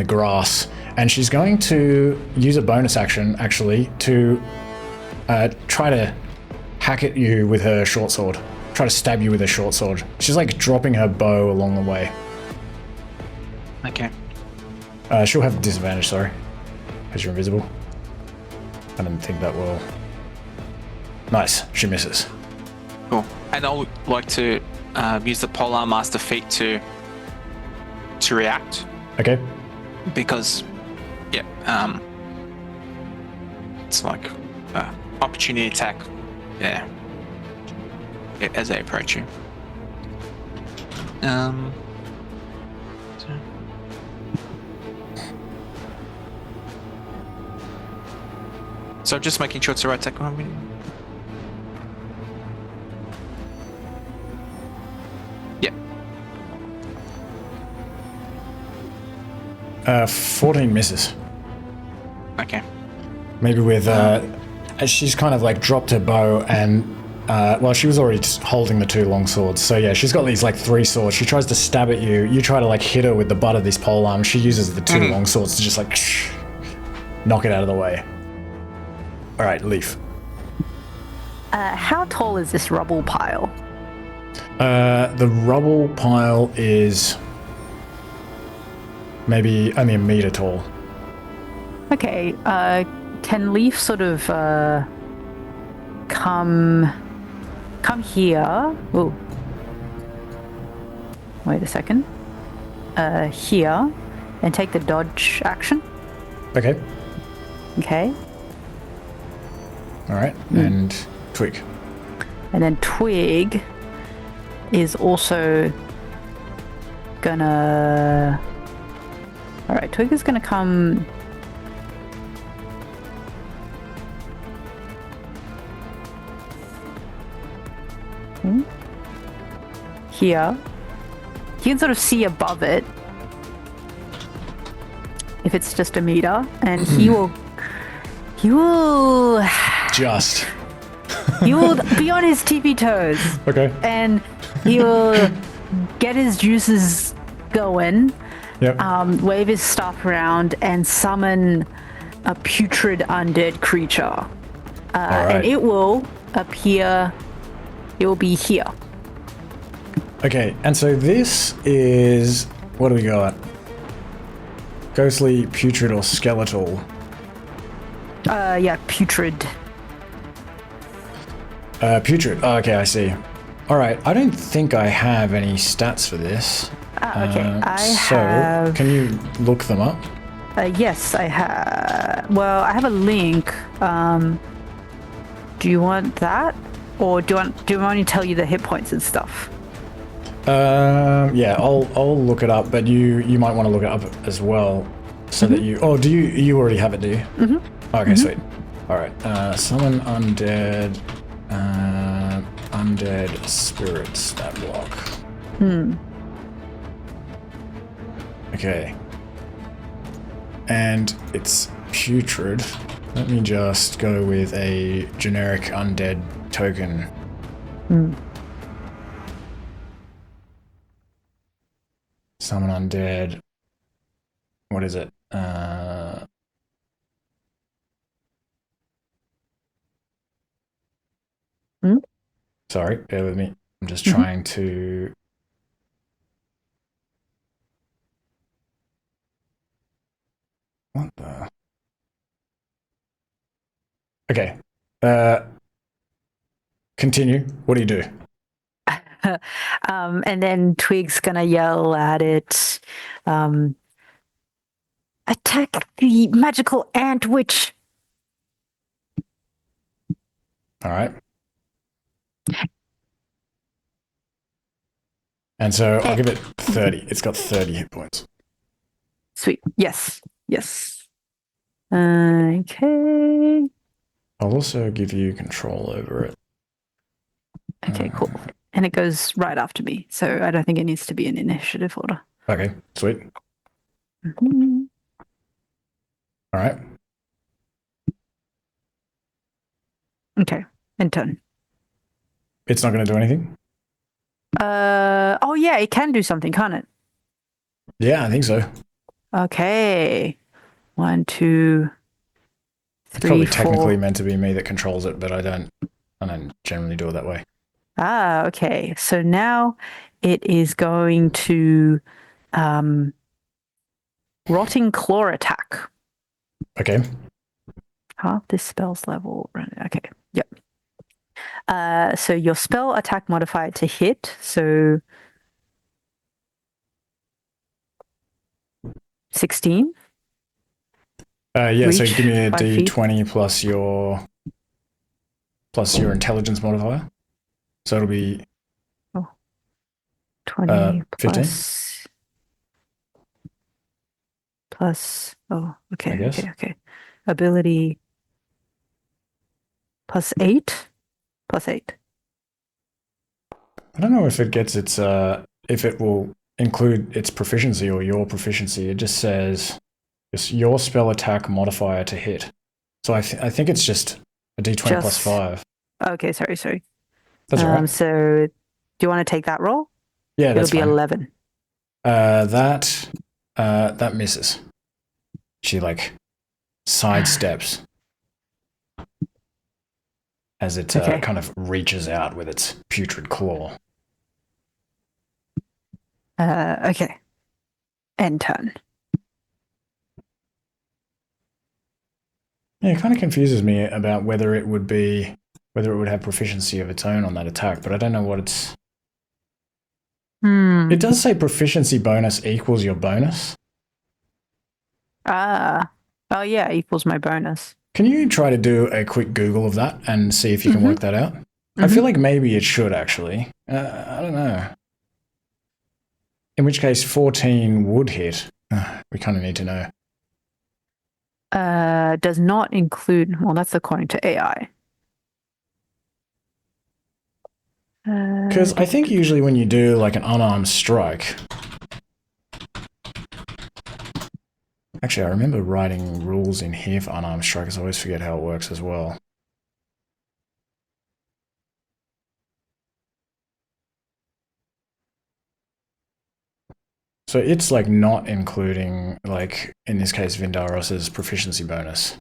A: grass. And she's going to use a bonus action actually to try to hack at you with her short sword. Try to stab you with her short sword. She's like dropping her bow along the way.
B: Okay.
A: She'll have disadvantage, sorry, because you're invisible. I didn't think that will. Nice, she misses.
B: Cool. And I'll like to use the Polar Master feat to react.
A: Okay.
B: Because, it's like opportunity attack. Yeah, as they approach you. So just making sure it's the right attack. Yeah.
A: 14 misses.
B: Okay.
A: Maybe with, she's kind of like dropped her bow and, well, she was already holding the 2 long swords. So yeah, she's got these like 3 swords. She tries to stab at you. You try to like hit her with the butt of this polearm. She uses the 2 long swords to just like knock it out of the way. All right, Leaf.
C: How tall is this rubble pile?
A: The rubble pile is maybe only a meter tall.
C: Okay, can Leaf sort of come here? Ooh. Wait a second. Here, and take the dodge action.
A: Okay.
C: Okay.
A: All right, and Twig.
C: And then Twig is also gonna... Alright, Twig is gonna come... Here. You can sort of see above it. If it's just a meter. And he will...
A: Just.
C: He will be on his tippy toes.
A: Okay.
C: And he will get his juices going.
A: Yep.
C: Wave his staff around and summon a putrid undead creature.
A: Right.
C: And it will appear. It will be here.
A: Okay, and so this is... What do we got? Ghostly, putrid, or skeletal?
C: Yeah, putrid.
A: Putrid. Oh, okay, I see. All right, I don't think I have any stats for this.
C: Okay, I
A: so,
C: have...
A: can you look them up?
C: Yes, I have... Well, I have a link. Do you want that? Or do you want me to tell you the hit points and stuff?
A: Yeah, I'll look it up, but you might want to look it up as well, so that you... Oh, you already have it, do you? Mm-hmm. Okay, sweet. All right, summon undead... undead spirit stat block. Okay. And it's putrid. Let me just go with a generic undead token. Summon undead. What is it? Sorry, bear with me. I'm just trying to... What the... Okay. Continue. What do you do?
C: And then Twig's gonna yell at it. Attack the magical ant witch.
A: All right. And so I'll give it 30. It's got 30 hit points.
C: Sweet. Yes. Yes. Okay.
A: I'll also give you control over it.
C: Okay, cool. And it goes right after me, so I don't think it needs to be in initiative order.
A: Okay, sweet.
C: Mm-hmm.
A: All right.
C: Okay, and turn.
A: It's not going to do anything?
C: Oh yeah, it can do something, can't it?
A: Yeah, I think so.
C: Okay. 1, 2, 3,
A: It's probably
C: 4.
A: technically meant to be me that controls it, but I don't generally do it that way.
C: Ah, okay. So now it is going to Rotting Claw attack.
A: Okay.
C: Half this spell's level. Okay. Yep. So your spell attack modifier to hit. So 16.
A: Yeah. So
C: Reach
A: give me a
C: 5 feet.
A: D20 plus your intelligence modifier. So it'll be
C: 20
A: 15.
C: plus. Oh, okay.
A: I guess.
C: Okay. Ability plus 8. Plus 8.
A: I don't know if it gets its if it will include its proficiency or your proficiency. It just says it's your spell attack modifier to hit. So I think it's just a D20 plus 5.
C: Okay, sorry.
A: That's all right.
C: So do you want to take that roll?
A: Yeah, that's
C: It'll be
A: fine.
C: 11.
A: That misses. She like sidesteps as it kind of reaches out with its putrid claw.
C: Okay. End turn.
A: Yeah, it kind of confuses me about whether it would have proficiency of its own on that attack, but I don't know what it's. It does say proficiency bonus equals your bonus.
C: Oh yeah, equals my bonus.
A: Can you try to do a quick Google of that and see if you can work that out? I feel like maybe it should actually. I don't know. In which case, 14 would hit. We kind of need to know.
C: Does not include. Well, that's according to AI.
A: Because I think usually when you do like an unarmed strike. Actually, I remember writing rules in here for unarmed strikers. I always forget how it works as well. So it's like not including, like in this case, Vindaros' proficiency bonus.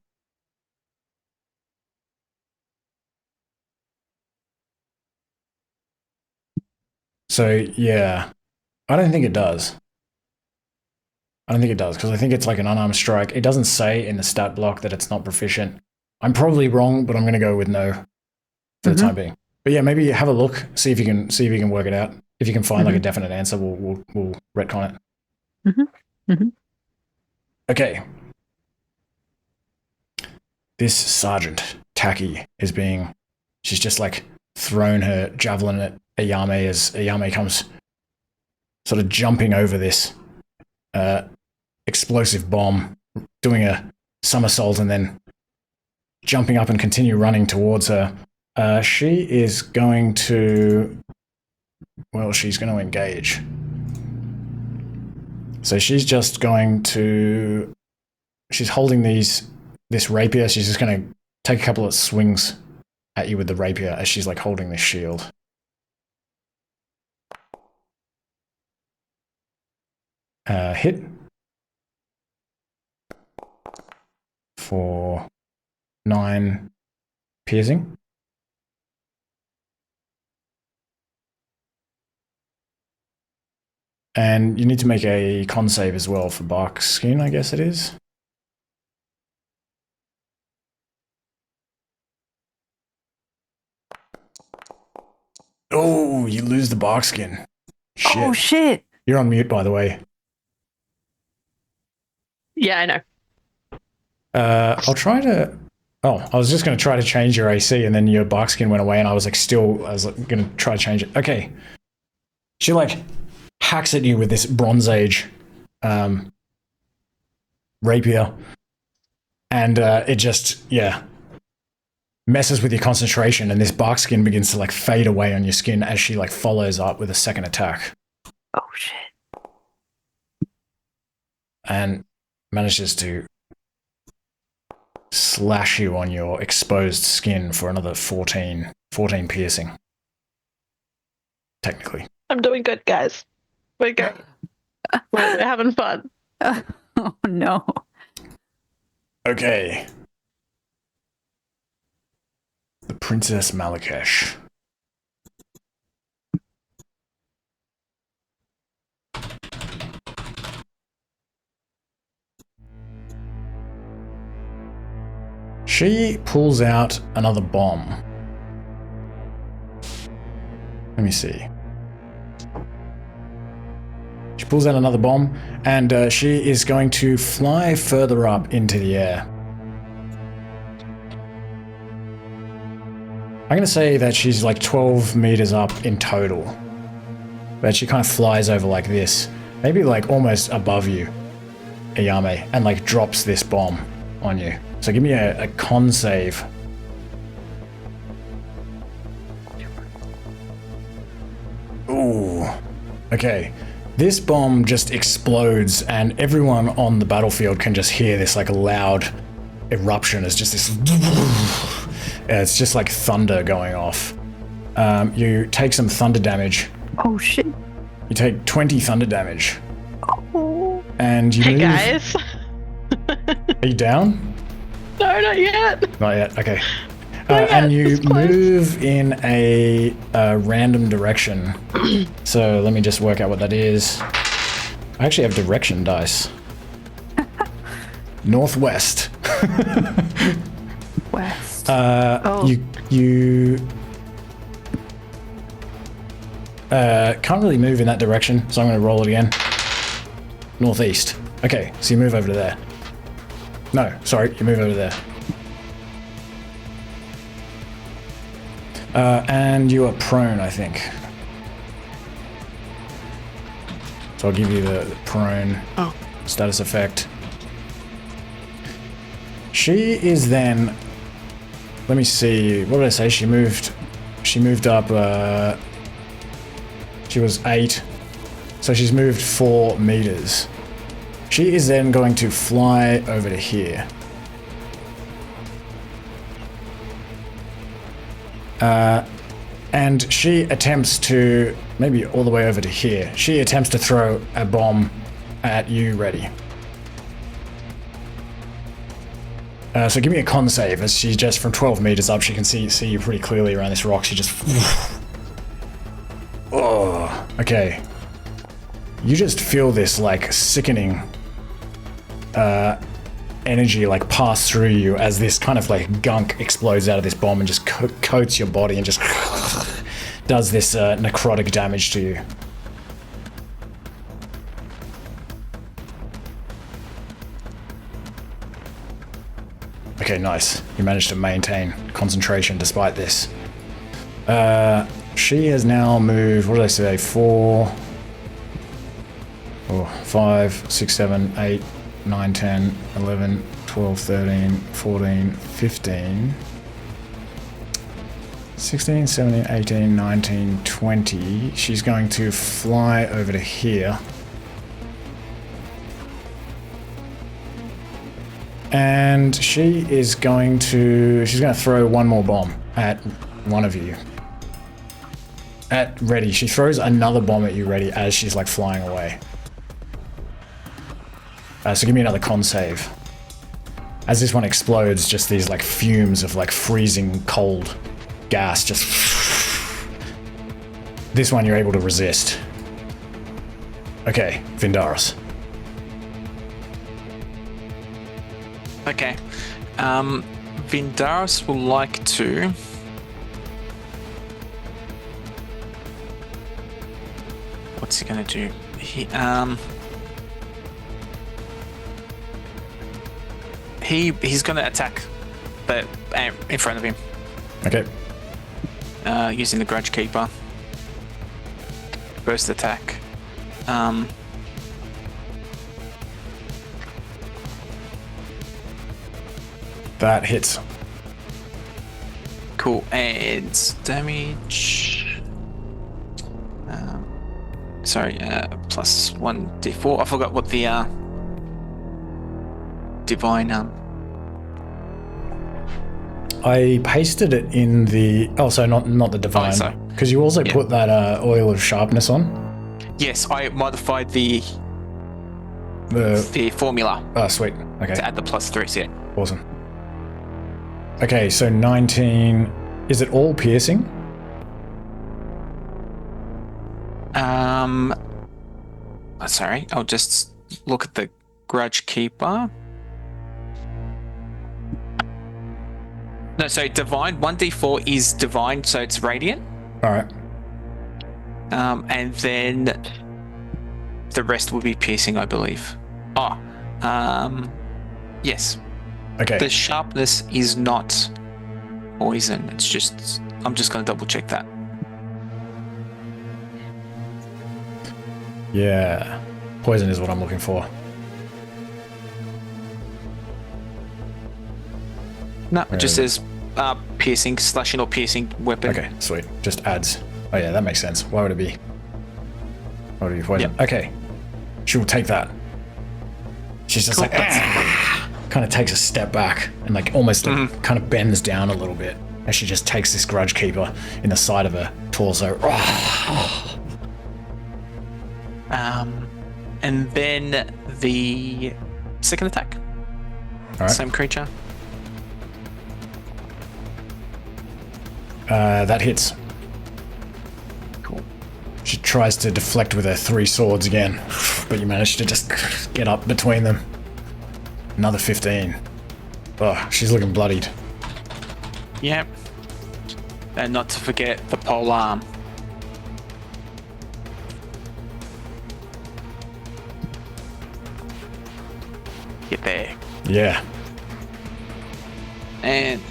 A: So yeah, I don't think it does. Because I think it's like an unarmed strike. It doesn't say in the stat block that it's not proficient. I'm probably wrong, but I'm going to go with no for the time being. But yeah, maybe have a look, see if you can work it out. If you can find like a definite answer, we'll retcon it. Okay. This Sergeant Taki she's just like thrown her javelin at Ayame as Ayame comes sort of jumping over this explosive bomb, doing a somersault and then jumping up and continue running towards her. She is going to... Well, she's going to engage. So she's just going to... She's holding this rapier. She's just going to take a couple of swings at you with the rapier as she's like holding this shield. Hit. For 9 piercing. And you need to make a con save as well for bark skin, I guess it is. Oh, you lose the bark skin. Shit.
C: Oh shit!
A: You're on mute, by the way.
E: Yeah, I know.
A: I'll try to... Oh, I was just going to try to change your AC and then your bark skin went away and I was going to try to change it. Okay. She like hacks at you with this Bronze Age rapier and it just, messes with your concentration and this bark skin begins to like fade away on your skin as she like follows up with a second attack.
C: Oh shit.
A: And manages to slash you on your exposed skin for another 14 piercing. Technically.
E: I'm doing good, guys. We're good. We're having fun.
C: Oh no.
A: Okay. The Princess Malikesh. She pulls out another bomb. Let me see. She pulls out another bomb, and she is going to fly further up into the air. I'm going to say that she's like 12 meters up in total. But she kind of flies over like this. Maybe like almost above you, Yao Mei, and like drops this bomb on you. So give me a con save. Ooh. Okay. This bomb just explodes, and everyone on the battlefield can just hear this like loud eruption. It's just this. It's just like thunder going off. You take some thunder damage.
C: Oh shit.
A: You take 20 thunder damage.
C: Oh.
A: And you
E: Hey
A: move.
E: guys.
A: Are you down?
E: No, not yet.
A: Not yet. Okay.
E: Not yet,
A: And you
E: it's close.
A: move in a random direction. So let me just work out what that is. I actually have direction dice. Northwest.
C: West.
A: You can't really move in that direction, so I'm going to roll it again. Northeast. Okay, so you move over to there. No, sorry, you move over there. And you are prone, I think. So I'll give you the prone status effect. She is then... Let me see. What did I say? She moved up... she was 8. So she's moved 4 meters. She is then going to fly over to here. And she attempts to, maybe all the way over to here, she attempts to throw a bomb at you, Ready. So give me a con save, as she's just from 12 meters up, she can see you pretty clearly around this rock. She just... Oh, okay. You just feel this, like, sickening energy, like, pass through you as this kind of, like, gunk explodes out of this bomb and just coats your body and just does this necrotic damage to you. Okay, nice. You managed to maintain concentration despite this. She has now moved, what did I say, 4, 5, 6, 7, 8, 9, 10, 11, 12, 13, 14, 15, 16, 17, 18, 19, 20. She's going to fly over to here. And she's going to throw one more bomb at one of you. At Ready. She throws another bomb at you, Ready, as she's like flying away. So give me another con save. As this one explodes, just these like fumes of like freezing cold gas just... This one you're able to resist. Okay, Vindaros.
B: Okay. Vindaros will like to... What's he gonna do? He's gonna attack the in front of him.
A: Okay.
B: Using the Grudge Keeper. Burst attack.
A: That hits.
B: Cool. And damage. Sorry, plus 1d4. I forgot what the divine.
A: I pasted it in the... Oh, so not the divine. Because you also put that oil of sharpness on.
B: Yes, I modified the formula.
A: Oh, sweet. Okay.
B: To add the plus 3. So yeah.
A: Awesome. Okay, so 19... Is it all piercing?
B: Sorry, I'll just look at the Grudge Keeper. No, so divine 1d4 is divine, so it's radiant.
A: All right.
B: And then the rest will be piercing, I believe. Yes.
A: Okay.
B: The sharpness is not poison. It's just, I'm just going to double check that.
A: Yeah. Poison is what I'm looking for.
B: No, it just says piercing, slashing or piercing weapon.
A: Okay, sweet. Just adds. Oh yeah, that makes sense. Why would it be? Why would it be poison?
B: Yep.
A: Okay. She will take that. She's just
B: Cool.
A: kind of takes a step back and like almost like, kind of bends down a little bit as she just takes this grudge keeper in the side of her torso.
B: And then the second attack.
A: All right.
B: Same creature.
A: That hits.
B: Cool.
A: She tries to deflect with her 3 swords again, but you manage to just get up between them. Another 15. Oh, she's looking bloodied.
B: Yep. And not to forget the pole arm. Get there.
A: Yeah.
B: And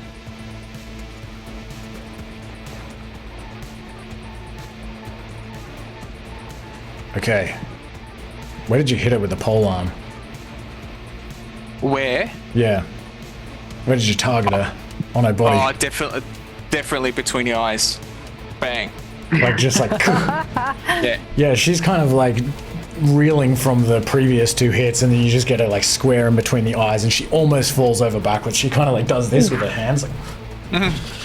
A: Okay. Where did you hit her with the pole arm?
B: where?
A: Yeah. Where did you target her? On her body?
B: Oh, definitely between your eyes. Bang.
A: Like just like
B: Yeah.
A: yeah, she's kind of like reeling from the previous 2 hits, and then you just get her like square in between the eyes, and she almost falls over backwards. She kind of like does this with her hands, like,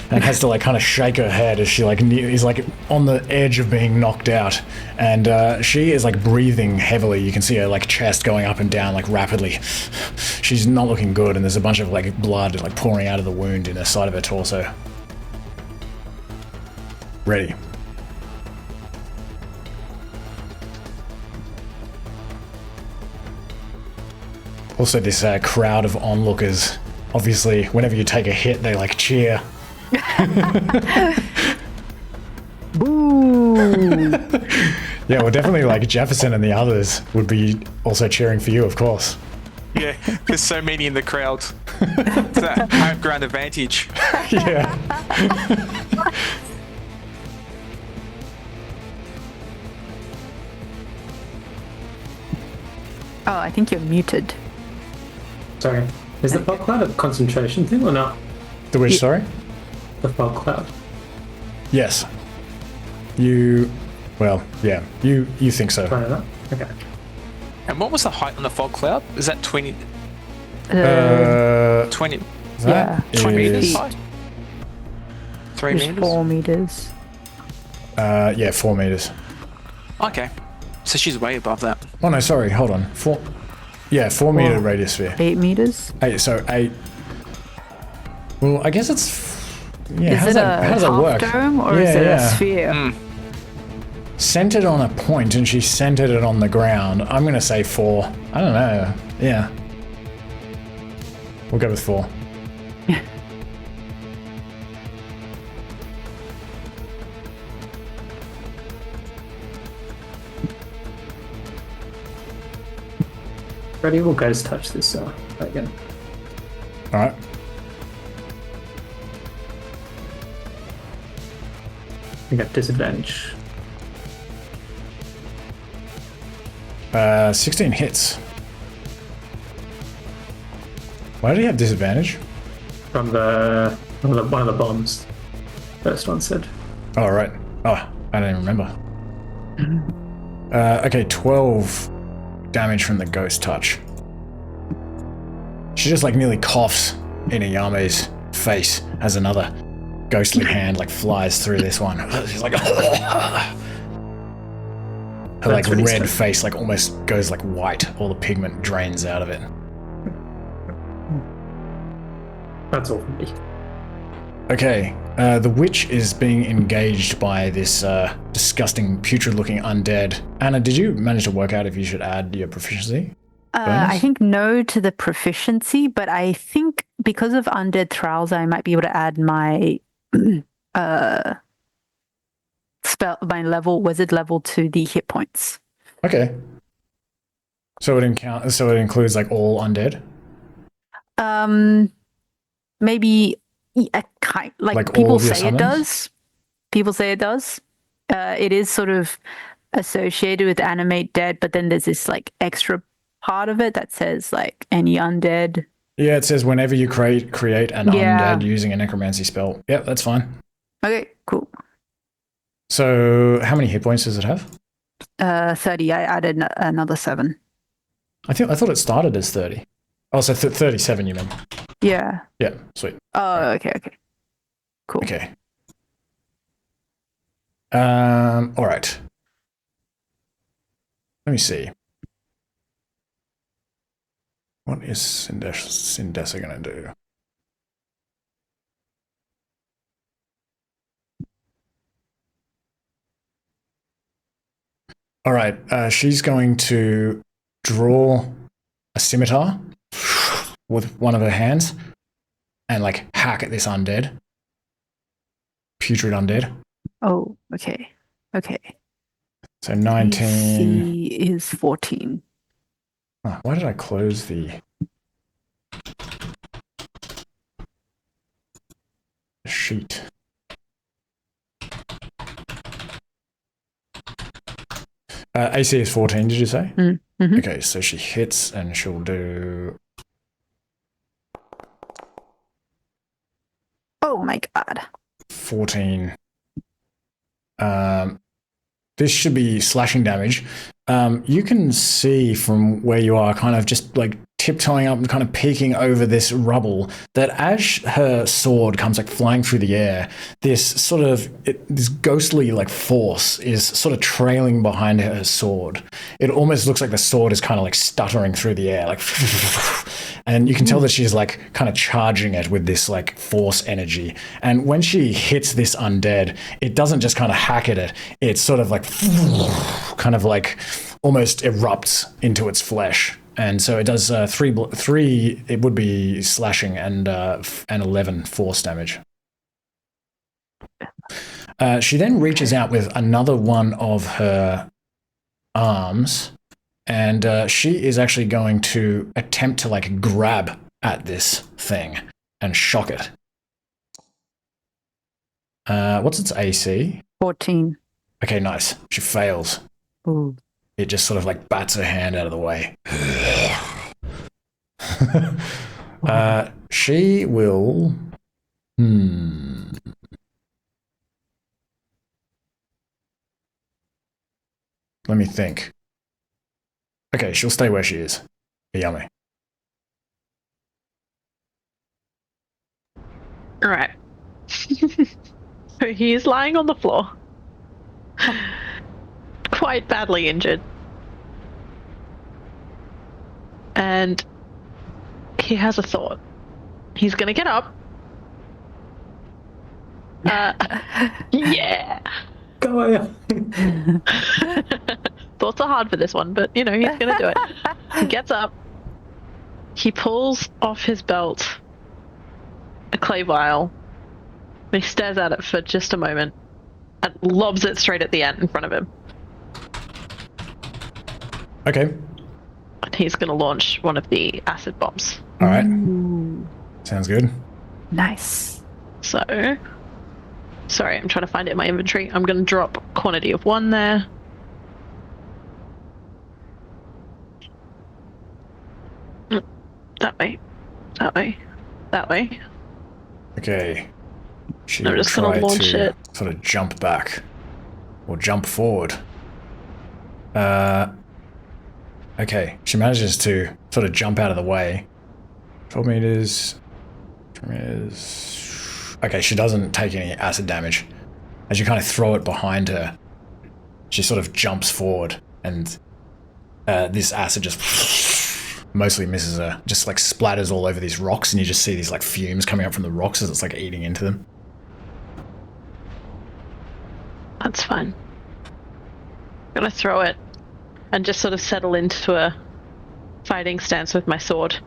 A: and has to like kind of shake her head as she like is like on the edge of being knocked out, and she is like breathing heavily. You can see her like chest going up and down like rapidly. She's not looking good, and there's a bunch of like blood like pouring out of the wound in the side of her torso. Ready. Also, this crowd of onlookers, obviously, whenever you take a hit, they like cheer.
C: Boo!
A: Yeah, well, definitely like Jefferson and the others would be also cheering for you, of course.
B: Yeah, there's so many in the crowd. It's that home ground advantage.
A: Yeah.
C: Oh, I think you're muted.
D: Sorry. Is the fog cloud a concentration thing or not?
A: The which, sorry?
D: The fog cloud.
A: Yes. You, well, yeah, you think so.
D: Try that. Okay.
B: And what was the height on the fog cloud? Is that 20? 20?
C: Yeah.
B: 20 meters
A: is-
B: high? 3
C: It's
B: meters?
C: 4 meters.
A: Yeah, 4 meters.
B: Okay. So she's way above that.
A: Oh no, sorry, hold on. 4 meter
C: Well,
A: radius sphere.
C: 8 meters?
A: 8, so 8. Well, I guess it's, yeah,
C: Is
A: how
C: it
A: does that
C: a
A: work?
C: half dome or is
A: Yeah,
C: it
A: yeah.
C: a sphere?
A: Centered on a point, and she centered it on the ground. I'm gonna say 4. I don't know. Yeah. We'll go with 4.
D: Ready? We'll ghost touch this again.
A: Alright.
D: We got disadvantage.
A: 16 hits. Why did he have disadvantage?
D: From one of the bombs. First one said.
A: Oh, right. Oh, I don't even remember. Okay, 12 damage from the ghost touch. She just like nearly coughs in Yao Mei's face as another ghostly hand like flies through this one. She's like, her like
D: That's really
A: red
D: sad.
A: face like almost goes like white. All the pigment drains out of it.
D: That's all from me.
A: Okay, the witch is being engaged by this disgusting, putrid-looking undead. Anna, did you manage to work out if you should add your proficiency?
C: I think no to the proficiency, but I think because of undead thralls, I might be able to add my wizard level to the hit points.
A: Okay. So it includes like all undead?
C: Maybe like
A: all
C: people
A: of your
C: say it
A: summons?
C: does. People say it does. It is sort of associated with animate dead, but then there's this like extra part of it that says like any undead.
A: Yeah, it says whenever you create an undead using a necromancy spell. Yep, that's fine.
C: Okay, cool.
A: So how many hit points does it have?
C: 30. I added another 7.
A: I thought it started as 30. Oh, so 37 you mean?
C: Yeah.
A: Yeah, sweet.
C: Oh, okay. Cool.
A: Okay. All right. Let me see. What is Sindessa going to do? All right. She's going to draw a scimitar with one of her hands and like hack at this undead. Putrid undead.
C: Oh, okay.
A: So 19.
C: AC is 14.
A: Oh, why did I close the sheet? AC is 14, did you say?
C: Mm-hmm.
A: Okay, so she hits and she'll do...
C: Oh my god.
A: 14. This should be slashing damage. You can see from where you are, kind of just like tiptoeing up and kind of peeking over this rubble, that as her sword comes like flying through the air, this ghostly like force is sort of trailing behind her sword. It almost looks like the sword is kind of like stuttering through the air, like, and you can tell that she's like kind of charging it with this like force energy. And when she hits this undead, it doesn't just kind of hack at it. It sort of like kind of like almost erupts into its flesh. And so it does 3. It would be slashing and 11 force damage. She then reaches out with another one of her arms, and she is actually going to attempt to like grab at this thing and shock it. What's its AC?
C: 14.
A: Okay, nice. She fails.
C: Ooh.
A: It just sort of like bats her hand out of the way. She will... Let me think. Okay, she'll stay where she is. Yummy.
E: Alright. So he's lying on the floor. Quite badly injured. And he has a thought. He's gonna get up. Yeah.
D: Go on.
E: Thoughts are hard for this one, but you know, he's gonna do it. He gets up. He pulls off his belt a clay vial. He stares at it for just a moment and lobs it straight at the ant in front of him.
A: Okay.
E: And he's going to launch one of the acid bombs.
A: All right.
C: Ooh.
A: Sounds good.
C: Nice.
E: So, sorry, I'm trying to find it in my inventory. I'm going to drop quantity of 1 there. That way. That way. That way.
A: Okay. She
E: I'm
A: will
E: just gonna
A: try
E: launch
A: to
E: it.
A: sort of jump back or jump forward. Okay, she manages to sort of jump out of the way. 12 meters. 12 meters. Okay, she doesn't take any acid damage. As you kind of throw it behind her, she sort of jumps forward, and this acid just mostly misses her. Just like splatters all over these rocks, and you just see these like fumes coming up from the rocks as it's like eating into them.
E: That's fine. I'm gonna throw it and just sort of settle into a fighting stance with my sword.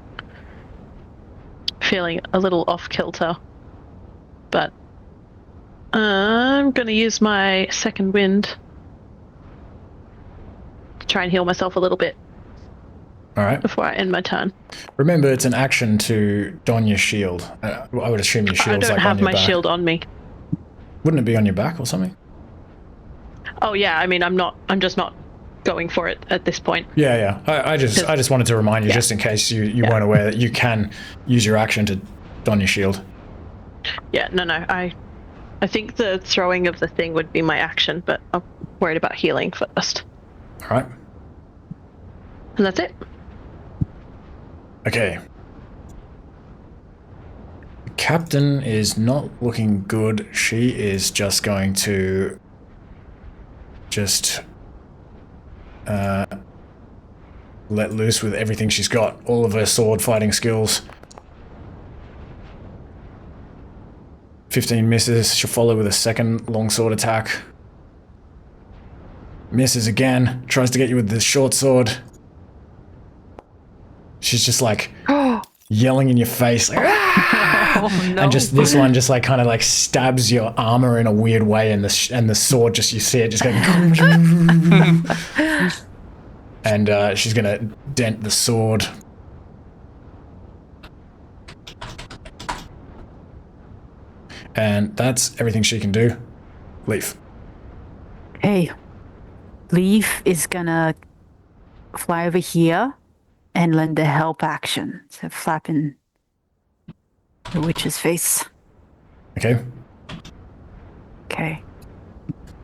E: Feeling a little off kilter. But I'm going to use my second wind to try and heal myself a little bit.
A: All right.
E: Before I end my turn.
A: Remember, it's an action to don your shield. I would assume your shield's
E: I don't
A: like
E: have
A: on your
E: my
A: back.
E: shield on me.
A: Wouldn't it be on your back or something?
E: Oh yeah, I mean, I'm just not going for it at this point.
A: Yeah. I just wanted to remind you, just in case you weren't aware, that you can use your action to don your shield.
E: Yeah, no. I think the throwing of the thing would be my action, but I'm worried about healing first.
A: All right.
E: And that's it.
A: Okay. The captain is not looking good. She is just going to let loose with everything she's got. All of her sword fighting skills. 15 misses. She'll follow with a second longsword attack. Misses again. Tries to get you with the short sword. She's just like yelling in your face, like,
C: Oh, no.
A: and just this one just like kind of like stabs your armor in a weird way, and the sword just, you see it just going, and she's gonna dent the sword. And that's everything she can do. Leaf.
C: Hey, Leaf is gonna fly over here and lend a help action. So flapping the witch's face.
A: Okay.
C: Okay.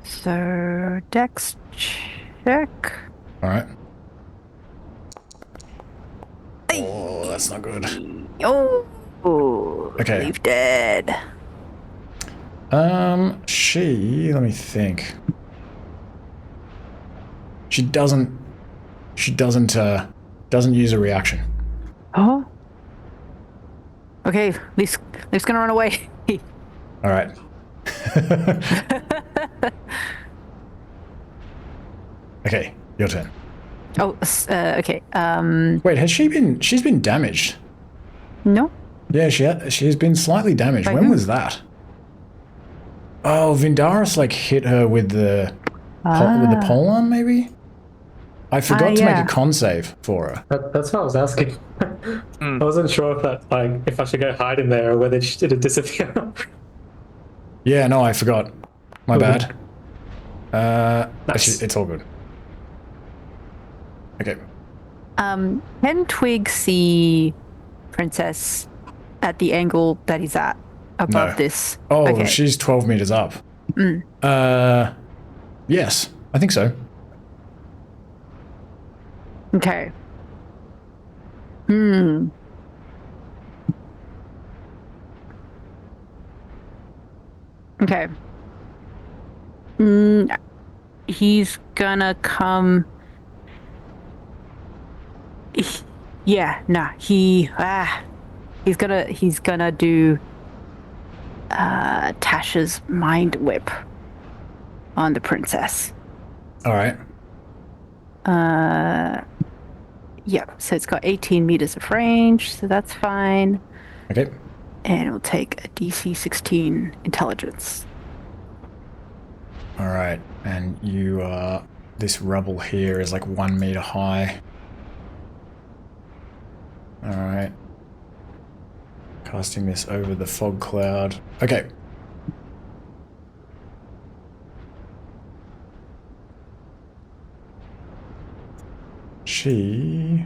C: So dex check.
A: All right. Oh, that's not good.
C: Oh,
A: Okay.
C: Leaf dead.
A: Let me think. She doesn't use a reaction.
C: Oh. Okay, Leaf's gonna run away.
A: All right. Okay, your turn.
C: Oh, okay.
A: Wait, she's been damaged?
C: No.
A: Yeah, she's been slightly damaged.
C: By
A: When
C: who?
A: was that? Oh, Vindaros like hit her with the pole arm, maybe? I forgot to make
C: yeah.
A: a con save for her.
D: That's what I was asking. I wasn't sure if I should go hide in there or whether she did disappear.
A: Yeah, no, I forgot. My bad.
D: Nice.
A: Actually, it's all good. Okay.
C: Can Twig see Princess at the angle that he's at above
A: No.
C: this?
A: Oh,
C: okay.
A: she's 12 meters up. Yes, I think so.
C: Okay. Okay. He's gonna come. Yeah, nah. He's gonna do Tasha's mind whip on the princess.
A: All right.
C: Yeah, so it's got 18 meters of range, so that's fine.
A: Okay.
C: And it'll take a DC 16 intelligence.
A: All right. And you, this rubble here is like 1 meter high. All right. Casting this over the fog cloud. Okay. She...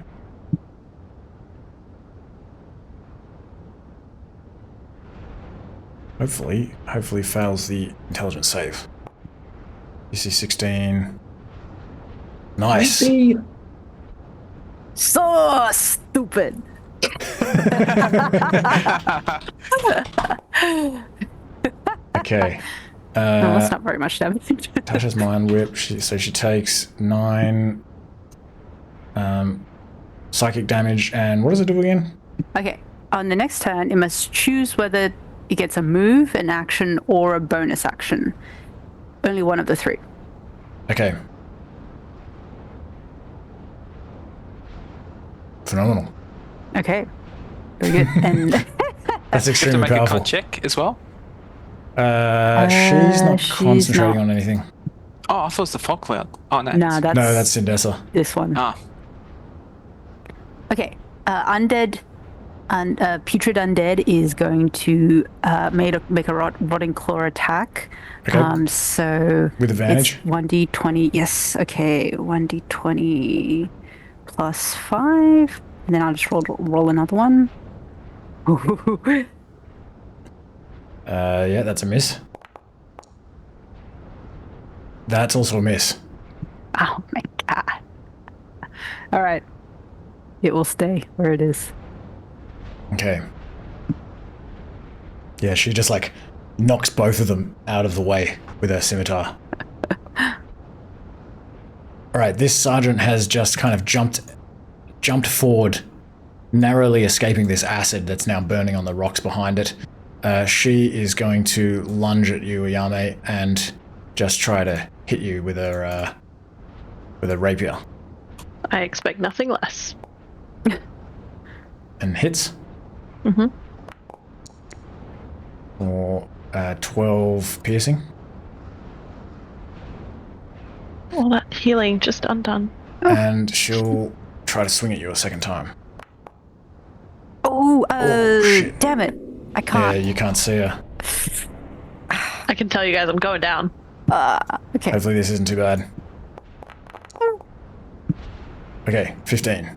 A: Hopefully fails the intelligence save. DC 16. Nice.
C: So stupid.
A: Okay.
C: No, that's not very much damage.
A: Tasha's mind whip. So she takes 9 psychic damage, and what does it do again?
C: Okay. On the next turn, it must choose whether it gets a move, an action, or a bonus action. Only one of the 3.
A: Okay. Phenomenal.
C: Okay. Very good. And
A: That's
B: To
A: extremely
B: make a
A: powerful.
B: con check as well.
A: She's not
C: she's
A: concentrating
C: not.
A: on anything.
B: Oh, I thought it was the fog cloud. Oh no.
C: no, that's
A: No, that's Sindessa.
C: this one.
B: Ah,
C: Okay. Undead and putrid undead is going to make a rotting claw attack.
A: Okay.
C: So
A: With advantage?
C: It's 1d20. Yes. Okay. 1d20 plus 5, and then I'll just roll another one.
A: Yeah, that's a miss. That's also a miss.
C: Oh my god. All right. It will stay where it is.
A: Okay. Yeah, she just like knocks both of them out of the way with her scimitar. Alright, this sergeant has just kind of jumped forward, narrowly escaping this acid that's now burning on the rocks behind it. She is going to lunge at you, Yao Mei, and just try to hit you with her rapier.
E: I expect nothing less.
A: And hits.
E: Mm-hmm.
A: For 12 piercing.
E: All that healing just undone.
A: And she'll try to swing at you a second time.
C: Oh,
A: shit.
C: damn it. I
A: Yeah,
C: can't.
A: you can't see her.
E: I can tell you guys I'm going down.
C: Okay.
A: Hopefully this isn't too bad. Okay, 15.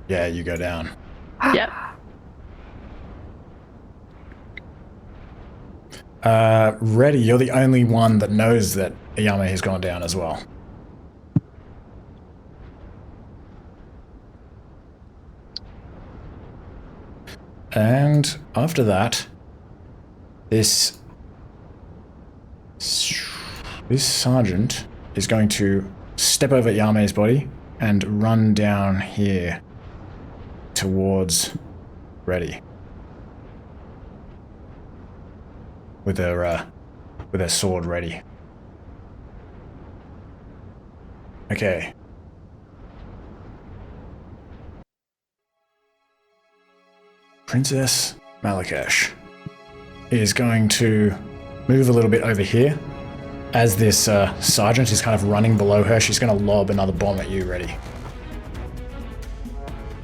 A: Yeah, you go down.
E: Yep.
A: Reddy, you're the only one that knows that Yao Mei has gone down as well. And after that, this sergeant is going to step over Yao Mei's body and run down here towards Reddy. With her sword ready. Okay. Princess Malikesh is going to move a little bit over here. As this sergeant is kind of running below her, she's going to lob another bomb at you, Reddy.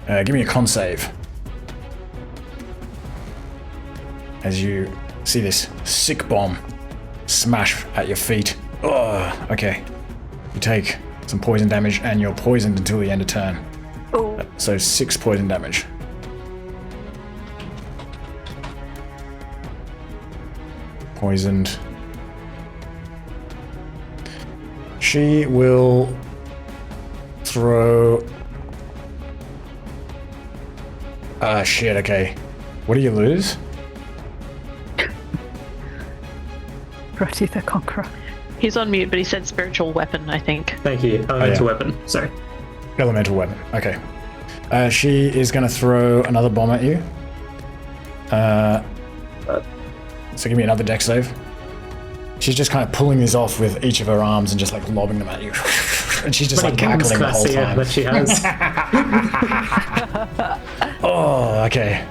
A: Give me a con save. As you see this sick bomb smash at your feet. Oh, okay. You take some poison damage and you're poisoned until the end of turn.
C: Oh.
A: So 6 poison damage. Poisoned. She will throw... shit, okay. What do you lose?
C: Roddy the Conqueror.
E: He's on mute, but he said spiritual weapon, I think.
D: Thank you. Elemental
A: yeah.
D: weapon. Sorry.
A: Elemental weapon, okay. She is going to throw another bomb at you. So give me another dex save. She's just kind of pulling these off with each of her arms and just like lobbing them at you. And she's just like cackling the whole time.
D: That she has.
A: Oh, okay.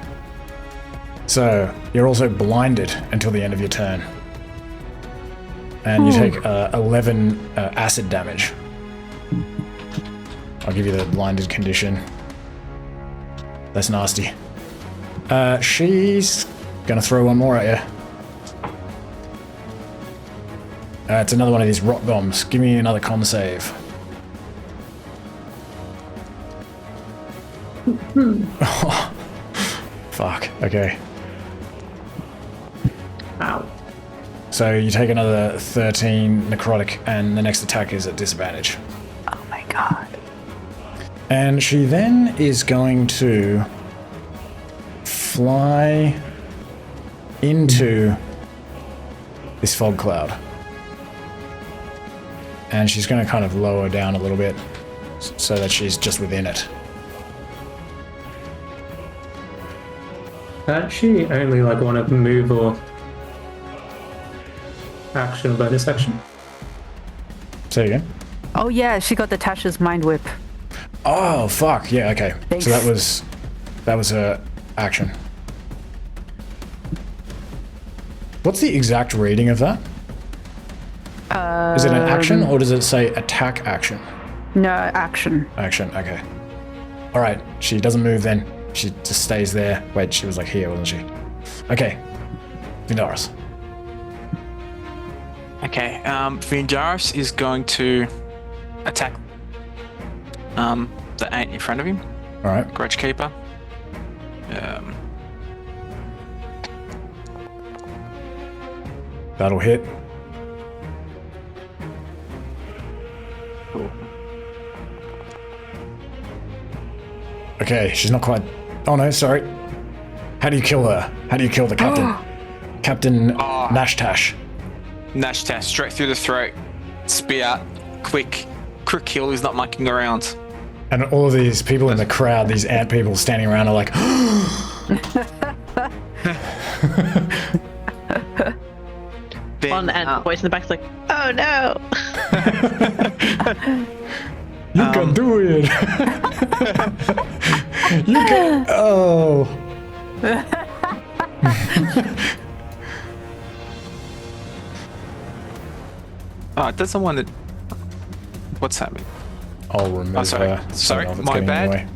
A: So you're also blinded until the end of your turn. And you take 11 acid damage. I'll give you the blinded condition. That's nasty. She's gonna throw one more at you. It's another one of these rot bombs. Give me another con save. Oh, fuck. Okay.
D: Ow.
A: So you take another 13 necrotic, and the next attack is at disadvantage.
C: Oh my god.
A: And she then is going to fly into this fog cloud. And she's going to kind of lower down a little bit so that she's just within it.
D: She only like want to move or action, bonus action.
A: Say again.
C: Oh yeah, she got the Tasha's Mind Whip.
A: Oh, fuck. Yeah, okay.
C: Thanks.
A: So that was a action. What's the exact reading of that? Is it an action or does it say attack action?
C: No, action.
A: Action, okay. Alright, she doesn't move then. She just stays there. Wait, she was like here, wasn't she? Okay. Vindaros.
B: Okay, Vindaros is going to attack the ant in front of him.
A: Alright.
B: Grudge Keeper.
A: That'll hit.
B: Cool.
A: Okay, she's not quite... Oh no, sorry. How do you kill her? How do you kill the captain? Captain Nashtash.
B: Nashtash, straight through the throat. Spear, quick kill, he's not mucking around.
A: And all of these people in the crowd, these ant people standing around are like...
B: Then,
E: One and voice in the back's like, oh no!
A: You can do it! You can... Oh...
B: Oh, it doesn't want to... What's happening?
A: I'll remove
B: Oh, sorry.
A: her.
B: Sorry,
A: I don't know if it's
B: my
A: getting in the
B: bad.
A: way.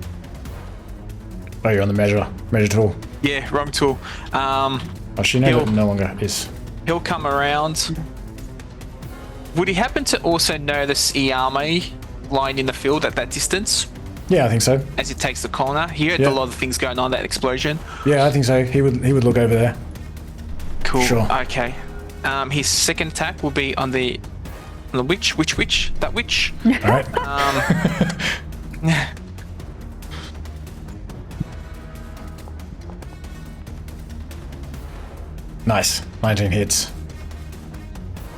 A: Oh, you're on the measure tool.
B: Yeah, wrong tool.
A: Oh, she no longer is.
B: He'll come around. Would he happen to also notice Yao Mei lying in the field at that distance
A: Yeah, I think so.
B: as he takes the corner? He heard
A: Yeah.
B: a lot of things going on, that explosion.
A: Yeah, I think so. He would look over there.
B: Cool.
A: Sure.
B: Okay. His second attack will be on the witch? That witch?
A: All right. Nice. 19 hits.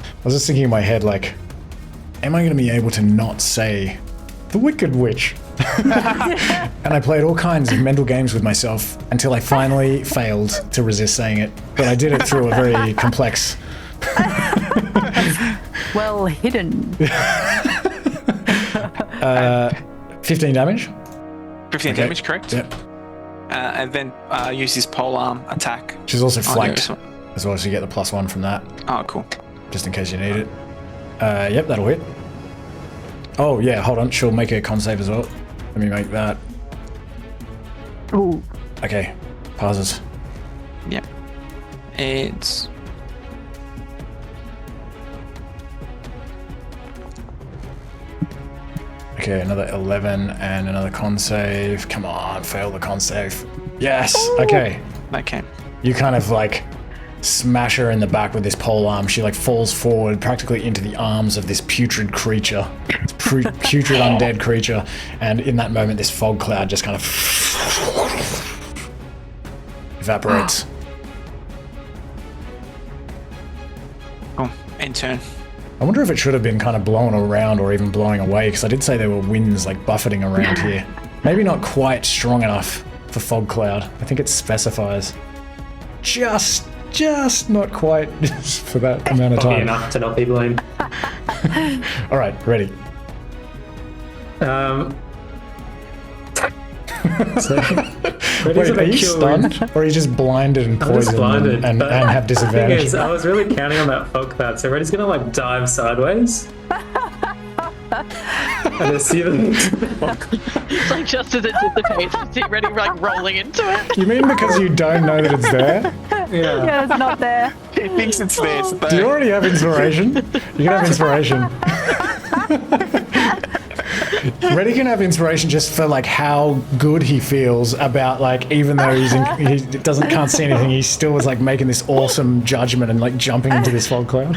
A: I was just thinking in my head, like, am I going to be able to not say the Wicked Witch? And I played all kinds of mental games with myself until I finally failed to resist saying it. But I did it through a very complex...
C: Well hidden.
A: 15 damage?
B: 15 damage, correct?
A: Yep.
B: And then use his polearm attack.
A: She's also
B: on
A: flanked
B: the-
A: as well, so you get the +1 from that,
B: Oh, cool.
A: just in case you need it. Yep, that'll hit. Oh, yeah, hold on. She'll make a con save as well. Let me make that.
C: Ooh.
A: Okay, passes.
B: Yep. It's...
A: Okay, another 11 and another con save. Come on, fail the con save. Yes, okay.
B: Okay.
A: You kind of like smash her in the back with this pole arm. She like falls forward practically into the arms of this putrid creature. This putrid undead creature. And in that moment, this fog cloud just kind of evaporates.
B: Oh, end turn.
A: I wonder if it should have been kind of blown around or even blowing away, because I did say there were winds like buffeting around here. Maybe not quite strong enough for fog cloud. I think it specifies just not quite for that amount of
D: Probably
A: time.
D: enough to not be blamed.
A: All right, ready.
D: So,
A: Wait, are you stunned? Or are you just blinded and
D: I'm just
A: poisoned
D: blinded,
A: and
D: but
A: have
D: the thing
A: disadvantage?
D: is, I was really counting on that fog cloud, so Reddy's gonna like dive sideways. And assume
E: It's like just as it dissipates, you see Reddy like rolling into it.
A: You mean because you don't know that it's there?
D: yeah.
C: Yeah, it's not there.
B: He thinks it's there. It's
A: Do you already have inspiration? You can have inspiration. Reddy can have inspiration just for like how good he feels about like, even though he can't see anything, he still was like making this awesome judgment and like jumping into this fog cloud.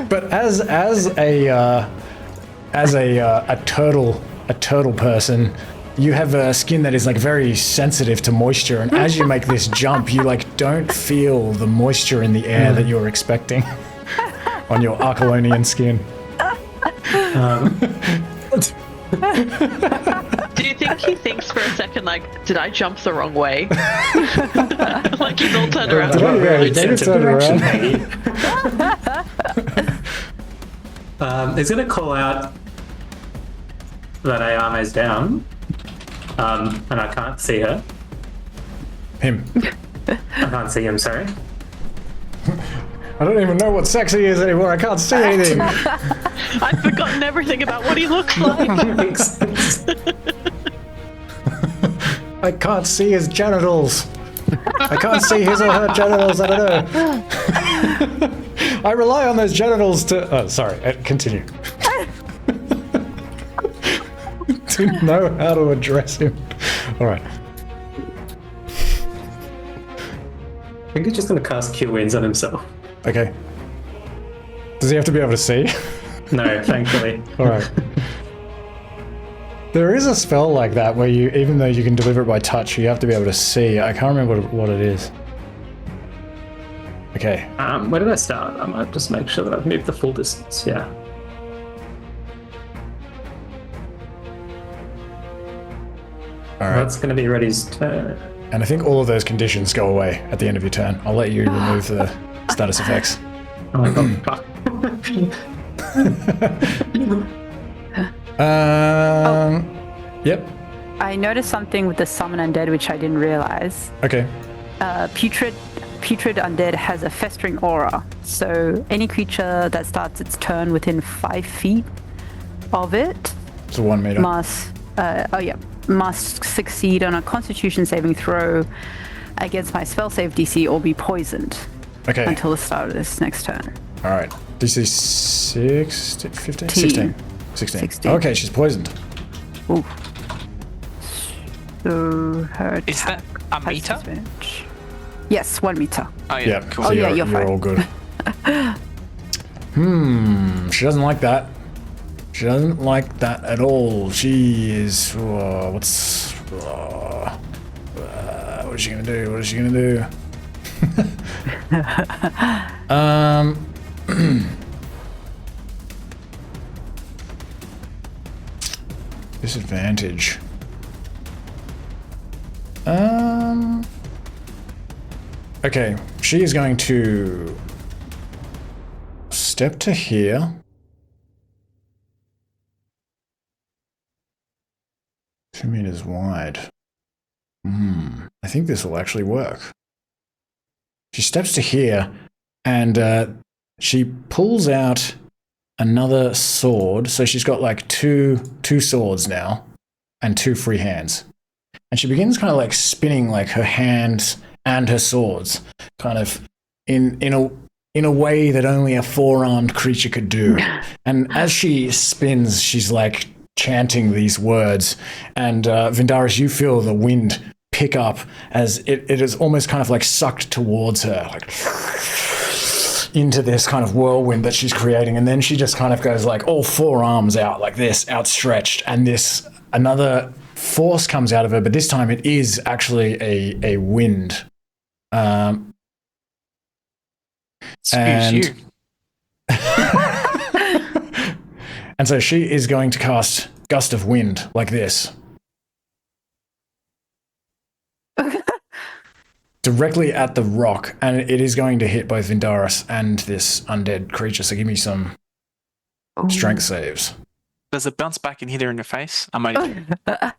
A: But as a turtle person, you have a skin that is like very sensitive to moisture, and as you make this jump, you like don't feel the moisture in the air that you're expecting on your Archelonian skin.
E: Do you think he thinks for a second, like, did I jump the wrong way? Like he's all turned around.
A: Did I really
D: sense of
A: turn
D: direction,
A: around?
D: maybe. He's gonna call out that Ayame's down, and I can't see her.
A: Him.
D: I can't see him, sorry.
A: I don't even know what sex he is anymore. I can't see anything.
E: I've forgotten everything about what he looks like.
D: Makes sense.
A: I can't see his genitals. I can't see his or her genitals. I don't know. I rely on those genitals to. Oh, sorry. Continue. To know how to address him. All right.
D: I think he's just going to cast Cure Wounds on himself.
A: Okay. Does he have to be able to see?
D: No, thankfully.
A: All right. There is a spell like that where you, even though you can deliver it by touch, you have to be able to see. I can't remember what it is. Okay.
D: Where did I start? I might just make sure that I've moved the full distance. Yeah.
A: All right.
D: That's going to be Reddy's turn.
A: And I think all of those conditions go away at the end of your turn. I'll let you remove the status effects.
D: Oh my god, fuck.
A: Yep.
C: I noticed something with the summon undead which I didn't realize.
A: Okay.
C: Putrid undead has a festering aura, so any creature that starts its turn within 5 feet of it
A: So 1 meter.
C: must succeed on a Constitution saving throw against my spell save DC or be poisoned
A: Okay.
C: until the start of this next turn.
A: All right. DC 15? 16.
C: 16.
A: Okay, she's poisoned.
C: Ooh. So her
B: Is that a
C: has
B: meter?
C: disadvantage. Yes, 1 meter.
B: Oh yeah,
A: Yeah.
B: cool.
A: So
C: yeah, you're fine.
A: all good. She doesn't like that. She doesn't like that at all. She is. What is she gonna do? What is she gonna do? Disadvantage. Okay, she is going to step to here. 2 meters wide. I think this will actually work. She steps to here and she pulls out another sword. So she's got like two swords now and 2 free hands. And she begins kind of like spinning like her hands and her swords kind of in a way that only a 4-armed creature could do. And as she spins, she's like chanting these words, and Vindaros, you feel the wind pick up as it is almost kind of like sucked towards her, like into this kind of whirlwind that she's creating, and then she just kind of goes like all 4 arms out like this, outstretched, and this another force comes out of her, but this time it is actually a wind.
B: Excuse you.
A: And so she is going to cast Gust of Wind like this. Directly at the rock, and it is going to hit both Vindaros and this undead creature, so give me some strength saves.
B: Does it bounce back and hit her in the face? I might.
A: I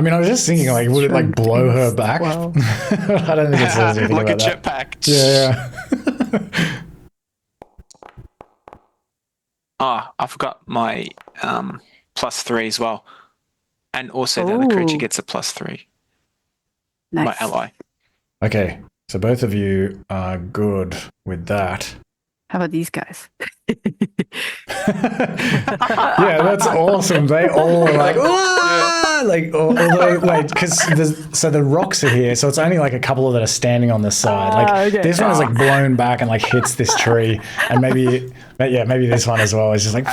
A: mean, I was just thinking, like, would it like blow her back?
C: Wow.
A: I don't think it says anything
B: like a
A: about
B: jetpack.
A: that. Yeah.
B: I forgot my +3 as well, and also the other creature gets a +3.
C: Nice.
B: My ally.
A: Okay, so both of you are good with that.
C: How about these guys?
A: Yeah, that's awesome. They all are like, "Wah!" Like, although, like, because the rocks are here, so it's only like a couple that are standing on the side. Like,
C: okay.
A: this one is like blown back and like hits this tree, and maybe this one as well is just like.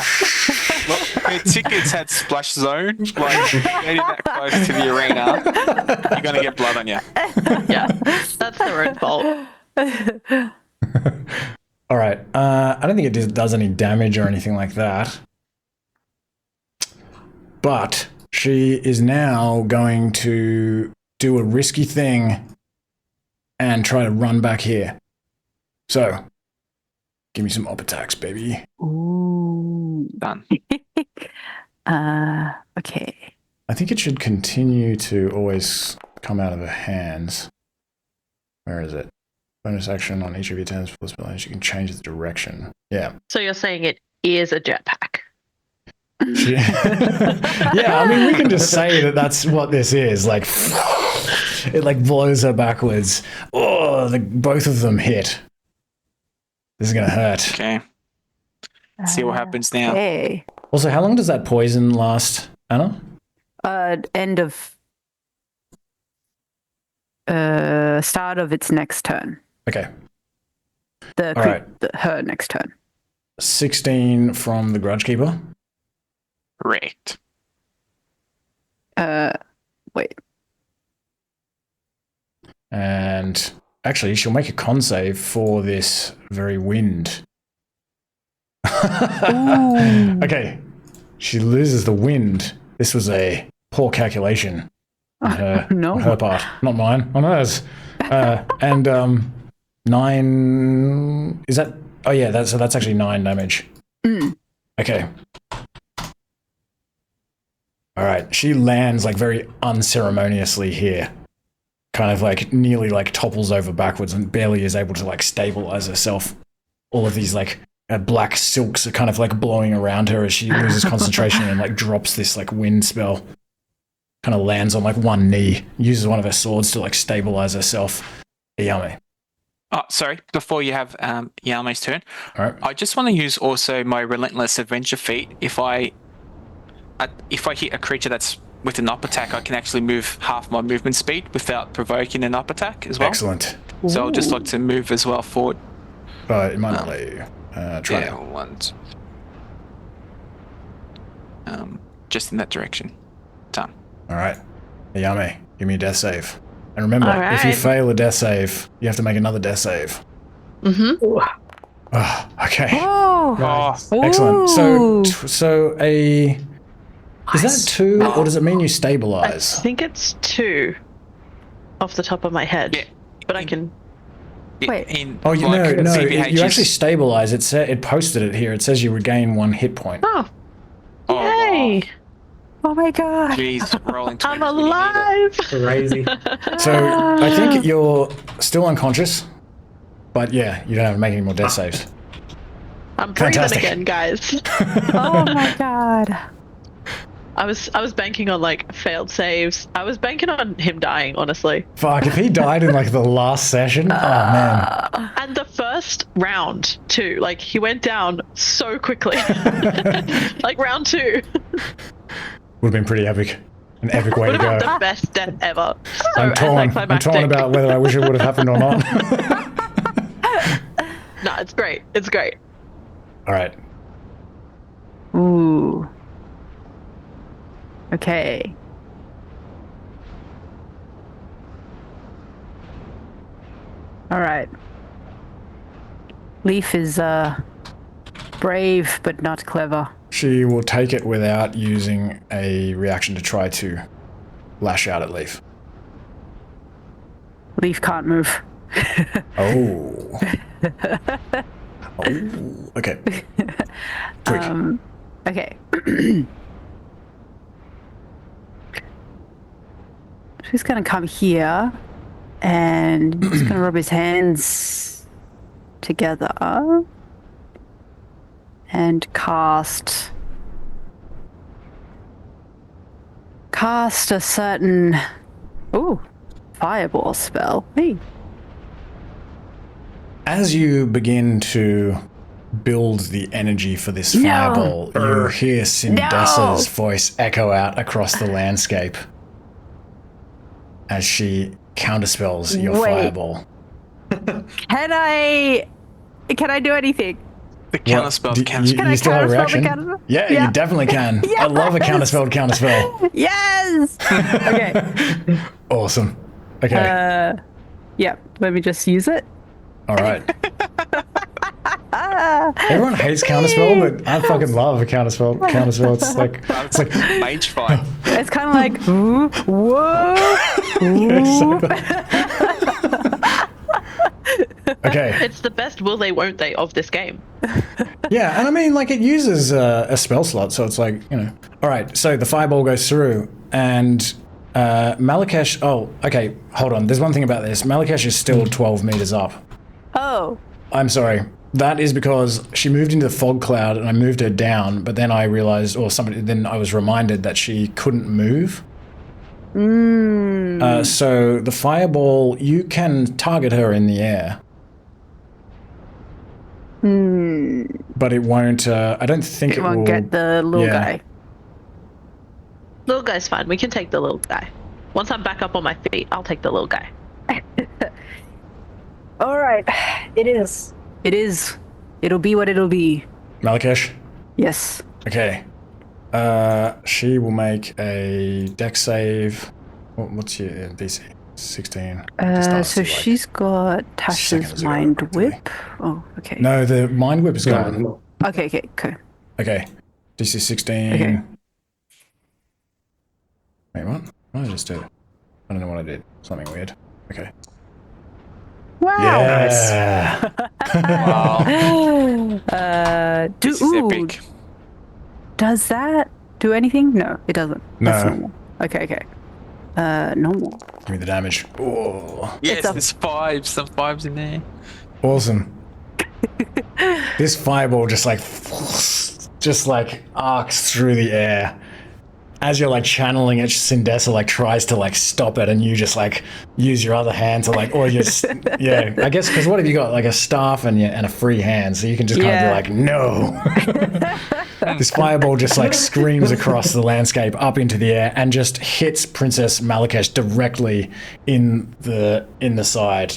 B: Well, her tickets had splash zone. Like, getting that close to the arena, you're gonna get blood on you.
E: Yeah, that's their own fault.
A: All right. I don't think it does any damage or anything like that. But she is now going to do a risky thing and try to run back here. So, give me some up attacks, baby.
C: Ooh.
B: Done.
C: Okay.
A: I think it should continue to always come out of her hands. Where is it? Bonus action on each of your turns for the spell. You can change the direction. Yeah.
E: So you're saying it is a jetpack?
A: Yeah, I mean, we can just say that that's what this is. Like, it like blows her backwards. Oh, both of them hit. This is gonna hurt.
B: Okay. Let's see what happens now.
C: Okay.
A: Also, how long does that poison last, Anna?
C: End of start of its next turn.
A: Okay.
C: Her next turn.
A: 16 from the Grudge Keeper.
B: Correct.
C: Wait.
A: And actually, she'll make a con save for this very wind. Okay. She loses the wind. This was a poor calculation on her part. Not mine, on hers. And 9... Is that... Oh yeah, that's actually 9 damage. Okay. Alright, she lands like very unceremoniously here. Kind of like nearly like topples over backwards and barely is able to like stabilize herself. All of these like black silks are kind of like blowing around her as she loses concentration and like drops this like wind spell. Kind of lands on like one knee, uses one of her swords to like stabilize herself. Yao Mei.
B: Oh, sorry. Before you have Yao Mei's turn,
A: All right.
B: I just want to use also my Relentless Adventure feat. If I hit a creature that's with an up attack, I can actually move half my movement speed without provoking an up attack as well.
A: Excellent.
B: So I'll just like to move as well forward.
A: But it might not let you. Try
B: Yeah,
A: it.
B: once. Just in that direction. Done.
A: All right. Yao Mei, give me a death save. And remember,
E: All
A: if you
E: right.
A: fail a death save, you have to make another death save.
E: Mm-hmm.
A: Oh, okay.
C: Oh.
A: Excellent.
C: Ooh.
A: So is that 2 or does it mean you
E: I
A: stabilize?
E: think it's 2 off the top of my head.
B: Yeah.
E: But I can...
C: Wait.
A: Oh, you
B: like,
A: no,
B: CBH's
A: you actually stabilize. It posted it here. It says you regain 1 hit point.
E: Oh,
B: Oh,
E: yay!
C: Oh my god.
B: Jeez, rolling 20s
E: I'm
B: when you need it.
E: alive!
D: Crazy.
A: So I think you're still unconscious, but yeah, you don't have to make any more death saves.
E: I'm breathing
A: Fantastic.
E: again, guys.
C: Oh my god.
E: I was banking on like failed saves. I was banking on him dying, honestly.
A: Fuck, if he died in like the last session, oh man.
E: And the first round too, like he went down so quickly. Like round 2.
A: Would have been pretty epic. An epic way to
E: Would have
A: go.
E: been the best death ever. So
A: I'm torn
E: anticlimactic.
A: about whether I wish it would have happened or not.
E: No, it's great. It's great.
A: All right.
C: Ooh. Okay. All right. Leaf is brave but not clever.
A: She will take it without using a reaction to try to lash out at Leaf.
C: Leaf can't move.
A: Oh. Oh. Okay. Quick.
C: Okay. He's gonna come here and he's gonna rub his hands together and cast a certain fireball spell. Hey.
A: As you begin to build the energy for this
C: No.
A: fireball, you hear Sindessa's voice echo out across the landscape as she counterspells your
C: Wait.
A: fireball.
C: Can I do anything?
B: The counterspell
A: Do
B: counts.
C: Can I
A: you still have a
C: counterspell the
A: reaction?
C: counterspell?
A: Yeah,
C: Yeah.
A: you definitely can. I love a counterspell counterspell.
C: Yes. Okay.
A: Awesome. Okay.
C: Yeah. Let me just use it.
A: All right. Everyone hates counterspell, but I fucking love a counterspell. Counterspell. It's like
B: Mage fight.
C: It's kind of like ooh, whoa.
A: Okay.
E: It's the best will they won't they of this game.
A: Yeah, and I mean, like, it uses a spell slot, so it's like, you know. All right, so the fireball goes through, and Malikesh... Oh, okay, hold on. There's one thing about this. Malikesh is still 12 meters up.
C: Oh.
A: I'm sorry. That is because she moved into the fog cloud, and I moved her down, but then I realized, then I was reminded that she couldn't move. So the fireball, you can target her in the air. But it won't, I don't think it will...
C: It won't get the little guy.
E: Little guy's fine. We can take the little guy. Once I'm back up on my feet, I'll take the little guy.
C: All right. It is. It'll be what it'll be.
A: Malikesh?
C: Yes.
A: Okay. She will make a dex save. What's your DC? 16.
C: So she's got Tasha's Mind Whip. Oh, okay.
A: No, the Mind Whip is gone.
C: Okay, cool.
A: Okay. DC 16.
C: Okay.
A: Wait, what? What did I just do? I don't know what I did. Something weird. Okay.
C: Wow.
A: Yeah.
B: Wow. This is epic.
C: Does that do anything? No, it doesn't.
A: No.
C: That's normal. Okay. Normal.
A: Give me the damage. Oh.
B: Yes, there's some vibes in there.
A: Awesome. This fireball just like arcs through the air. As you're like channeling it, Sindessa like tries to like stop it, and you just like use your other hand to like, or just yeah. I guess because what have you got? Like a staff and a free hand, so you can just kind of be like, no. This fireball just like screams across the landscape up into the air and just hits Princess Malikesh directly in the side.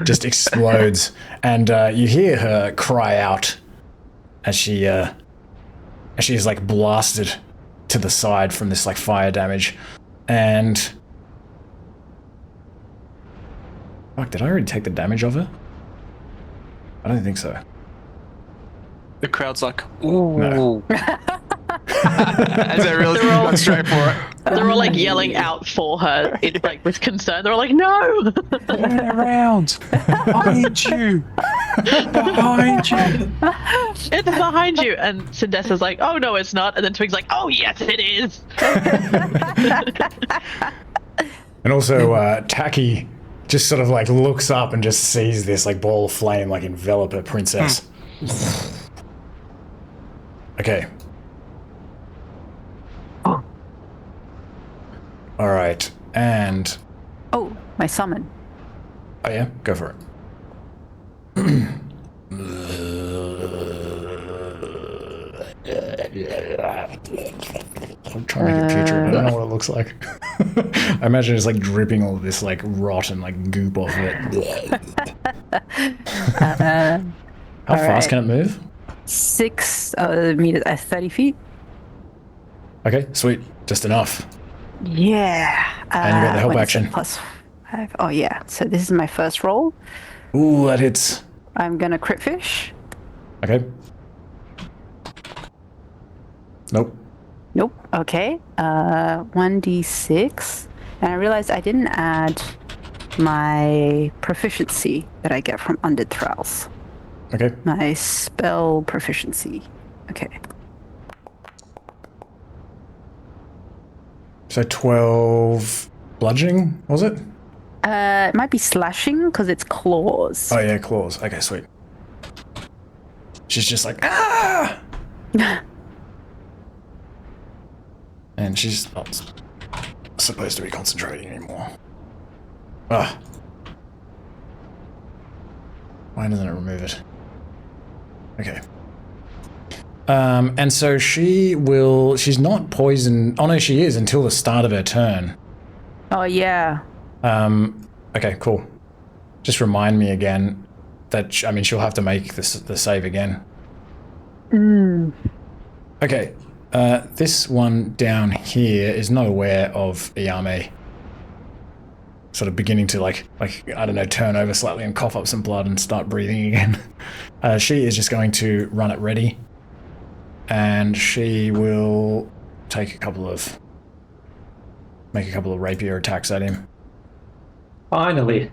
A: Just explodes, and you hear her cry out as she is like blasted to the side from this like fire damage. And fuck, did I already take the damage of her? I don't think so.
B: The crowd's like, ooh.
A: No.
B: As they really got straight for it.
E: They're all like yelling out for her, like with concern. They're all like, no!
B: Turn around! Behind you! Behind you!
E: It's behind you! And Sindessa's like, oh no, it's not. And then Twig's like, oh yes, it is!
A: And also, Taki just sort of like looks up and just sees this like ball of flame like envelop her princess. Okay. All right, and...
C: Oh, my summon.
A: Oh yeah? Go for it. I'm trying to make a picture. I don't know what it looks like. I imagine it's like dripping all this like rot and like goop off it. How fast can it move?
C: 6 meters, 30 feet.
A: Okay, sweet. Just enough.
C: Yeah.
A: And you got the help action.
C: +5. Oh yeah. So this is my first roll.
A: Ooh, that hits.
C: I'm gonna crit fish.
A: Okay. Nope.
C: Nope. Okay. 1d6. And I realized I didn't add my proficiency that I get from Undead Thralls.
A: Okay.
C: My spell proficiency. Okay.
A: So 12 bludgeoning, was it?
C: It might be slashing because it's claws.
A: Oh yeah, claws. Okay, sweet. She's just like, ah! And she's not supposed to be concentrating anymore. Ah. Why doesn't it remove it? Okay. And so she's not poisoned. Oh no, she is until the start of her turn.
C: Oh yeah.
A: Okay, cool. Just remind me again that, she'll have to make the save again. Okay, this one down here is not aware of Yao Mei. Sort of beginning to like, I don't know, turn over slightly and cough up some blood and start breathing again. She is just going to run it ready. And she will make a couple of rapier attacks at him.
D: Finally.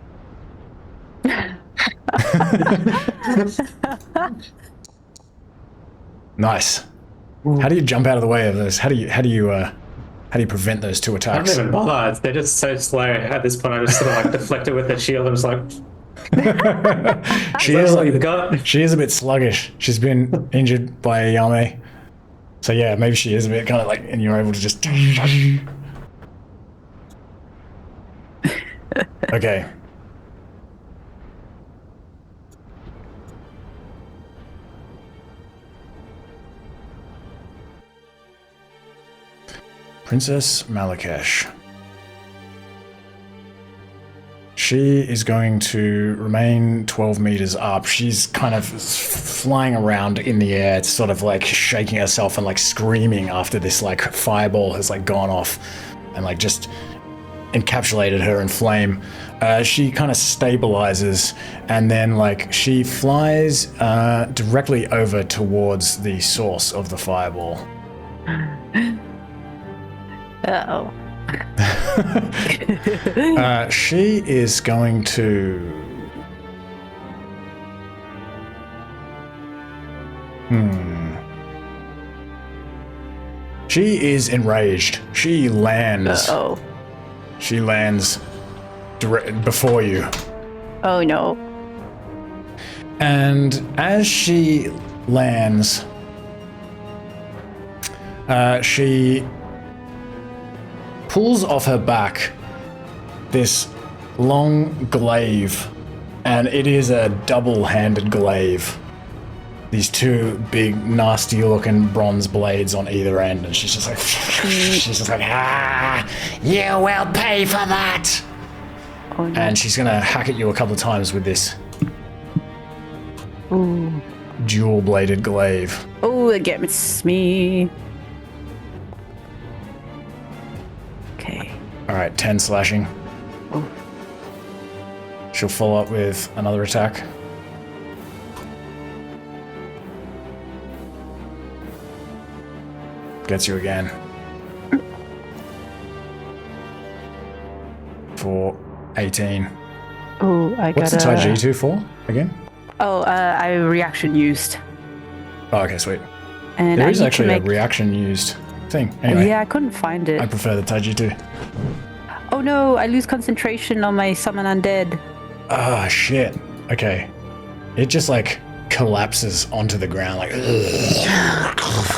A: Nice. How do you jump out of the way of those? How do you prevent those two
D: I
A: attacks?
D: don't even bother. They're just so slow. At this point, I just sort of like deflected with the shield and was like,
A: She
D: "That's
A: is
D: all you've got."
A: she is a bit sluggish. She's been injured by Yao Mei. So yeah, maybe she is a bit kind of like, and you're able to just. Okay. Princess Malikesh. She is going to remain 12 meters up. She's kind of flying around in the air, sort of like shaking herself and like screaming after this like fireball has like gone off and like just encapsulated her in flame. She kind of stabilizes and then like she flies directly over towards the source of the fireball.
C: Uh-oh.
A: She is going to... She is enraged. She lands.
C: Uh-oh.
A: She lands before you.
C: Oh no.
A: And as she lands, she pulls off her back this long glaive, and it is a double-handed glaive. These two big, nasty-looking bronze blades on either end, and she's just like, ah, you will pay for that.
C: Oh no.
A: And she's gonna hack at you a couple of times with this dual-bladed glaive.
C: Oh, it gets me. Okay.
A: All right, 10 slashing.
C: Oh.
A: She'll follow up with another attack. Gets you again. For 18.
C: Oh, I got
A: What's the Taiji 2 for again?
C: Oh, I reaction used.
A: Oh, okay, sweet.
C: And
A: There
C: I
A: is
C: need
A: actually
C: to
A: a
C: make...
A: reaction used thing. Anyway,
C: Yeah, I couldn't find it.
A: I prefer the Taiji 2.
C: Oh no, I lose concentration on my summon undead.
A: Ah, shit. Okay. It just like collapses onto the ground, like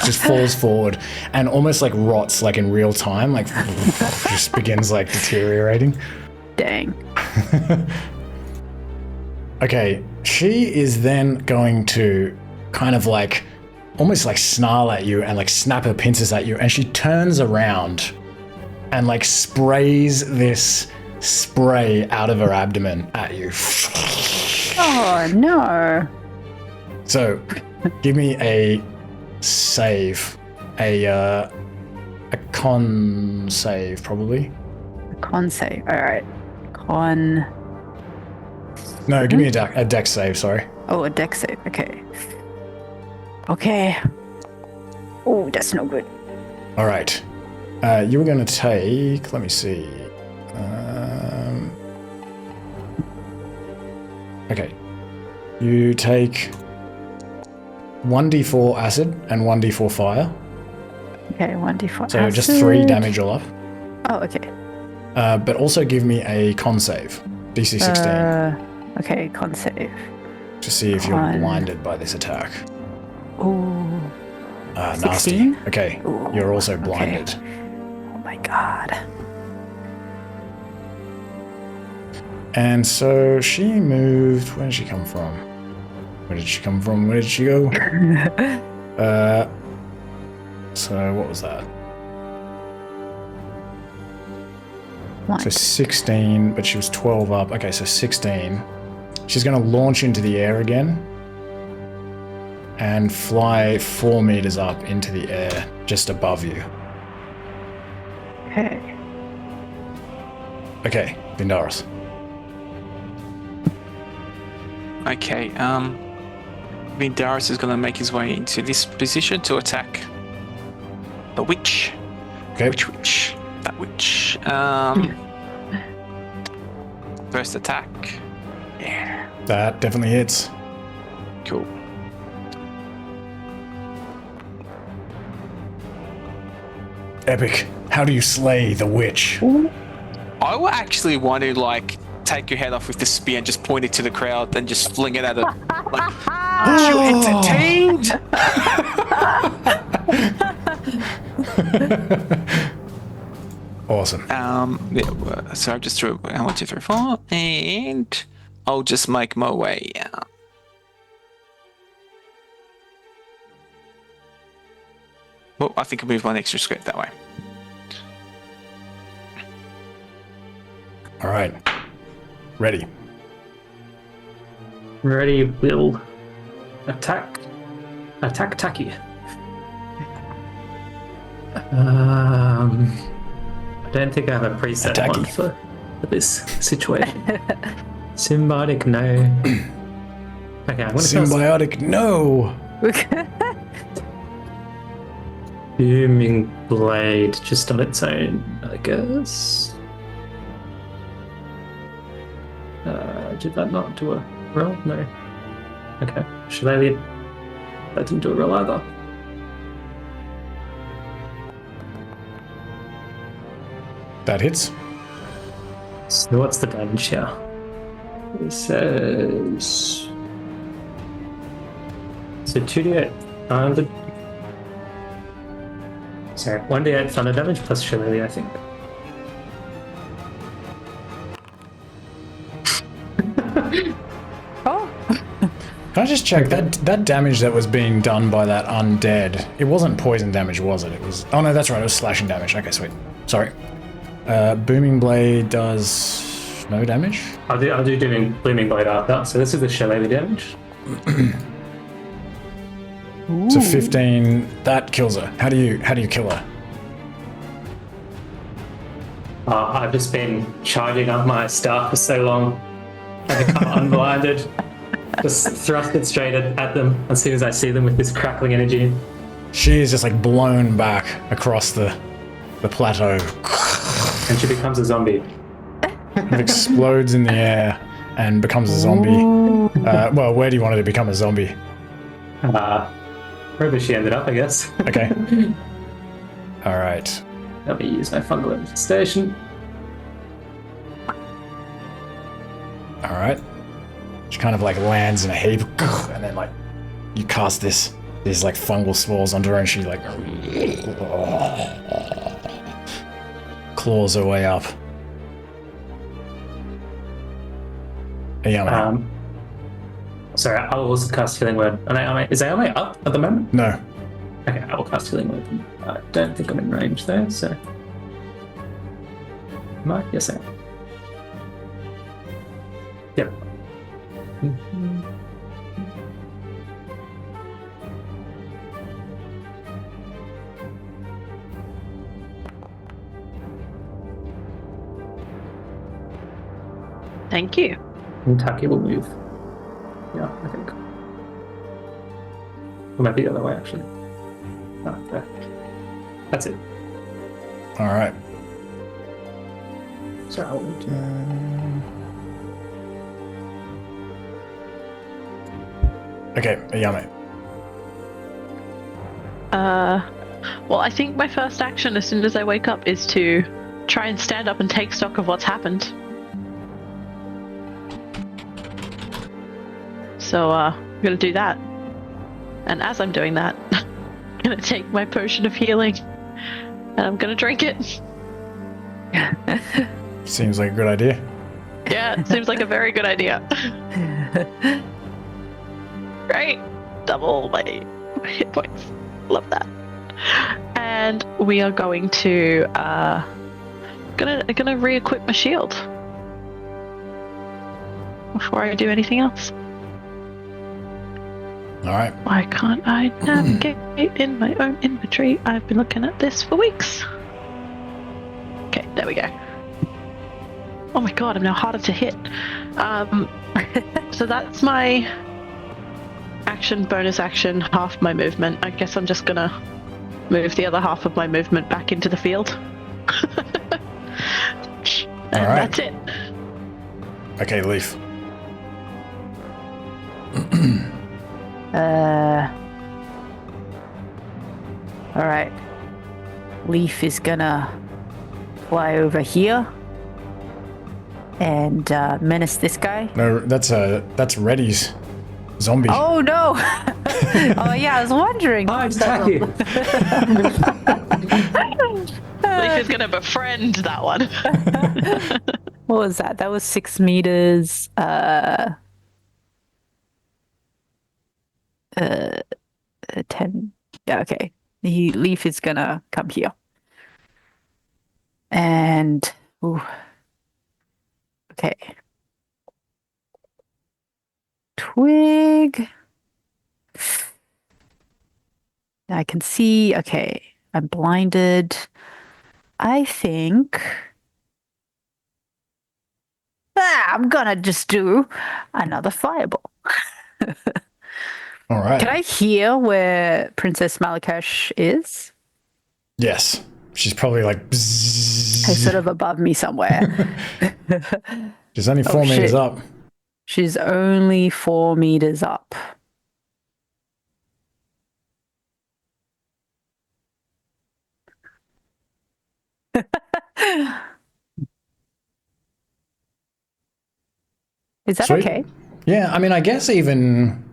A: just falls forward and almost like rots like in real time, like just begins like deteriorating.
C: Dang.
A: Okay, she is then going to kind of like almost like snarl at you and like snap her pincers at you, and she turns around and like sprays this spray out of her abdomen at you.
C: Oh no.
A: So, give me a save, a con save probably.
C: Con save. Alright. Con.
A: No, give me a dex save. Sorry.
C: Oh, a dex save. Okay. Okay. Oh, that's no good.
A: All right. You were going to take. Let me see. Okay. You take 1d4 acid and 1d4 fire.
C: Okay, 1d4.
A: So just 3 damage all up.
C: Oh, okay.
A: But also give me a con save. DC 16.
C: Okay, con save.
A: To see if you're
C: Con.
A: blinded by this attack.
C: Ooh.
A: Nasty.
C: 16?
A: Okay.
C: Ooh,
A: You're also
C: okay.
A: blinded.
C: Oh my god.
A: And so she moved. Where did she come from? Where did she come from? Where did she go? So what was that? So 16, but she was 12 up. Okay, so 16. She's going to launch into the air again and fly 4 meters up into the air just above you.
C: Okay.
A: Okay, Vindaros.
B: Okay, Vindaros is going to make his way into this position to attack the witch.
A: Okay.
B: Which witch? That witch. First attack
A: That definitely hits.
B: Cool.
A: Epic. How do you slay the witch?
B: I will actually want to like take your head off with the spear and just point it to the crowd and just fling it at it. Like, aren't you entertained?
A: Awesome.
B: Yeah, so I just threw 1, 2, 3, 4, and I'll just make my way out. Well, I think I'll move one extra square that way.
A: All right. Ready.
D: Ready, will attack. Attack Taki. I don't think I have a preset
A: Attacky.
D: one for this situation. Symbiotic, no. Okay, I'm gonna
A: Symbiotic, no.
D: Booming Blade just on its own, I guess. Did that not do a roll? No. Okay. Shillelagh. That didn't do a roll either.
A: That hits.
D: So what's the damage here? It says... So 2d8 thunder... Sorry, 1d8 thunder damage plus Shillelagh, I think.
A: Can I just check that damage that was being done by that undead? It wasn't poison damage, was it? It was. Oh no, that's right. It was slashing damage. Okay, sweet. Sorry. Booming Blade does no damage.
D: I'll do Booming Blade after. So this is the Shillelagh damage.
A: So 15. That kills her. How do you kill her?
D: I've just been charging up my staff for so long. I become unblinded. Just thrust it straight at them as soon as I see them with this crackling energy.
A: She is just like blown back across the plateau.
D: And she becomes a zombie.
A: It explodes in the air and becomes a zombie. Well, where do you want her to become a zombie?
D: Wherever she ended up, I guess.
A: Okay. All right.
D: Let me use my fungal infestation.
A: All right. She kind of like lands in a heap, and then like you cast these like fungal spores onto her, and she like claws her way up. Yao Mei.
D: Sorry, I will also cast Healing Word. Is Yao Mei up at the moment?
A: No.
D: Okay, I will cast Healing Word. I don't think I'm in range there, so. Am I? Yes, I am. Yep.
E: Thank you.
D: And Taki will move. Yeah, I think. Or maybe the other way, actually. Ah, there. That's it.
A: All right.
D: So I'll move to...
A: Okay, Yao Mei.
E: Well, I think my first action as soon as I wake up is to try and stand up and take stock of what's happened. So, I'm gonna do that. And as I'm doing that, I'm gonna take my potion of healing and I'm gonna drink it.
A: Seems like a good idea.
E: Yeah, it seems like a very good idea. Great. Double my hit points. Love that. And we are going to gonna re-equip my shield before I do anything else.
A: All right.
E: Why can't I navigate in my own inventory? I've been looking at this for weeks. Okay, there we go. Oh my god, I'm now harder to hit. So that's my action, bonus action, half my movement. I guess I'm just gonna move the other half of my movement back into the field. And
A: All right.
E: that's it.
A: Okay, Leaf.
C: All right. Leaf is gonna fly over here and menace this guy.
A: No, that's Reddy's zombie.
C: Oh no! Oh yeah, I was wondering.
D: Hi, Tacky.
E: Leaf is gonna befriend that one.
C: What was that? That was 6 meters. 10. Yeah, okay. The Leaf is gonna come here. And ooh. Okay. Twig. I can see. Okay. I'm blinded. I think. I'm gonna just do another fireball.
A: All right.
C: Can I hear where Princess Malikesh is?
A: Yes. She's probably like. Bzzz.
C: She's sort of above me somewhere.
A: She's only 4 meters
C: shit.
A: up.
C: She's only 4 meters up. Is that
A: Sweet.
C: okay?
A: Yeah, I mean, I guess even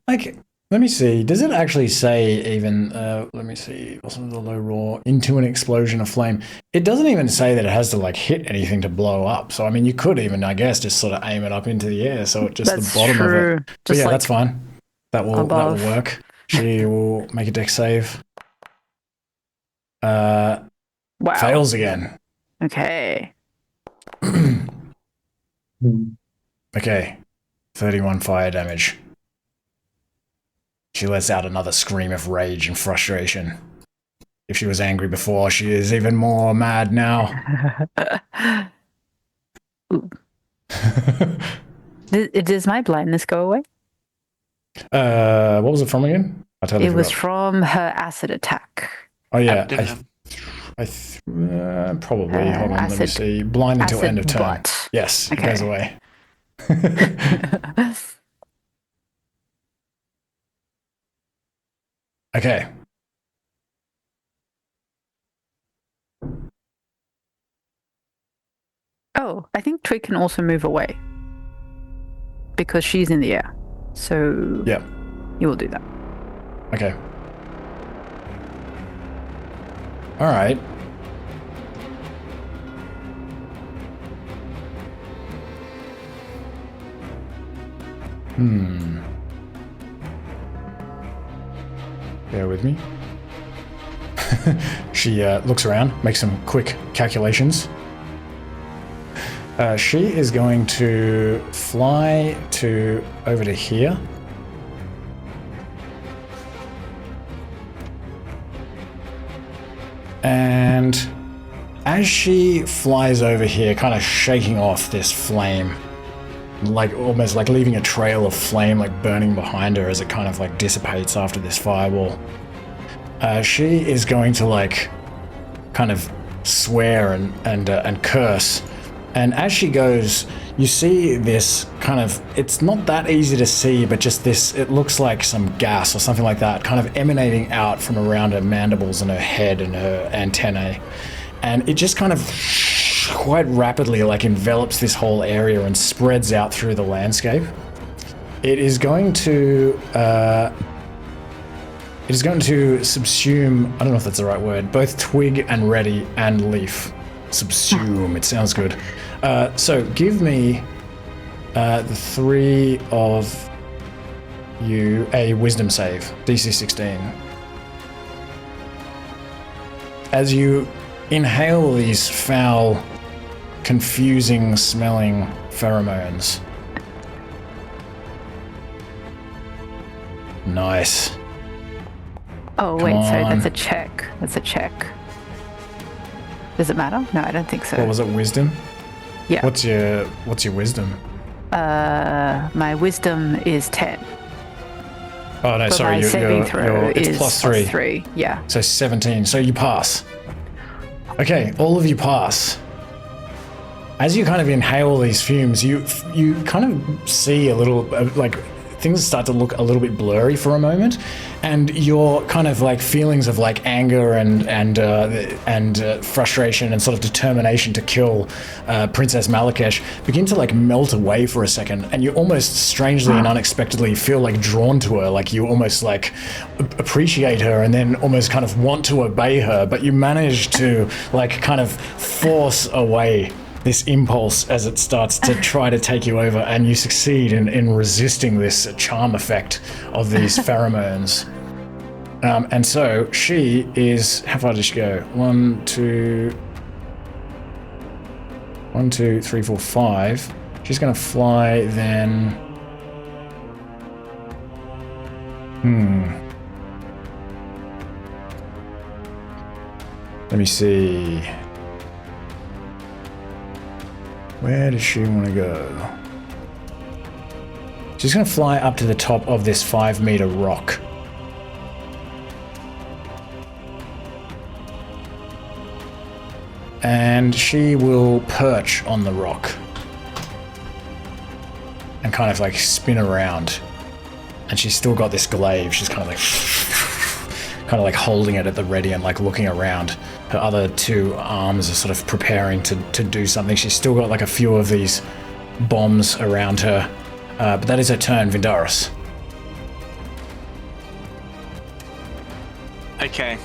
A: like, let me see. Does it actually say even? Let me see. Also, the low roar into an explosion of flame. It doesn't even say that it has to like hit anything to blow up. So I mean, you could even, I guess, just sort of aim it up into the air. So it just
C: That's
A: the bottom
C: true.
A: of it. But
C: Just
A: yeah,
C: like
A: that's fine. That will
C: above.
A: work. She will make a dex save.
C: Wow.
A: Fails again.
C: Okay.
A: Okay, 31 fire damage. She lets out another scream of rage and frustration. If she was angry before, she is even more mad now.
C: Does my blindness go away?
A: What was it from again? I totally
C: It was
A: forgot.
C: from her acid attack.
A: Oh yeah,
B: Abdomen.
A: probably. Hold on, let me
C: acid-
A: see. Blind until
C: acid
A: end of turn.
C: butt.
A: Yes, it
C: Okay.
A: goes away. Okay.
C: Oh, I think Twig can also move away because she's in the air. So
A: Yeah.
C: you will do that.
A: Okay. All right. Bear with me. She looks around, makes some quick calculations. She is going to fly over to here. And as she flies over here, kind of shaking off this flame, like almost like leaving a trail of flame like burning behind her as it kind of like dissipates after this fireball, she is going to like kind of swear and curse. And as she goes, you see this kind of, it's not that easy to see, but just this, it looks like some gas or something like that, kind of emanating out from around her mandibles and her head and her antennae. And it just kind of quite rapidly like envelops this whole area and spreads out through the landscape. It is going to subsume, I don't know if that's the right word, both Twig and Reddy and Leaf. Subsume, it sounds good. So give me the three of you a wisdom save, DC 16. As you inhale these foul, confusing smelling pheromones. Nice.
C: Oh, wait, sorry,
A: on.
C: that's a check. That's a check. Does it matter? No, I don't think so.
A: What was it, wisdom?
C: Yeah.
A: What's your wisdom?
C: My wisdom is 10.
A: Oh no,
C: But
A: sorry,
C: my saving throw
A: it's
C: is
A: plus
C: plus
A: 3.
C: 3. Yeah.
A: So 17. So you pass. Okay, all of you pass. As you kind of inhale these fumes, you kind of see a little like things start to look a little bit blurry for a moment, and your kind of like feelings of like anger and frustration and sort of determination to kill Princess Malikesh begin to like melt away for a second, and you almost strangely and unexpectedly feel like drawn to her, like you almost like appreciate her and then almost kind of want to obey her, but you manage to like kind of force away this impulse as it starts to try to take you over, and you succeed in resisting this charm effect of these pheromones. And so she is, how far did she go? 1, 2, 3, 4, 5. She's gonna fly then. Let me see. Where does she want to go? She's going to fly up to the top of this 5-meter rock. And she will perch on the rock. And kind of like spin around. And she's still got this glaive. She's kind of like holding it at the ready and like looking around. Her other 2 arms are sort of preparing to do something. She's still got like a few of these bombs around her. But that is her turn, Vindaros.
B: Okay.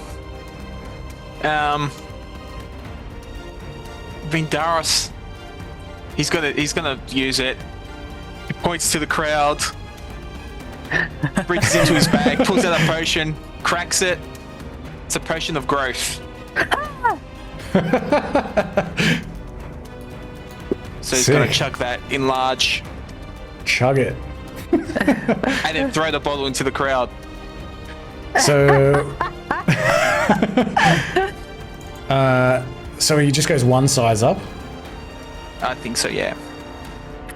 B: Vindaros. He's gonna use it. He points to the crowd. Reaches into his bag, pulls out a potion, cracks it. It's a potion of growth. So he's gonna chug that in large.
A: Chug it.
B: And then throw the bottle into the crowd.
A: So... so he just goes one size up?
B: I think so, yeah.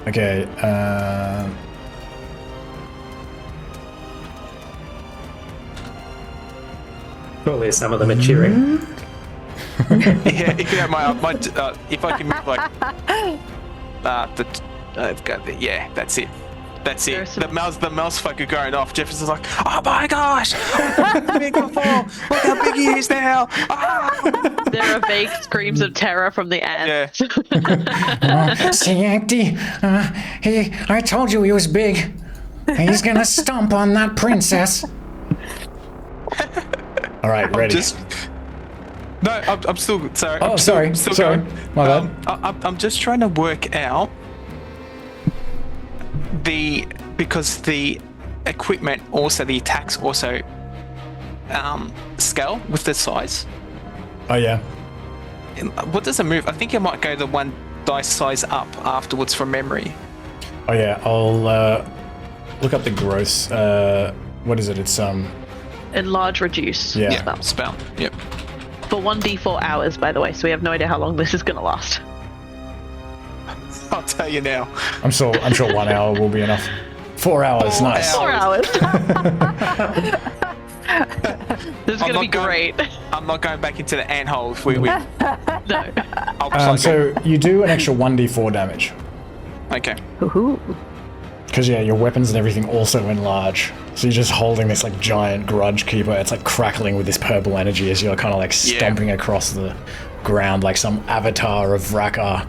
A: Okay,
D: Probably some of them are cheering.
B: Yeah, if you have if I can move like I've got the, yeah, that's it. That's it. The mouse folk are going off. Jefferson's like, oh my gosh! Look how big he is now! Ah!
E: There are vague screams of terror from the ants.
B: Yeah.
F: See, Auntie, I told you he was big. He's gonna stomp on that princess.
A: all right, ready.
B: I'm still sorry.
A: Oh,
B: I'm
A: sorry.
B: still
A: Sorry.
B: going.
A: My bad.
B: I'm just trying to work out because the equipment also, the attacks also scale with the size.
A: Oh, yeah.
B: What does it move? I think it might go the 1 dice size up afterwards from memory.
A: Oh, yeah. I'll look up the gross. What is it? It's
E: Enlarge, reduce.
A: Yeah.
B: Spell. Yep.
E: For 1d4 hours, by the way, so we have no idea how long this is going to last.
B: I'll tell you now.
A: I'm sure 1 hour will be enough. 4 hours, nice.
E: 4 hours. This is going to be great.
B: I'm not going back into the anthole if we win.
E: No.
A: So you do an extra 1d4 damage.
B: Okay.
C: Woohoo.
A: Because, yeah, your weapons and everything also enlarge. So you're just holding this, like, giant grudge keeper. It's, like, crackling with this purple energy as you're kind of, like, stomping across the ground like some avatar of Vraka.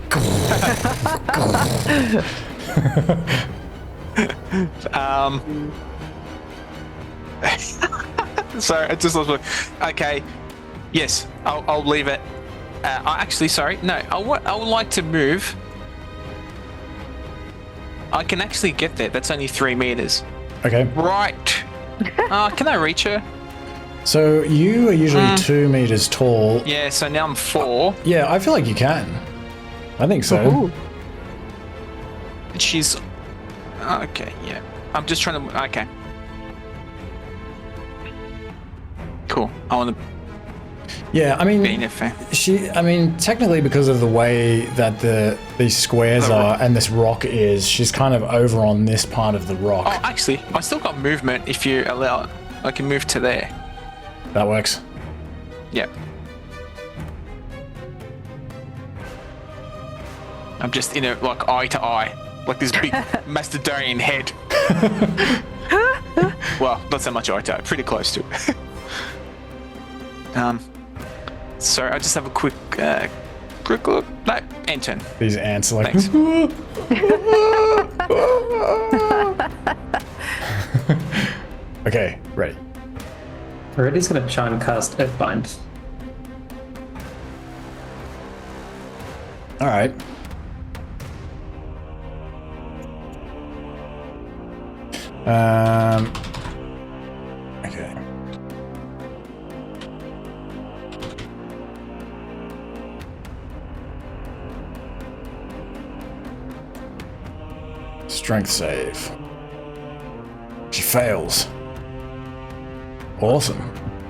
B: Sorry, it just was... Okay. Yes, I'll leave it. I would like to move... I can actually get there. That's only 3 meters.
A: Okay.
B: Right. Can I reach her?
A: So you are usually 2 meters tall.
B: Yeah, so now I'm 4.
A: Yeah, I feel like you can. I think so.
C: Ooh.
B: She's... Okay, yeah. I'm just trying to... Okay. Cool. I want to...
A: Yeah, I mean,
B: Benefit.
A: technically because of the way that these squares are and this rock is, she's kind of over on this part of the rock.
B: Oh, actually, I still got movement if you allow it. I can move to there.
A: That works.
B: Yep. I'm just in it like eye to eye. like this big Macedonian head. Well, not so much Oto, pretty close to it. So I just have a quick look. No, end turn.
A: These ants are like.
B: Thanks.
A: Okay, ready.
D: Reddy's gonna try and cast Earthbound.
A: All right. Okay. Strength save. She fails. Awesome.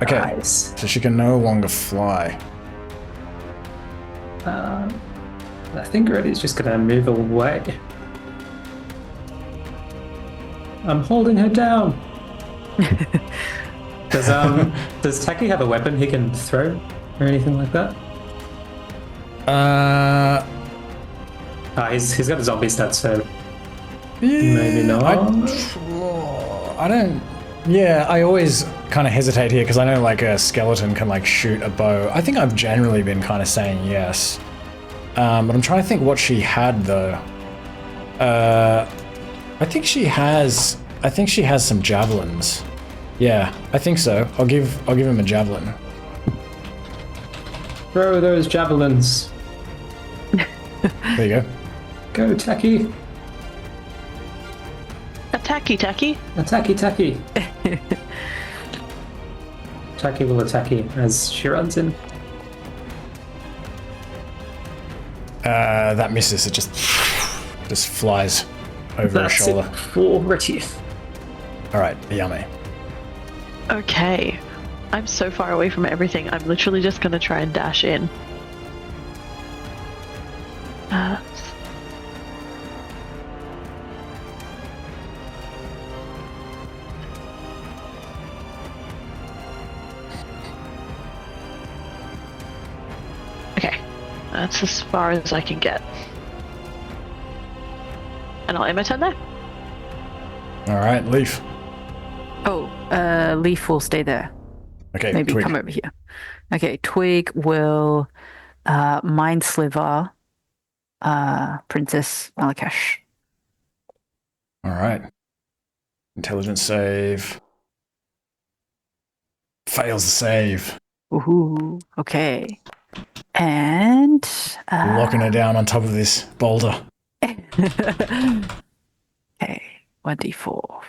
A: Okay.
D: Nice.
A: So she can no longer fly.
D: I think Reddy's just gonna move away. I'm holding her down. Does Taki have a weapon he can throw or anything like that? He's got a zombie stat, so maybe not.
A: I don't. Yeah, I always kind of hesitate here because I know like a skeleton can like shoot a bow. I think I've generally been kind of saying yes, but I'm trying to think what she had though. I think she has some javelins. Yeah, I think so. I'll give him a javelin.
D: Throw those javelins.
A: There you go.
D: Go, Taki.
E: Attacky.
D: Attacky. Taki will attack you as she runs in.
A: That misses. It just flies over her shoulder.
D: It for Retief.
A: All right, Yao Mei.
E: Okay. I'm so far away from everything. I'm literally just gonna try and dash in. Okay. That's as far as I can get. And I'll end my turn there.
A: All right, Leaf.
C: Oh, Leaf will stay there.
A: Okay,
C: Maybe
A: Twig.
C: come over here. Okay, Twig will mind sliver Princess Malikesh.
A: All right. Intelligence save. Fails the save.
C: Woohoo. Okay. And
A: Locking her down on top of this boulder.
C: okay, 1d4.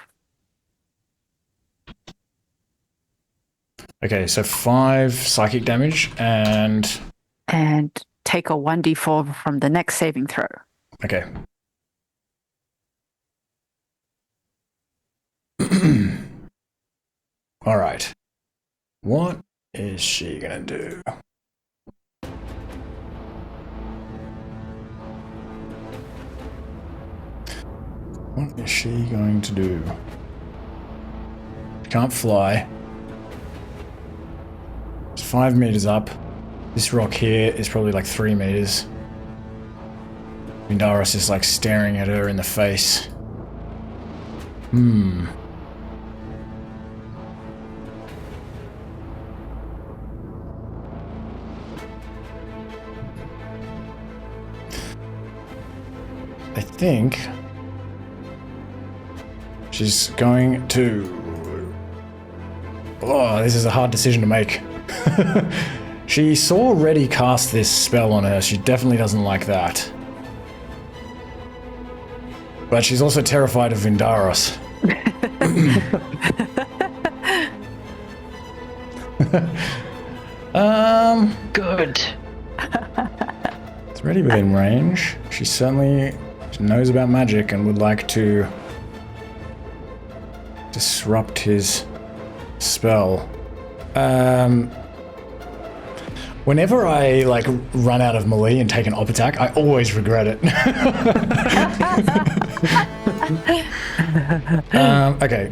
A: Okay, so 5 psychic damage and
C: take a 1d4 from the next saving throw.
A: okay. All right. What is she gonna do? What is she going to do? She can't fly. It's 5 meters up. This rock here is probably like 3 meters. Vindaros is like staring at her in the face. I think she's going to... Oh, this is a hard decision to make. She saw Reddy cast this spell on her. She definitely doesn't like that. But she's also terrified of Vindaros.
E: Good.
A: It's Reddy within range. She certainly knows about magic and would like to disrupt his spell. Whenever I like run out of melee and take an op attack, I always regret it. Okay.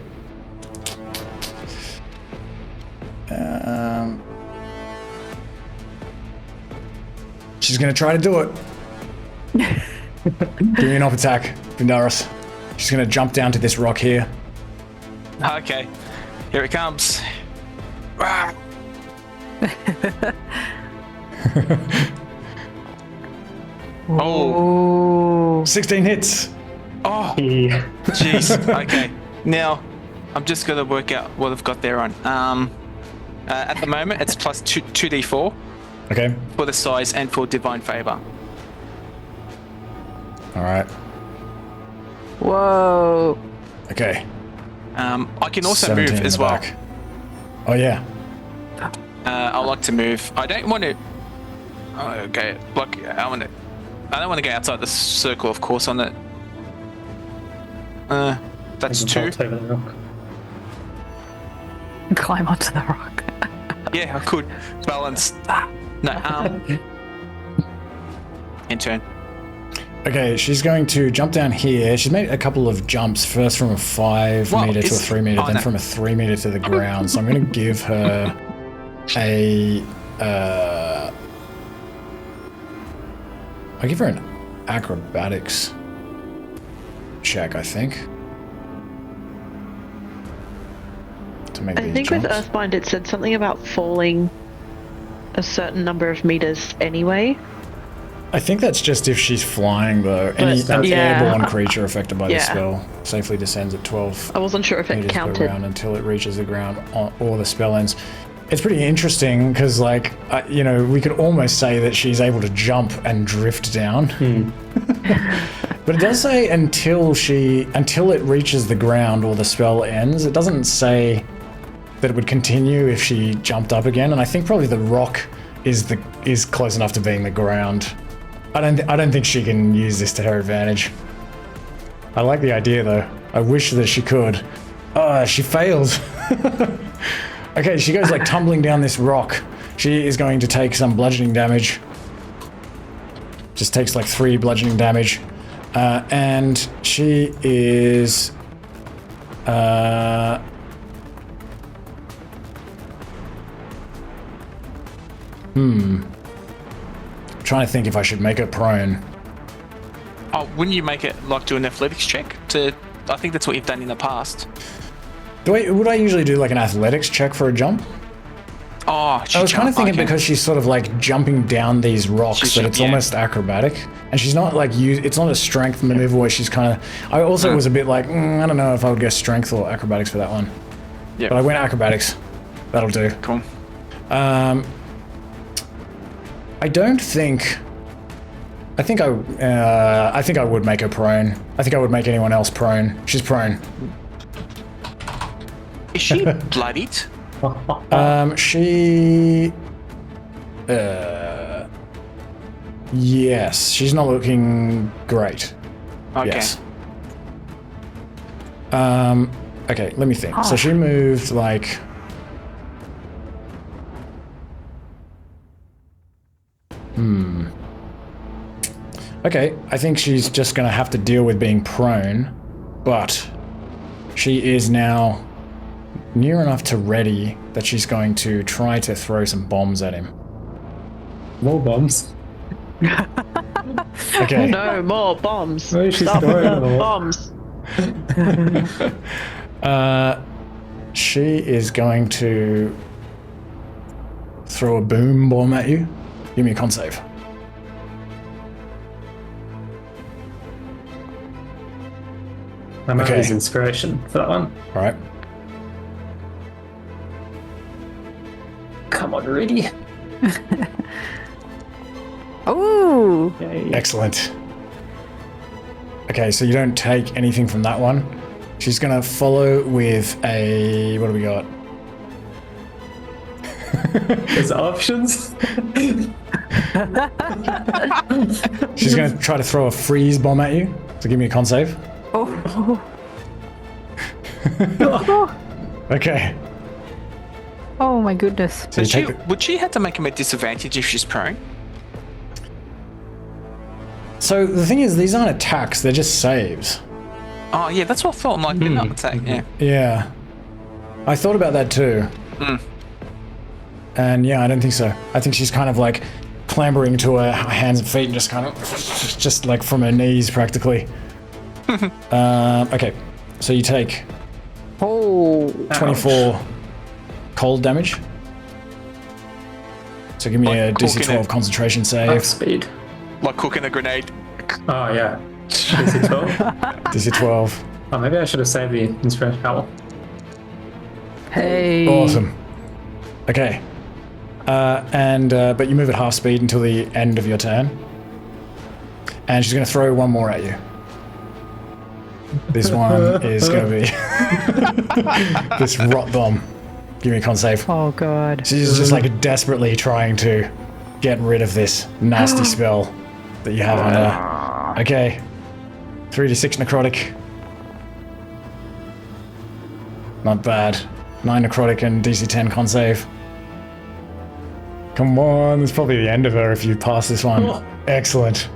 A: She's gonna try to do it. Give me an op attack. Vindaros. She's gonna jump down to this rock here.
B: Okay, here it comes. Ah. Oh,
A: 16 hits.
B: oh,
D: Yeah.
B: jeez. Okay, now I'm just gonna work out what I've got there on. At the moment, it's plus 2d4
A: Okay.
B: for the size and for divine favor.
A: All right.
C: Whoa.
A: Okay.
B: I can also
A: 17
B: move
A: in
B: as
A: the
B: well.
A: back. Oh yeah.
B: I like to move. I don't want to. Oh, okay, block. I don't want to go outside the circle, of course. On it. That's
D: You
B: 2.
D: can bolt over the rock.
C: Climb onto the rock.
B: Yeah, I could balance. No. In turn.
A: Okay, she's going to jump down here. She's made a couple of jumps, first from a 5
B: Well,
A: meter to a
B: it's-
A: 3 meter,
B: oh,
A: then
B: no.
A: from a 3 meter to the ground. So I'm going to give her a. I'll give her an acrobatics check, I think. To make
E: I
A: these
E: think with
A: jumps.
E: Earthbound it said something about falling a certain number of meters anyway.
A: I think that's just if she's flying, though. Any
E: yeah.
A: airborne creature affected by the
E: Yeah.
A: spell safely descends at 12
E: I wasn't sure if it
A: meters per
E: counted.
A: round until it reaches the ground or the spell ends. It's pretty interesting because, like, we could almost say that she's able to jump and drift down. But it does say until it reaches the ground or the spell ends. It doesn't say that it would continue if she jumped up again. And I think probably the rock is close enough to being the ground. I don't think she can use this to her advantage. I like the idea though. I wish that she could. Oh, she failed. Okay, she goes like tumbling down this rock. She is going to take some bludgeoning damage. Just takes like 3 bludgeoning damage. And she is... Trying to think if I should make her prone.
B: Oh, wouldn't you make it like do an athletics check? I think that's what you've done in the past.
A: Would I usually do like an athletics check for a jump?
B: Oh,
A: I was kind of thinking because she's sort of like jumping down these rocks
B: She's
A: that it's
B: yeah.
A: almost acrobatic, and she's not like it's not a strength maneuver where she's kind of. I also was a bit like I don't know if I would go strength or acrobatics for that one.
B: Yeah.
A: But I went acrobatics. That'll do.
B: Cool.
A: I don't think. I think I would make her prone. I think I would make anyone else prone. She's prone.
B: Is she bloodied?
A: She. Yes, she's not looking great.
B: Okay.
A: Yes. Okay, let me think. So she moved like. Okay, I think she's just gonna have to deal with being prone, but she is now near enough to ready that she's going to try to throw some bombs at him.
D: More bombs.
A: Okay.
E: No more bombs.
D: Where is she
E: Stop
D: throwing
E: the
D: them?
E: bombs.
A: She is going to throw a boom bomb at you. Give me a con save.
D: I might
A: Okay.
D: use inspiration for that one.
A: All right.
D: Come on, ready?
C: Ooh.
D: Yay.
A: Excellent. Okay, so you don't take anything from that one. She's gonna follow with a. What do we got?
D: There's options.
A: She's gonna try to throw a freeze bomb at you. So give me a con save.
C: Oh.
A: Okay.
C: Oh my goodness.
A: So you take the,
B: Would she have to make him a disadvantage if she's prone?
A: So the thing is, these aren't attacks; they're just saves.
B: Oh, yeah, that's what I thought. I'm like, they're not attack. Yeah.
A: Yeah, I thought about that too. And yeah, I don't think so. I think she's kind of like clambering to her hands and feet, and just kind of, just like from her knees, practically. Okay, so you take
C: Oh.
A: 24 cold damage. So give me
B: Like
A: a DC
B: cooking
A: 12
B: it.
A: concentration
D: Half
A: save.
D: speed.
B: Like cooking a grenade.
D: Oh, yeah. DC 12?
A: DC 12.
D: Oh, maybe I should have saved the inspiration. Owl.
C: Hey.
A: Awesome. Okay. But you move at half speed until the end of your turn. And she's going to throw one more at you. This one is going to be this rot bomb. Give me a con save.
C: Oh god.
A: She's just like desperately trying to get rid of this nasty spell that you have on her. Okay. 3d6 necrotic. Not bad. 9 necrotic and DC 10 con save. Come on, it's probably the end of her if you pass this one.
D: Oh.
A: Excellent.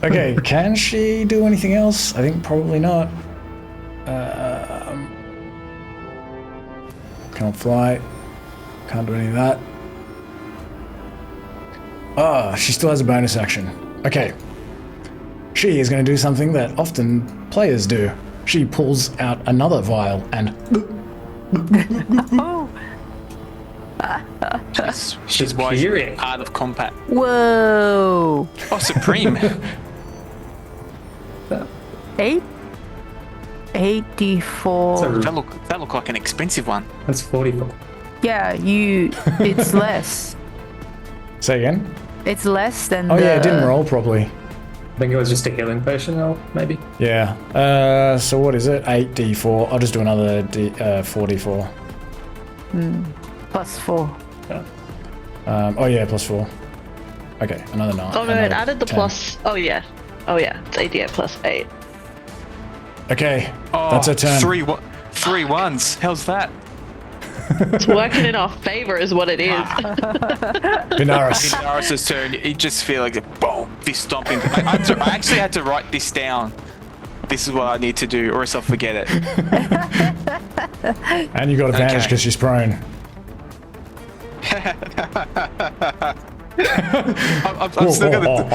A: Okay, can she do anything else? I think probably not. Can't fly. Can't do any of that. Ah, she still has a bonus action. Okay. She is going to do something that often players do. She pulls out another vial and
B: She's wise.
D: Superior.
B: Art of combat.
C: Whoa.
B: Oh, supreme.
C: 8? 8d4.
B: that look like an expensive one.
D: That's 44.
C: Yeah, it's less.
A: say again.
C: It's less than
A: Oh
C: the...
A: yeah, it didn't roll properly.
D: I think it was just a healing potion, or maybe.
A: Yeah. So what is it? 8d4. I'll just do another 4d4.
C: Plus 4.
A: Oh yeah, plus 4. Okay, another 9.
E: Oh no, it
A: another
E: added the
A: 10.
E: plus. Oh yeah, it's 8d8 plus 8.
A: Okay,
B: Oh,
A: that's her turn.
B: three ones. How's that?
E: It's working in our favor, is what it is.
A: Vindaros.
B: Vindaros' turn. You just feel like boom, this stomping. I actually had to write this down. This is what I need to do, or else I'll forget it.
A: And you got advantage
B: Okay.
A: because she's prone.
B: I'm still gonna.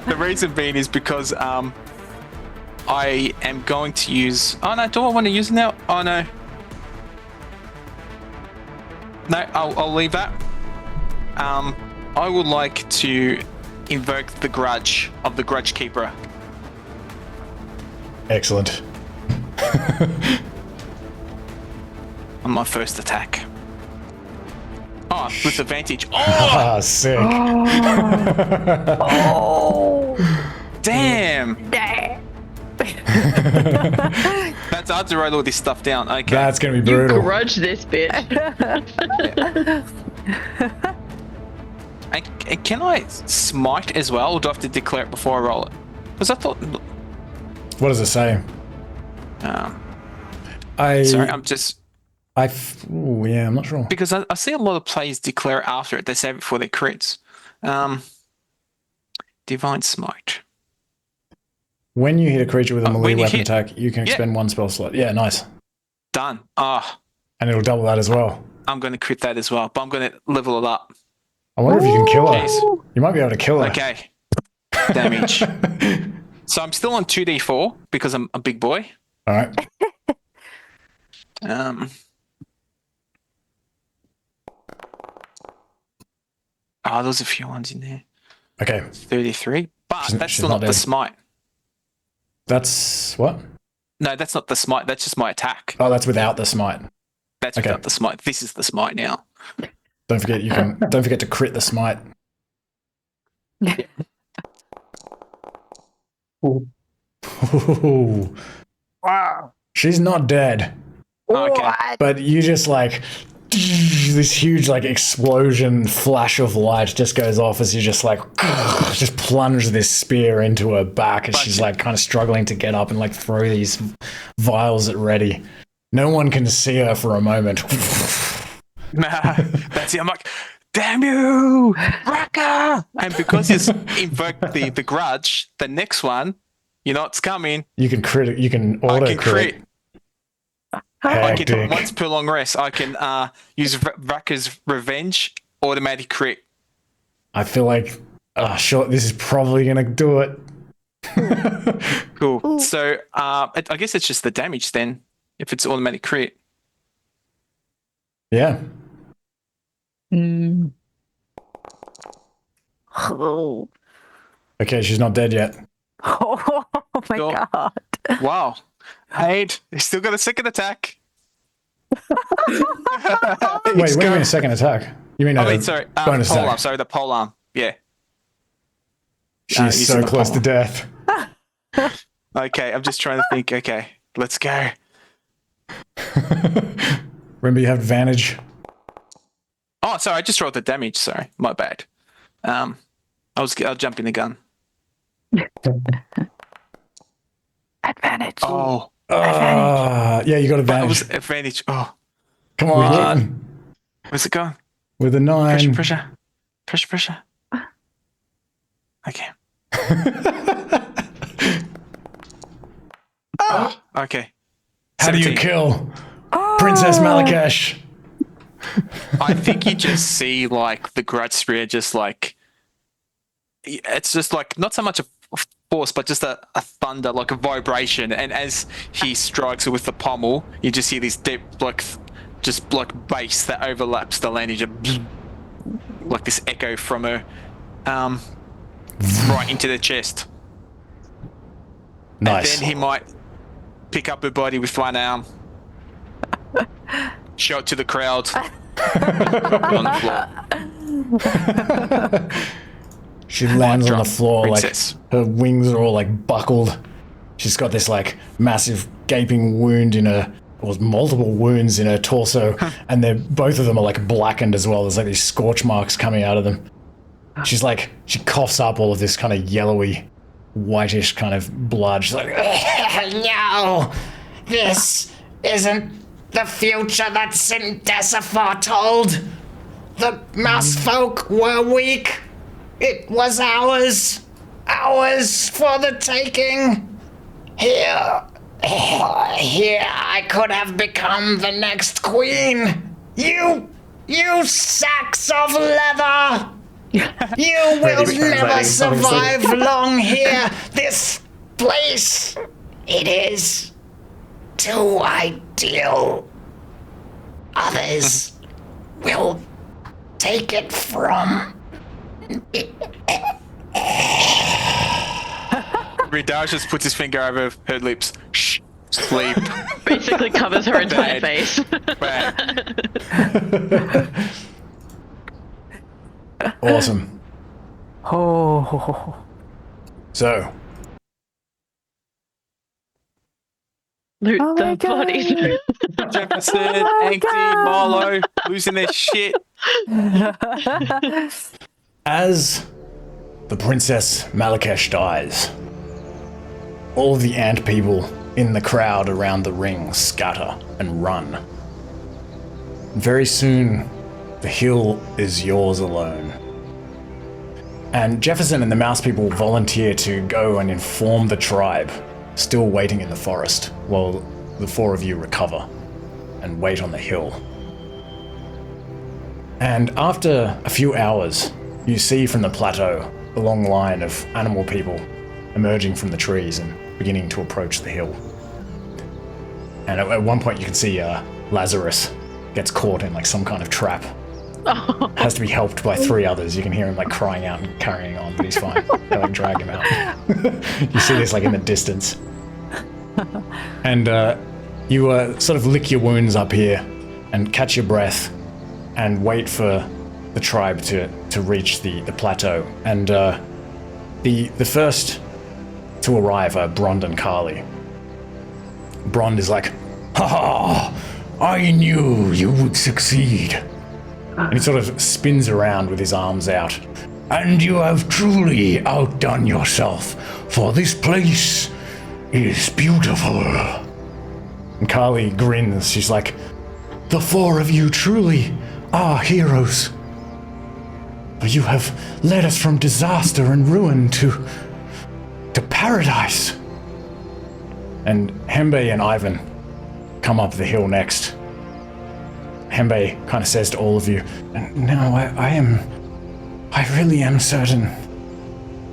B: The reason being is because I am going to use. Oh no! Do I want to use it now? Oh no. No, I'll leave that. I would like to invoke the grudge of the Grudge Keeper.
A: Excellent.
B: On my first attack. Oh, with advantage. Oh,
A: Ah, sick.
B: damn! That's hard to write all this stuff down. Okay.
A: That's gonna be
E: You
A: brutal.
E: grudge this bitch.
B: And can I smite as well, or do I have to declare it before I roll it? Because I thought.
A: What does it say?
B: Sorry, I'm just.
A: Ooh, yeah, I'm not sure.
B: Because I see a lot of players declare it after it. They save it for their crits. Divine Smite.
A: When you hit a creature with a melee
B: when you
A: weapon
B: hit-
A: attack, you can expend one spell slot. Yeah, nice.
B: Done. Ah,
A: And it'll double that as well.
B: I'm going to crit that as well, but I'm going to level it up.
A: I wonder if you can kill her.
B: Jeez.
A: You might be able to kill her.
B: Okay. Damage. So I'm still on 2d4 because I'm a big boy.
A: All right.
B: Oh, there's a few ones in there.
A: Okay.
B: 33. But that's
A: she's
B: still
A: not
B: not the
A: dead.
B: smite.
A: That's what?
B: No, that's not the smite. That's just my attack.
A: Oh, that's without the smite.
B: That's
A: Okay.
B: without the smite. This is the smite now.
A: Don't forget don't forget to crit the smite.
D: Ooh.
A: Ooh.
C: Wow.
A: She's not dead.
B: Okay.
A: But you just like this huge like explosion flash of light just goes off as you just like just plunge this spear into her back as she's like kind of struggling to get up and like throw these vials at ready. No one can see her for a moment.
B: Nah, that's it. I'm like, damn you, Raka! And because he's invoked the grudge, the next one, you know it's coming.
A: You can crit. You can
B: I
A: auto
B: can
A: crit.
B: crit. I can,
A: Hectic.
B: once per long rest, I can use Raka's revenge, automatic crit.
A: I feel like Sure, this is probably gonna do it.
B: Cool.
C: Ooh.
B: So I guess it's just the damage then, if it's automatic crit.
A: Yeah.
C: Oh.
A: Okay, she's not dead yet.
C: Oh my
B: Sure.
C: god.
B: Wow. Aid, he's still got a second attack.
A: Wait, what do you mean a second attack? You mean
B: Sorry.
A: bonus
B: Pole
A: attack?
B: arm. Sorry, the pole arm. Yeah.
A: She's
B: using
A: so
B: the
A: close
B: pole
A: to death.
B: Okay, I'm just trying to think. Okay, let's go.
A: Remember, you have advantage.
B: Oh, sorry, I just rolled the damage. Sorry, my bad. I'll jump in the gun.
C: Advantage.
B: Oh,
A: Yeah, you got
B: that
A: advantage.
B: was advantage. Oh,
A: Come on.
B: where's it going?
A: With a 9.
B: Pressure. Okay. Okay.
A: How do you
B: 17.
A: kill Princess Malikesh?
B: I think you just see like the grudge spear, just like it's just like not so much a force, but just a thunder, like a vibration. And as he strikes it with the pommel, you just hear this deep, like just like bass that overlaps the land. You just like this echo from her, right into the chest.
A: Nice.
B: And then he might pick up her body with one arm, show it to the crowd on the floor.
A: She lands on the
B: drop,
A: floor,
B: princess.
A: like her wings are all like buckled. She's got this like massive gaping wound in her, or multiple wounds in her torso, and both of them are like blackened as well. There's like these scorch marks coming out of them. She's like, she coughs up all of this kind of yellowy, whitish kind of blood. She's like,
F: No, this isn't the future that Sintessa foretold. The mouse folk were weak. It was ours for the taking. Here I could have become the next queen. You sacks of leather. You will never survive long here. This place, it is too ideal. Others will take it from.
B: Vindaros just puts his finger over her lips. Shh, sleep.
E: Basically covers her entire
B: Bad.
E: face.
B: Bad.
A: awesome.
C: Oh.
A: So,
E: Loot
C: Oh my
E: the bodies.
B: Jefferson, Auntie, Marlo, losing their shit.
A: as the Princess Malikesh dies, all of the ant people in the crowd around the ring scatter and run. Very soon, the hill is yours alone. And Jefferson and the mouse people volunteer to go and inform the tribe, still waiting in the forest, while the four of you recover and wait on the hill. And after a few hours, you see from the plateau a long line of animal people emerging from the trees and beginning to approach the hill. And at one point you can see Lazarus gets caught in like some kind of trap. Has to be helped by 3 others. You can hear him like crying out and carrying on, but he's fine. They like drag him out. You see this like in the distance. And you sort of lick your wounds up here and catch your breath and wait for the tribe to reach the plateau. And the first to arrive are Brond and Carly. Brond is like, "Ha ha! I knew you would succeed." And he sort of spins around with his arms out. "And you have truly outdone yourself, for this place is beautiful." And Carly grins. She's like, "The 4 of you truly are heroes. For you have led us from disaster and ruin to paradise." And Hembe and Ivan come up the hill next. Hembe kind of says to all of you, "Now I really am certain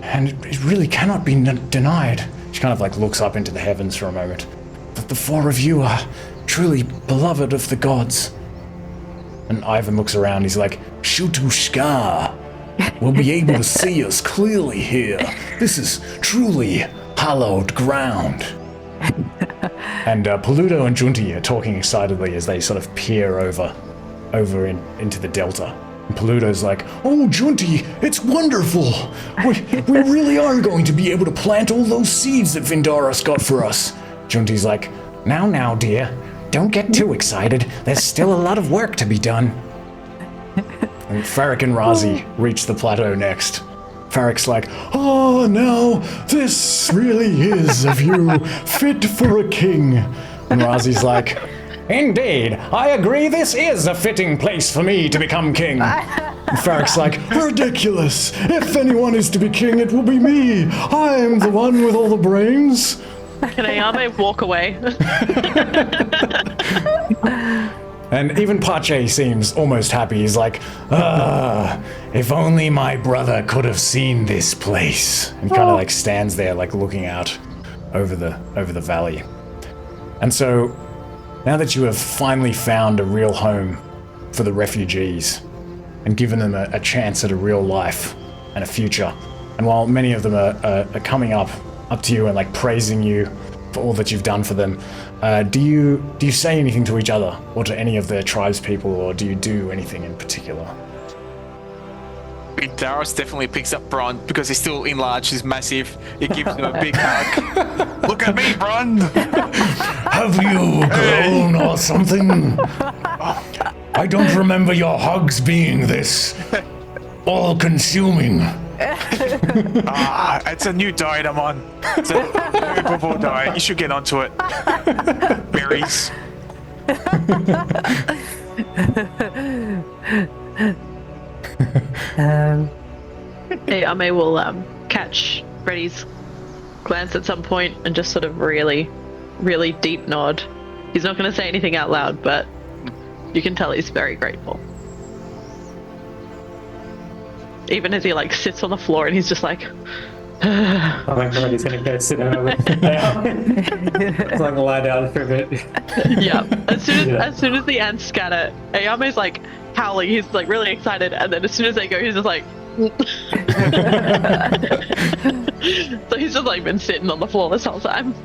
A: and it really cannot be denied. She kind of like looks up into the heavens for a moment. That the four of you are truly beloved of the gods. And Ivan looks around, he's like, Shutushka will be able to see us clearly here. This is truly hallowed ground. And Paludo and Junti are talking excitedly as they sort of peer over into the delta. And Paludo's like, oh, Junti, it's wonderful. We really are going to be able to plant all those seeds that Vindaros got for us. Junti's like, now, dear, don't get too excited. There's still a lot of work to be done. And Farrak and Razi reach the plateau next. Farrak's like, oh, now this really is a view fit for a king. And Razi's like, indeed, I agree this is a fitting place for me to become king. And Farrak's like, ridiculous. If anyone is to be king, it will be me. I am the one with all the brains.
E: Can Ayame walk away?
A: And even Pache seems almost happy. He's like, if only my brother could have seen this place. And kind of like stands there like looking out over the valley. And so now that you have finally found a real home for the refugees and given them a chance at a real life and a future, and while many of them are coming up to you and like praising you for all that you've done for them, do you say anything to each other or to any of the tribes people, or do you do anything in particular?
B: Vindaros definitely picks up Bron because he's still enlarged, he's massive. He gives him a big hug. Look at me, Bron!
A: Have you grown or something? I don't remember your hugs being this all-consuming.
B: It's a new diet I'm on. It's a herbivore diet. You should get onto it. Berries.
E: Ayame will catch Freddy's glance at some point and just sort of really, really deep nod. He's not going to say anything out loud, but you can tell he's very grateful. Even as he like sits on the floor and he's just like,
D: oh my god, he's gonna go sit down with It's like lie down for a bit.
E: yeah. As soon as the ants scatter, Ayame's like howling. He's like really excited, and then as soon as they go, he's just like. So he's just like been sitting on the floor this whole time.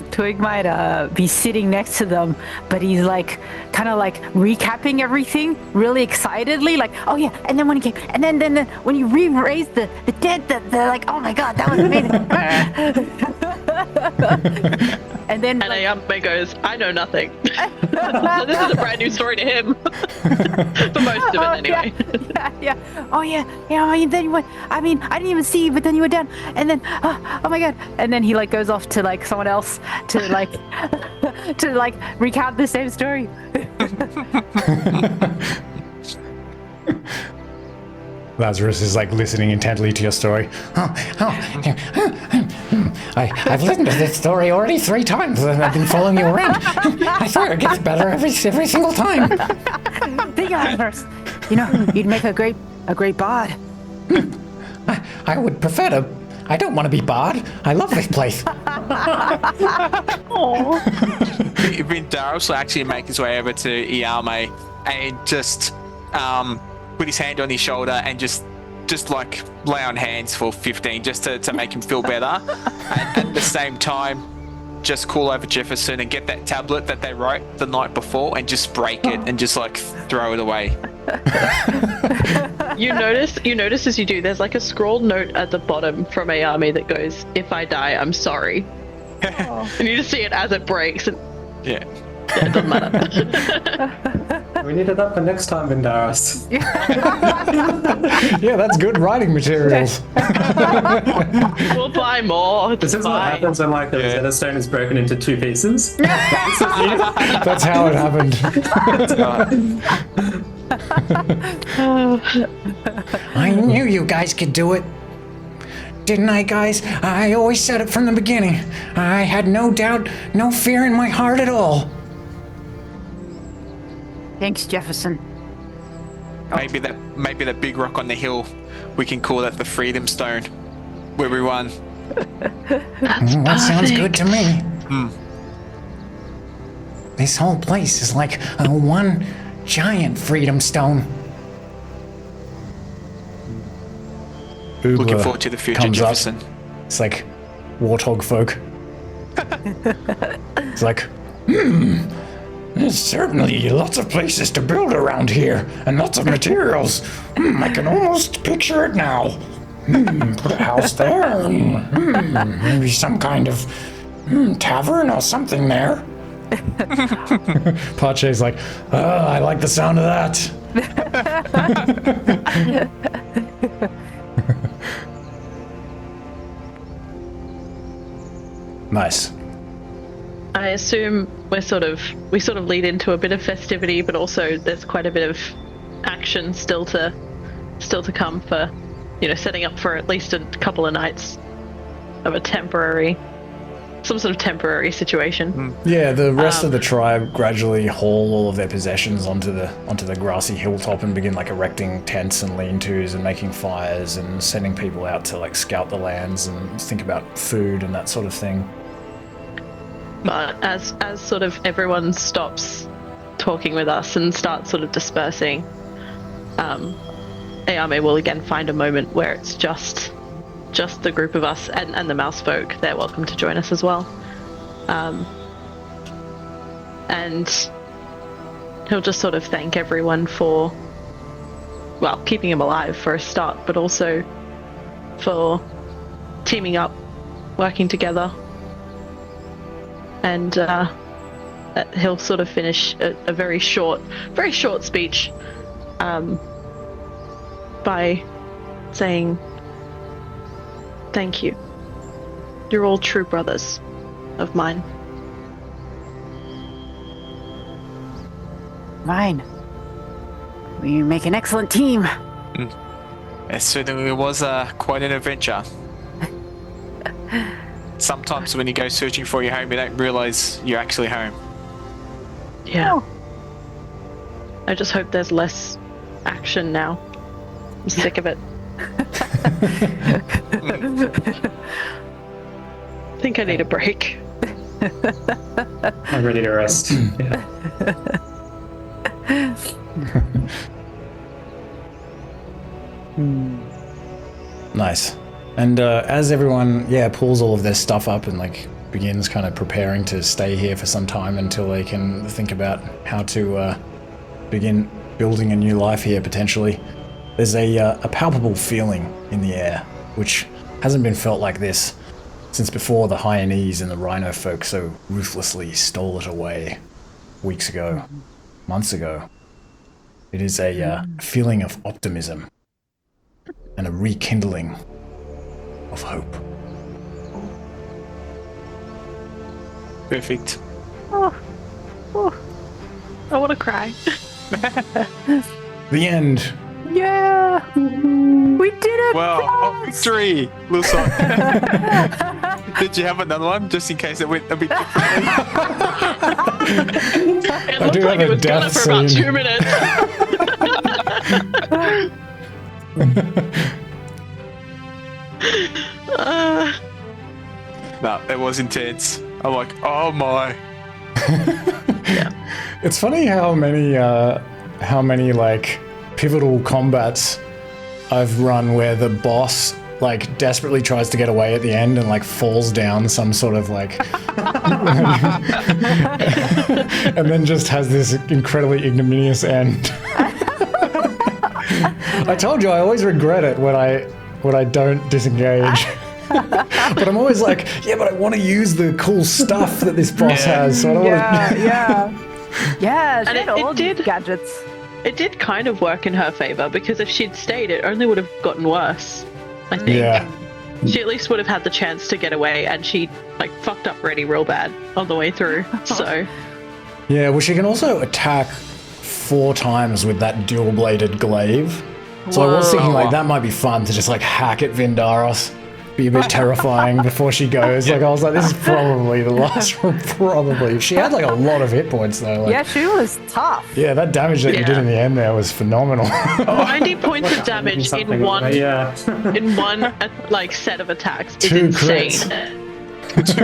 C: Twig might be sitting next to them, but he's like kind of like recapping everything really excitedly, like, oh yeah, and then when he came, and then when you re-raised the dead, they're like, oh my god, that was amazing. and then
E: Ayame goes, I know nothing. So this is a brand new story to him. For most of it anyway.
C: Yeah. Oh yeah. And then you went, I mean, I didn't even see you, but then you went down, and then oh my god, and then he like goes off to like someone else to like to like recount the same story.
A: Lazarus is like listening intently to your story.
F: I've listened to this story already 3 times and I've been following you around. I swear it gets better every single time.
C: Think about it first. You know, you'd make a great bard.
F: I would prefer to. I don't want to be bard. I love this place.
B: Vindaros will actually make his way over to Yao Mei and just put his hand on his shoulder and just like lay on hands for 15 just to make him feel better. And at the same time, just call over Jefferson and get that tablet that they wrote the night before and just break it and just like throw it away.
E: You notice as you do, there's like a scrawled note at the bottom from Ayame that goes, if I die, I'm sorry. And you just see it as it breaks. And
B: Yeah.
E: it doesn't matter.
D: We needed that for next time, Vindaros.
A: Yeah, that's good writing materials.
E: We'll buy more.
D: This is what happens when like the Rosetta Stone is broken into 2 pieces.
A: That's how it happened.
F: I knew you guys could do it. Didn't I, guys? I always said it from the beginning. I had no doubt, no fear in my heart at all.
C: Thanks, Jefferson.
B: Maybe that big rock on the hill We can call that the Freedom Stone, where we won.
F: That sounds good to me. This whole place is like one giant freedom stone.
A: Uber
B: Looking forward to the future,
A: comes up.
B: Jefferson.
A: It's like warthog folk. It's like,
F: There's certainly lots of places to build around here, and lots of materials. I can almost picture it now. Put a house there. Maybe some kind of tavern or something there.
A: Pache's like, oh, I like the sound of that. Nice.
E: I assume we sort of lead into a bit of festivity, but also there's quite a bit of action still to come for, setting up for at least a couple of nights of some sort of temporary situation.
A: Yeah, the rest of the tribe gradually haul all of their possessions onto the grassy hilltop and begin like erecting tents and lean-tos and making fires and sending people out to like scout the lands and think about food and that sort of thing.
E: But as sort of everyone stops talking with us and starts sort of dispersing, Yao Mei will again find a moment where it's just the group of us and the mouse folk. They're welcome to join us as well. And he'll just sort of thank everyone for, well, keeping him alive for a start, but also for teaming up, working together. And he'll sort of finish a very short speech by saying, "Thank you. You're all true brothers of mine."
C: Mine. We make an excellent team.
B: It certainly was quite an adventure. Sometimes when you go searching for your home, you don't realise you're actually home.
E: Yeah.
C: Oh.
E: I just hope there's less action now. I'm sick of it. I think I need a break.
D: I'm ready to rest. Yeah.
A: Nice. And as everyone, pulls all of their stuff up and like begins kind of preparing to stay here for some time until they can think about how to begin building a new life here potentially, there's a palpable feeling in the air, which hasn't been felt like this since before the Hyanese and the Rhino folk so ruthlessly stole it away weeks ago, months ago. It is a feeling of optimism and a rekindling of hope.
B: Perfect.
E: Oh, I want to cry.
A: The end.
C: Yeah! We did it!
B: Wow, victory! Wilson. Did you have another one, just in case it went a bit differently?
E: It looked like it was gonna for about 2 minutes.
B: No, it was intense. I'm like, oh my.
E: Yeah.
A: It's funny how many like pivotal combats I've run where the boss like desperately tries to get away at the end and like falls down some sort of like and then just has this incredibly ignominious end. I told you I always regret it when I don't disengage. But I'm always like, but I want to use the cool stuff that this boss has. So I don't
C: Yeah, she
E: And
C: had
E: it
C: all these
E: did-
C: gadgets.
E: It did kind of work in her favor, because if she'd stayed, it only would have gotten worse, I think.
A: Yeah.
E: She at least would have had the chance to get away, and she like fucked up Reddy real bad on the way through. So
A: Yeah, well, she can also attack 4 times with that dual-bladed glaive. So I was thinking like that might be fun to just like hack at Vindaros. be a bit terrifying before she goes. Like I was like, this is probably the last one. Probably. She had like a lot of hit points though. Like,
C: Yeah, she was tough.
A: yeah, that damage that you did in the end there was phenomenal.
E: 90 points of damage in one
D: Yeah.
E: in one like set of attacks is
A: 2
E: insane.
A: crits.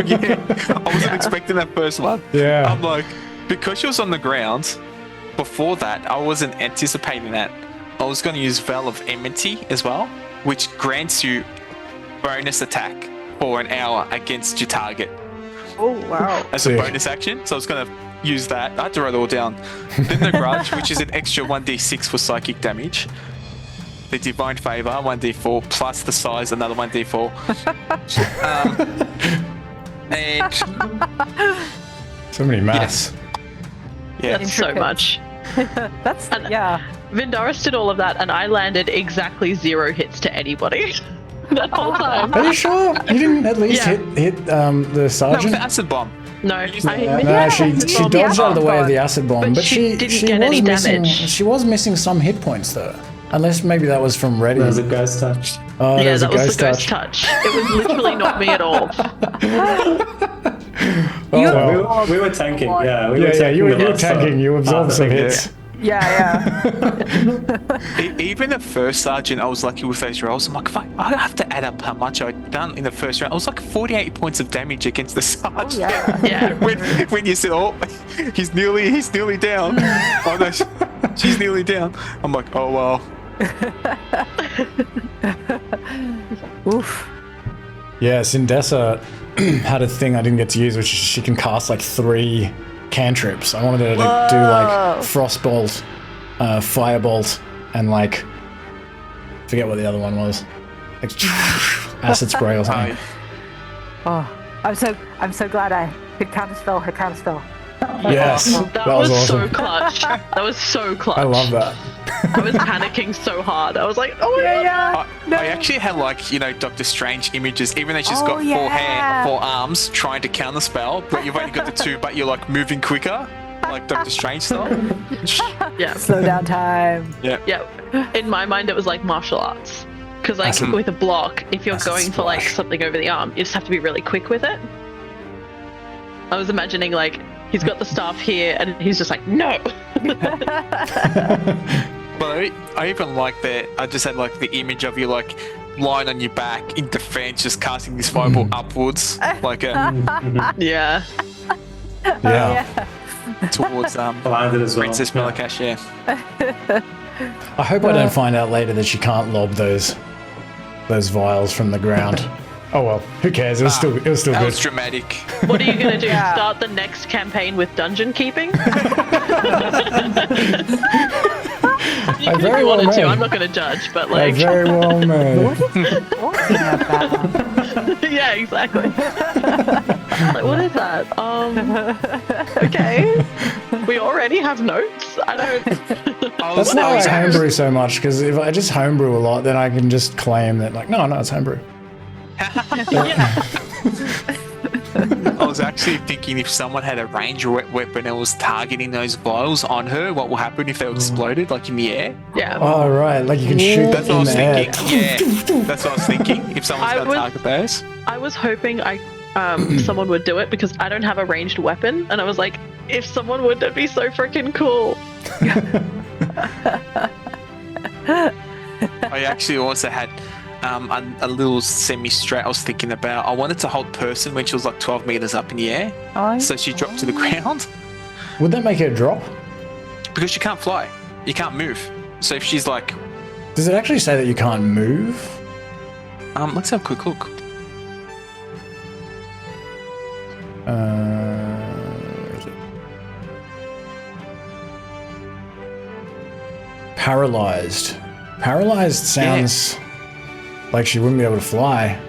B: Yeah, I wasn't expecting that first one.
A: Yeah.
B: I'm like, because she was on the ground, before that, I wasn't anticipating that. I was going to use Veil of Enmity as well, which grants you bonus attack for an hour against your target
C: Oh, wow.
B: as
A: Sick.
B: a bonus action. So I was going to use that. I had to write it all down. Then the Grudge, which is an extra 1d6 for psychic damage. The Divine Favor, 1d4, plus the size, another 1d4. And
A: So many maths.
B: yeah,
E: That's so
C: Intricate.
E: much.
C: That's,
E: And-
C: yeah.
E: Vindaros did all of that, and I landed exactly 0 hits to anybody that whole time.
A: Are you sure? You didn't at least
E: Yeah.
A: hit the
B: no, with
A: sergeant?
B: the acid bomb.
E: No, I,
A: No, she
C: Yeah.
A: dodged out of the way of the
C: Yeah.
A: acid bomb,
E: But she didn't get
A: was
E: any
A: missing.
E: damage.
A: She was missing some hit points though, unless maybe that was from Reddy.
D: That was a ghost touch.
A: Oh,
E: yeah,
A: there's
E: that
A: a
E: was
A: ghost
E: the ghost
A: touch.
E: touch. It was literally not me at all.
A: Oh,
C: You-
A: well.
D: We were tanking, yeah. We were
A: Yeah,
D: tanking
A: you
D: the
A: were
D: last time.
A: tanking. You absorbed some
D: Yeah.
A: hits.
C: Yeah.
B: Even the first sergeant, I was lucky with those rolls. I'm like, fuck, I have to add up how much I'd done in the first round. I was like 48 points of damage against the sergeant.
C: Yeah.
E: Yeah.
B: when you said, oh, he's nearly down. Oh no, she's nearly down. I'm like, oh well.
C: Oof.
A: Yeah, Sindessa had a thing I didn't get to use, which is she can cast like 3 cantrips. I wanted her to do like Frostbolt, Firebolt, and like forget what the other one was. Like acid spray or something.
C: Oh, I'm so glad I could counterspell her counterspell.
A: Yes,
E: That was so
A: awesome.
E: clutch. That was so clutch.
A: I love that.
E: I was panicking so hard. I was like, oh my god.
C: Yeah.
B: I actually had like, Doctor Strange images, even though she's
C: Oh,
B: got 4
C: yeah.
B: 4 arms trying to counterspell, but you've only got the 2, but you're like moving quicker, like Doctor Strange style.
E: Yeah.
C: Slow down time.
E: Yeah. In my mind, it was like martial arts. Because like
A: Acid-
E: with a block, if you're
A: acid
E: going for like
A: splash.
E: something over the arm, you just have to be really quick with it. I was imagining like he's got the staff here and he's just like, no.
B: But I even like that. I just had like the image of you like lying on your back in defense, just casting this fireball upwards, like
E: Yeah.
A: Yeah.
B: towards
D: Blinded as well.
B: Princess
D: Yeah.
B: Malikesh. Yeah.
A: I hope I don't find out later that she can't lob those vials from the ground. Oh well, who cares? It was still
B: That
A: good.
B: was dramatic.
E: What are you gonna do?
C: Yeah.
E: Start the next campaign with dungeon keeping?
A: I very
E: If you
A: well
E: wanted to,
A: may.
E: I'm not gonna judge, but
A: I
E: like,
A: very well may.
C: Talking about.
E: yeah, exactly. Like, what is that? Okay. We already have notes. I don't.
A: That's why I homebrew so much, because if I just homebrew a lot, then I can just claim that like, no, it's homebrew.
E: Yeah.
B: I was actually thinking if someone had a ranged weapon and was targeting those vials on her, what will happen if they exploded, like in the air?
E: Yeah.
A: Oh right, like you can shoot
B: That's what I
A: in
B: was
A: the air.
B: thinking. Yeah, that's what I was thinking. If someone's
E: I
B: going to
E: was-
B: target those.
E: I was hoping someone would do it because I don't have a ranged weapon, and I was like, if someone would, that'd be so freaking cool.
B: I actually also had a little semi-strat I was thinking about. I wanted to hold person when she was like 12 meters up in the air, so she dropped to the ground
A: Would that make her drop?
B: because she can't fly. You can't move. So if she's like,
A: Does it actually say that you can't move?
B: let's have a quick look.
A: Where is it? Paralyzed. Paralyzed sounds like she wouldn't be able to fly.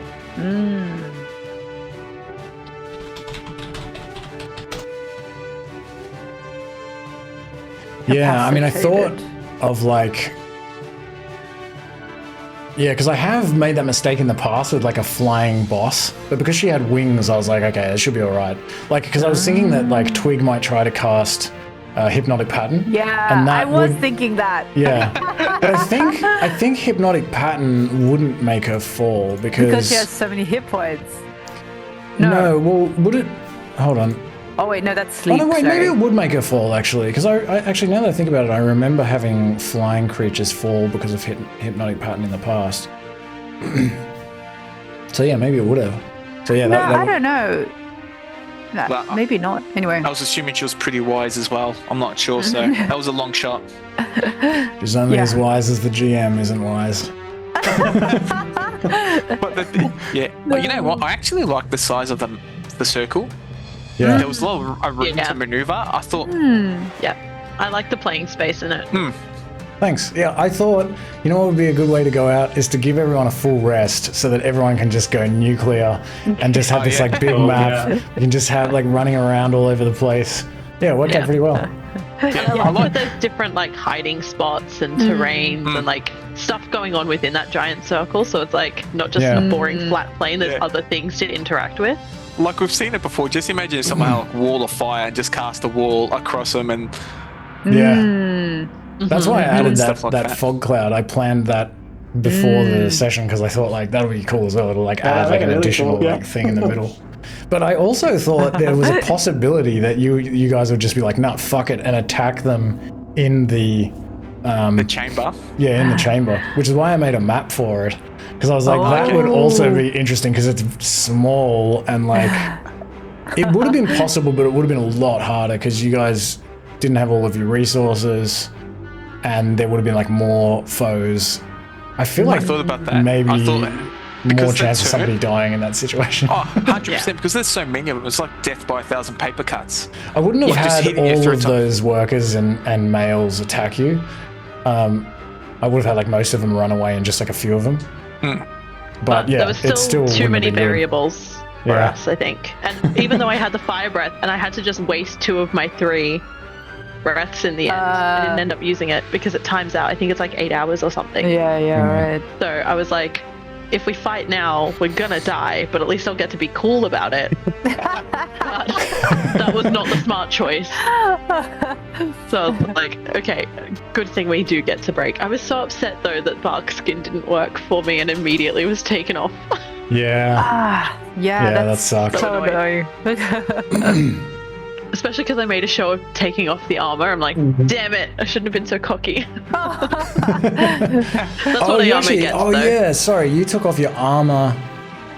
A: Yeah, I mean, I thought of like. Yeah, because I have made that mistake in the past with like a flying boss, but because she had wings, I was like, okay, it should be all right. Like, because I was thinking that like Twig might try to cast hypnotic pattern.
C: Yeah,
A: and that
C: I was
A: would-
C: thinking that.
A: Yeah, but I think hypnotic pattern wouldn't make her fall
C: Because she has so many hit points.
A: No, well, would it? Hold on.
C: Oh wait, no, that's sleep.
A: Oh no, wait,
C: sorry.
A: maybe it would make her fall actually, because I actually now that I think about it, I remember having flying creatures fall because of hypnotic pattern in the past. So yeah, maybe it would have. So yeah,
C: No,
A: that
C: I don't know. No,
B: Well,
C: maybe not. Anyway.
B: I was assuming she was pretty wise as well. I'm not sure, so that was a long shot.
A: she's only
C: Yeah.
A: as wise as the GM isn't wise.
B: But well, you know what? I actually like the size of the circle.
A: Yeah.
B: There was a lot of room
E: Yeah.
B: to maneuver. I thought,
E: Yeah. I like the playing space in it.
A: Thanks. Yeah, I thought, you know what would be a good way to go out is to give everyone a full rest so that everyone can just go nuclear and just have this like big
D: Oh,
A: map.
D: yeah.
A: You can just have like running around all over the place. Yeah, it worked out pretty well.
E: I like that there's different like hiding spots and terrains and like stuff going on within that giant circle. So it's like not just
A: Yeah.
E: a boring flat plane. There's
B: Yeah.
E: other things to interact with.
B: like we've seen it before. Just imagine somehow a wall of fire and just cast a wall across them, and
A: Yeah. That's why I added
B: Stuff
A: that,
B: like
A: that
B: that.
A: fog cloud. I planned that before the session because I thought like that would be cool as well. It'll like add like an
D: really
A: additional
D: cool, yeah.
A: like thing in the middle. But I also thought there was a possibility that you guys would just be like, nah, fuck it, and attack them in the
B: the chamber.
A: yeah, in the chamber, which is why I made a map for it. Because I was like, that
B: okay.
A: would also be interesting because it's small and like it would have been possible, but it would have been a lot harder because you guys didn't have all of your resources, and there would have been like more foes. I feel like
B: I thought about that.
A: maybe
B: I thought
A: more
B: because the
A: chance of
B: turret-
A: somebody dying in that situation.
B: Oh, 100%, because there's so many of them. It's like death by 1,000 paper cuts.
A: I wouldn't have
B: Yeah, just
A: had
B: hitting you
A: all
B: through
A: of
B: top.
A: those workers and males attack you. I would have had like most of them run away and just like a few of them. But yeah,
E: there was
A: it's still
E: too
A: wouldn't
E: many
A: have been good.
E: variables for
A: Yeah.
E: us, I think. And even though I had the fire breath and I had to just waste 2 of my 3 breaths in the end, I didn't end up using it because it times out. I think it's like 8 hours or something.
C: Yeah, right.
E: So I was like, if we fight now, we're gonna die, but at least I'll get to be cool about it. But that was not the smart choice. So I was like, okay, good thing we do get to break. I was so upset though that bark skin didn't work for me and immediately was taken off.
A: Yeah.
C: Yeah,
A: that
C: that's
A: sucks.
C: so annoying.
E: Especially because I made a show of taking off the armor. I'm like, damn it, I shouldn't have been so cocky. That's what a
A: you
E: armor gets though.
A: yeah, sorry, you took off your armor.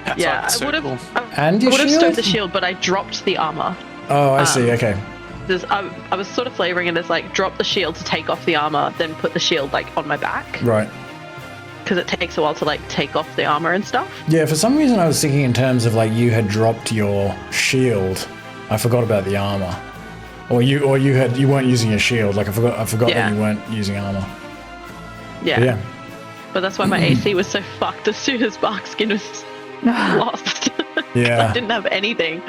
B: That's
E: Yeah,
B: like
E: I would
B: circle.
E: have.
A: And your
E: I would have
A: shield?
E: stowed the shield, but I dropped the armor.
A: Oh, I see. Okay.
E: I was sort of flavoring it as like drop the shield to take off the armor, then put the shield like on my back
A: Right.
E: because it takes a while to like take off the armor and stuff.
A: Yeah, for some reason I was thinking in terms of like you had dropped your shield. I forgot about the armor. Or you weren't using your shield. Like I forgot
E: Yeah.
A: that you weren't using armor.
E: Yeah.
A: But yeah.
E: But that's why my AC was so fucked as soon as bark skin was lost.
A: Yeah.
E: I didn't have anything.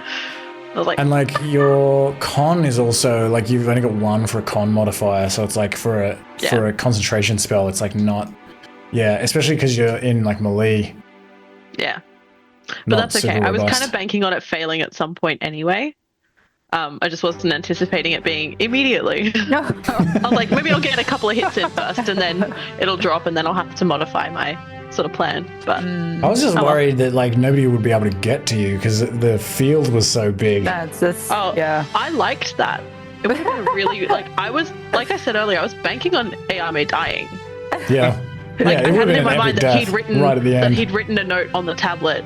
E: I was like,
A: And like your con is also like you've only got 1 for a con modifier, so it's like for a concentration spell, it's like not. Yeah, especially because you're in like melee.
E: yeah. But
A: not
E: that's okay.
A: super
E: I was
A: robust.
E: kind of banking on it failing at some point anyway. I just wasn't anticipating it being immediately. I was like, maybe I'll get a couple of hits in first and then it'll drop and then I'll have to modify my sort of plan. But
A: I was just
E: well.
A: worried that like nobody would be able to get to you because the field was so big.
C: That's yeah.
E: I liked that. It would have been really like I said earlier, I was banking on Yao Mei dying.
A: Yeah.
E: Like
A: Yeah,
E: I
A: it would
E: had
A: have
E: it
A: been
E: in
A: an
E: my
A: epic
E: mind that
A: death
E: he'd written
A: right at the end.
E: a note on the tablet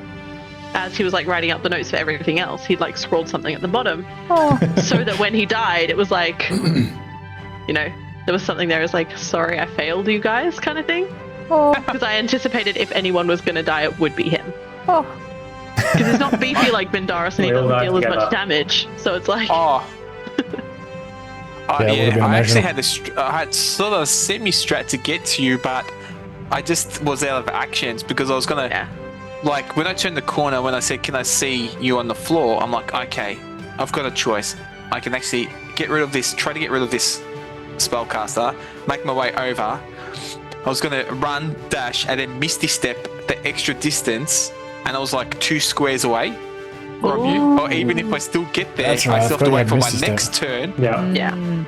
E: as he was like writing up the notes for everything else. He'd like scrawled something at the bottom so that when he died, it was like, you know, there was something there. It was like, sorry, I failed you guys, kind of thing. Because I anticipated if anyone was going to die, it would be him. Because he's not beefy like Vindaros and he
D: We all
E: doesn't
D: died
E: deal as
D: together.
E: much damage. So it's like,
B: Oh.
A: Yeah, it would've been
B: I actually
A: imaginable.
B: I had sort of semi-strat to get to you, but I just was out of actions because I was gonna,
E: yeah.
B: like, when I turned the corner, when I said, "Can I see you on the floor?" I'm like, okay, I've got a choice. I can actually try to get rid of this spellcaster, make my way over. I was gonna run, dash, and then misty step the extra distance, and I was like 2 squares away from you. Or even if I still get there,
A: That's right,
B: I
A: I
B: still have to
A: forgot you
B: wait
A: had
B: for my
A: misty step.
B: next turn.
D: Yeah.
E: Yeah.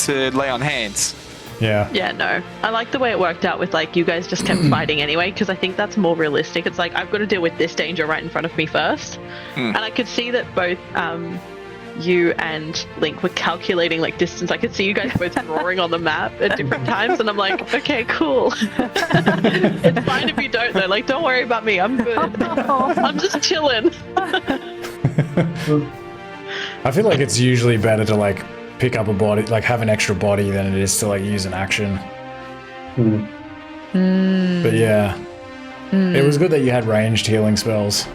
B: to lay on hands.
A: Yeah.
E: Yeah, no. I like the way it worked out with like you guys just kept fighting anyway, because I think that's more realistic. It's like I've got to deal with this danger right in front of me first. And I could see that both you and Link were calculating like distance. I could see you guys both drawing on the map at different times, and I'm like, okay, cool. It's fine if you don't though. Like, don't worry about me. I'm good. I'm just chilling.
A: I feel like it's usually better to like pick up a body, like have an extra body than it is to like use an action. But yeah, it was good that you had ranged healing spells.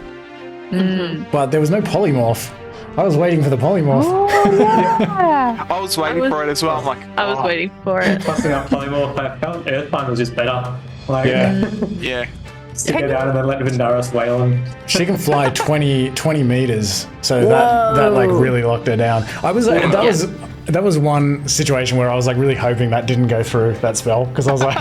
A: But there was no polymorph. I was waiting for the polymorph.
B: I was waiting for it as well. I'm like,
E: I was waiting for it.
D: Tossing up polymorph, I felt Earthbound was just better. Like,
B: yeah.
D: stick it out and then let Vindaros wail him.
A: She can fly 20 meters, so that like really locked her down. I was that was one situation where I was like really hoping that didn't go through, that spell, because I was like,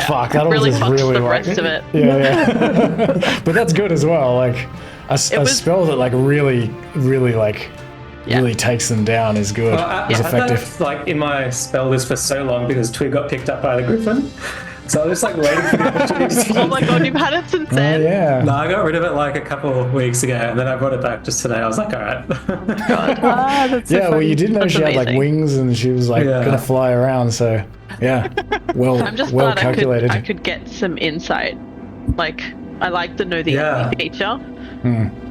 A: fuck, that'll
E: Really
A: just
E: fucked
A: really
E: the
A: like,
E: rest of it.
A: yeah. But that's good as well. Like a spell that like really like really takes them down is good.
D: Well,
A: is
D: I had
A: effective.
D: that, like in my spell list for so long because Twig got picked up by the Griffin. So I was just like waiting for the opportunity to
E: Oh my god, you've had it since
A: Oh
E: then.
A: yeah.
D: No, I got rid of it like a couple of weeks ago, and then I brought it back just today. I was like, all right.
C: That's so
A: Yeah, well,
C: funny.
A: you did know
E: That's
A: she had like
E: amazing.
A: wings and she was like
D: Yeah.
A: gonna fly around. So yeah,
E: I'm just
A: well
E: glad
A: calculated.
E: I could get some insight. Like, I like to know the
D: Yeah.
E: enemy feature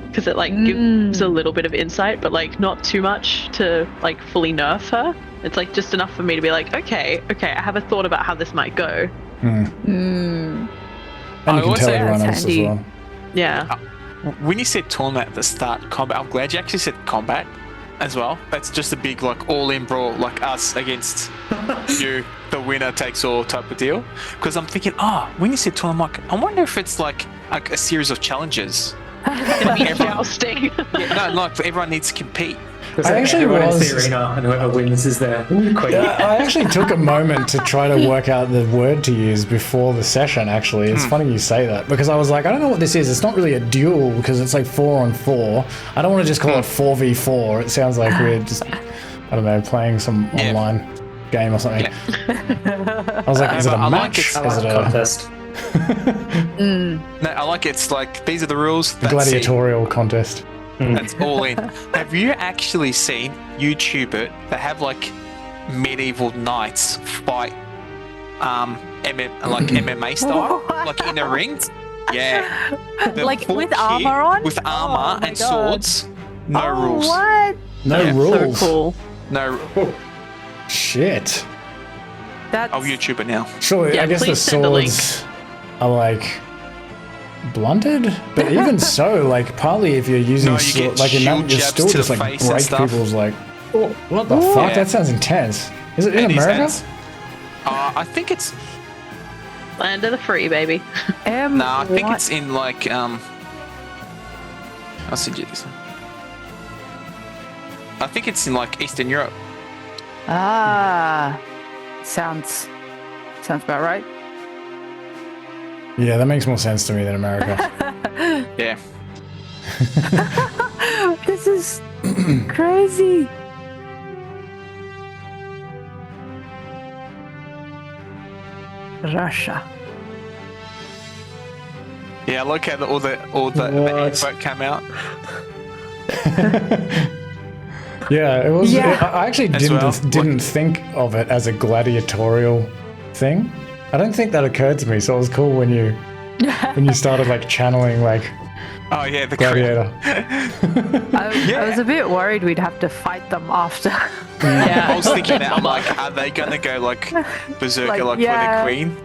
E: because it like gives a little bit of insight, but like not too much to like fully nerf her. It's like just enough for me to be like, okay, I have a thought about how this might go.
A: And you can
B: always
A: tell
B: say
A: everyone
C: that's
A: else as
C: handy.
A: well.
E: Yeah.
B: When you said tournament at the start, combat, I'm glad you actually said combat as well. That's just a big like all-in brawl, like us against you, the winner takes all type of deal. Because I'm thinking, when you said tournament, I'm like, I wonder if it's like a series of challenges.
E: Gonna be jousting.
B: No, like everyone needs to compete.
A: I actually
D: everyone in
A: was-
D: the arena, and whoever wins is the queen.
A: I actually took a moment to try to work out the word to use before the session, actually. It's funny you say that, because I was like, I don't know what this is. It's not really a duel, because it's like 4 on 4. I don't want to just call it 4v4. It sounds like we're just, I don't know, playing some online game or something. I was like, is it a
B: I like
A: match?
B: it.
D: I
A: Is
D: like
A: it a
D: contest.
B: No, I like it's like these are the rules. That's it.
A: gladiatorial contest?
B: That's all in. Have you actually seen YouTube it? They have like medieval knights fight MMA style, like in a ring. Yeah. The
C: Like
B: full
C: with
B: kit,
C: armor on?
B: With
C: Oh
B: armor
C: my
B: and
C: God.
B: swords. No
C: Oh,
B: rules.
C: What?
A: No
B: Yeah, so
E: So
A: rules.
E: cool.
B: No.
A: Shit.
C: That's
B: I'll YouTube it now.
A: Sure,
E: Yeah,
A: I guess the
E: please send a link.
A: swords are like blunted, but even so, like partly if you're using
B: No, you get
A: like in
B: shield
A: that, you're
B: jabs
A: still
B: to
A: just
B: the
A: like
B: face and
A: break
B: stuff.
A: people's like. What the fuck?
B: Yeah.
A: That sounds intense. Is it in
B: It is
A: America?
B: intense. I think it's
E: Land of the free, baby.
B: I think it's in like I'll send you this. I think it's in like Eastern Europe.
C: Sounds about right.
A: Yeah, that makes more sense to me than America.
B: Yeah.
C: This is crazy. Russia.
B: Yeah, look how all the
D: What?
B: info came out.
A: Yeah, it was.
C: Yeah.
A: I actually
B: As well.
A: didn't think of it as a gladiatorial thing. I don't think that occurred to me. So it was cool when you started like channeling like
B: Oh yeah, the
A: gladiator.
C: I was a bit worried we'd have to fight them after.
E: Yeah.
B: I was thinking that, I'm like, are they gonna go like berserker
C: Like,
B: like
C: yeah.
B: for the queen?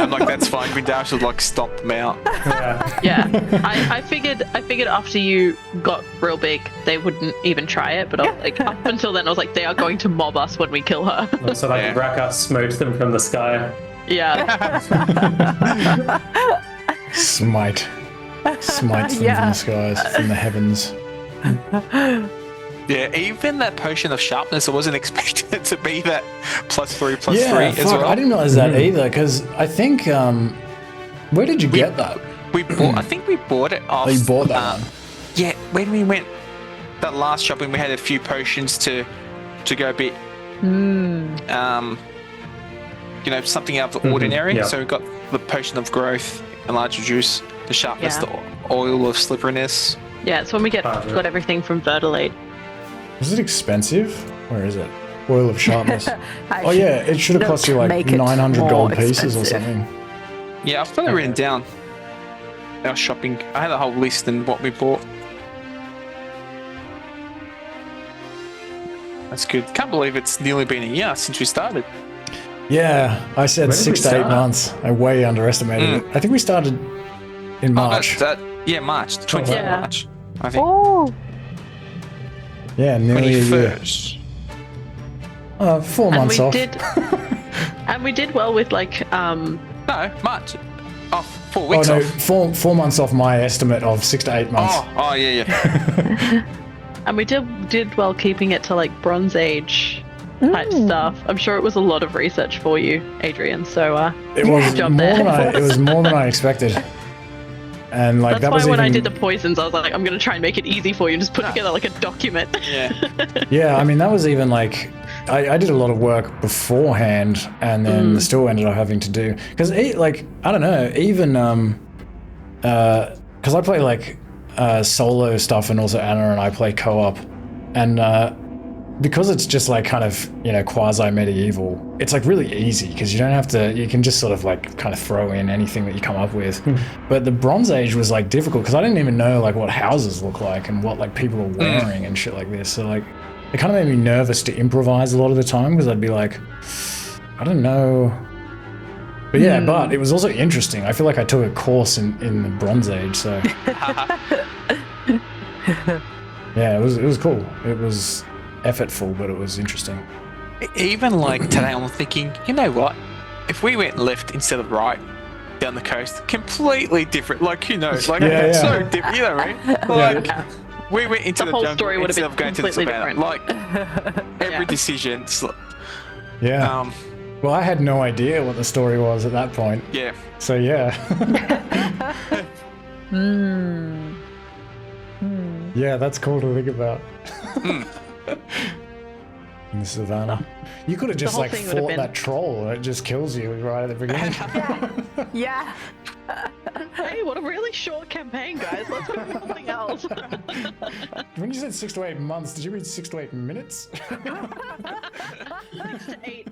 B: I'm like, that's fine. Vindaros would like stomp them out.
D: Yeah.
E: Yeah, I figured after you got real big, they wouldn't even try it. But I was like, up until then, I was like, they are going to mob us when we kill her.
D: So like
B: Yeah.
D: Raka smote them from the sky.
E: Yeah,
A: Smite them
C: Yeah.
A: from the skies, from the heavens.
B: Yeah, even that potion of sharpness, I wasn't expecting it to be that +3 +3
A: Yeah,
B: as
A: fuck,
B: well.
A: I didn't realize that either. Because I think, where did you get that?
B: We bought. I think we bought it off.
A: Oh, you bought that one.
B: Yeah, when we went that last shopping, we had a few potions to go a bit Something out of the ordinary.
D: yeah.
B: So we've got the potion of growth, enlarged juice, the sharpness, the oil of slipperiness.
E: Yeah, it's when we got everything from Vertilade.
A: Was it expensive? Where is it? Oil of sharpness. Oh yeah, it should have cost you like 900 gold pieces or something.
B: Yeah, I've got it written down. Our shopping. I had a whole list and what we bought. That's good. Can't believe it's nearly been a year since we started.
A: Yeah, I said
D: When did
A: 6
D: we
A: to 8
D: start?
A: months. I way underestimated it. I think we started in March.
B: March. 20th
E: Yeah.
B: March, I think.
C: Oh,
A: Yeah, nearly a year.
B: 21st.
A: 4
E: And
A: months
E: we
A: off.
E: and we did well with like
B: No, March. Oh, 4 weeks
A: Oh no,
B: off.
A: 4 months off my estimate of 6 to 8 months.
B: Oh, yeah.
E: and we did well keeping it to like Bronze Age type stuff. I'm sure it was a lot of research for you, Adrian. So
A: It was
E: good job
A: more
E: there.
A: than it was more than I expected. And like
E: That's
A: that
E: why
A: was
E: when
A: even,
E: I did the poisons, I was like, I'm gonna try and make it easy for you and just put together like a document.
B: Yeah.
A: Yeah, I mean that was even like I did a lot of work beforehand and then still ended up having to do because like I don't know, even because I play like solo stuff and also Anna and I play co-op, and because it's just like kind of, you know, quasi-medieval, it's like really easy because you don't have to, you can just sort of like kind of throw in anything that you come up with. But the Bronze Age was like difficult because I didn't even know like what houses look like and what like people are wearing and shit like this. So like it kind of made me nervous to improvise a lot of the time because I'd be like, I don't know. But yeah, but it was also interesting. I feel like I took a course in the Bronze Age, so yeah, it was cool. It was effortful, but it was interesting.
B: Even like today, I'm thinking, you know what? If we went left instead of right down the coast, completely different. Like, who knows? Like,
A: Yeah.
B: so different. You know what I mean? Like, we went into
E: The
B: the
E: whole
B: jungle
E: story would have
B: instead
E: been
B: of going to the
E: completely
B: savannah.
E: different.
B: Like, every decision.
A: Yeah. Well, I had no idea what the story was at that point.
B: Yeah.
A: So yeah. Yeah, that's cool to think about. In the savannah. You could have just
E: whole
A: like
E: thing would have
A: fought
E: been-
A: that troll and it just kills you right at the beginning.
C: yeah.
E: Hey, what a really short campaign, guys. Let's go with something else.
A: When you said 6 to 8 months, did you mean 6 to 8 minutes?
E: 6 to 8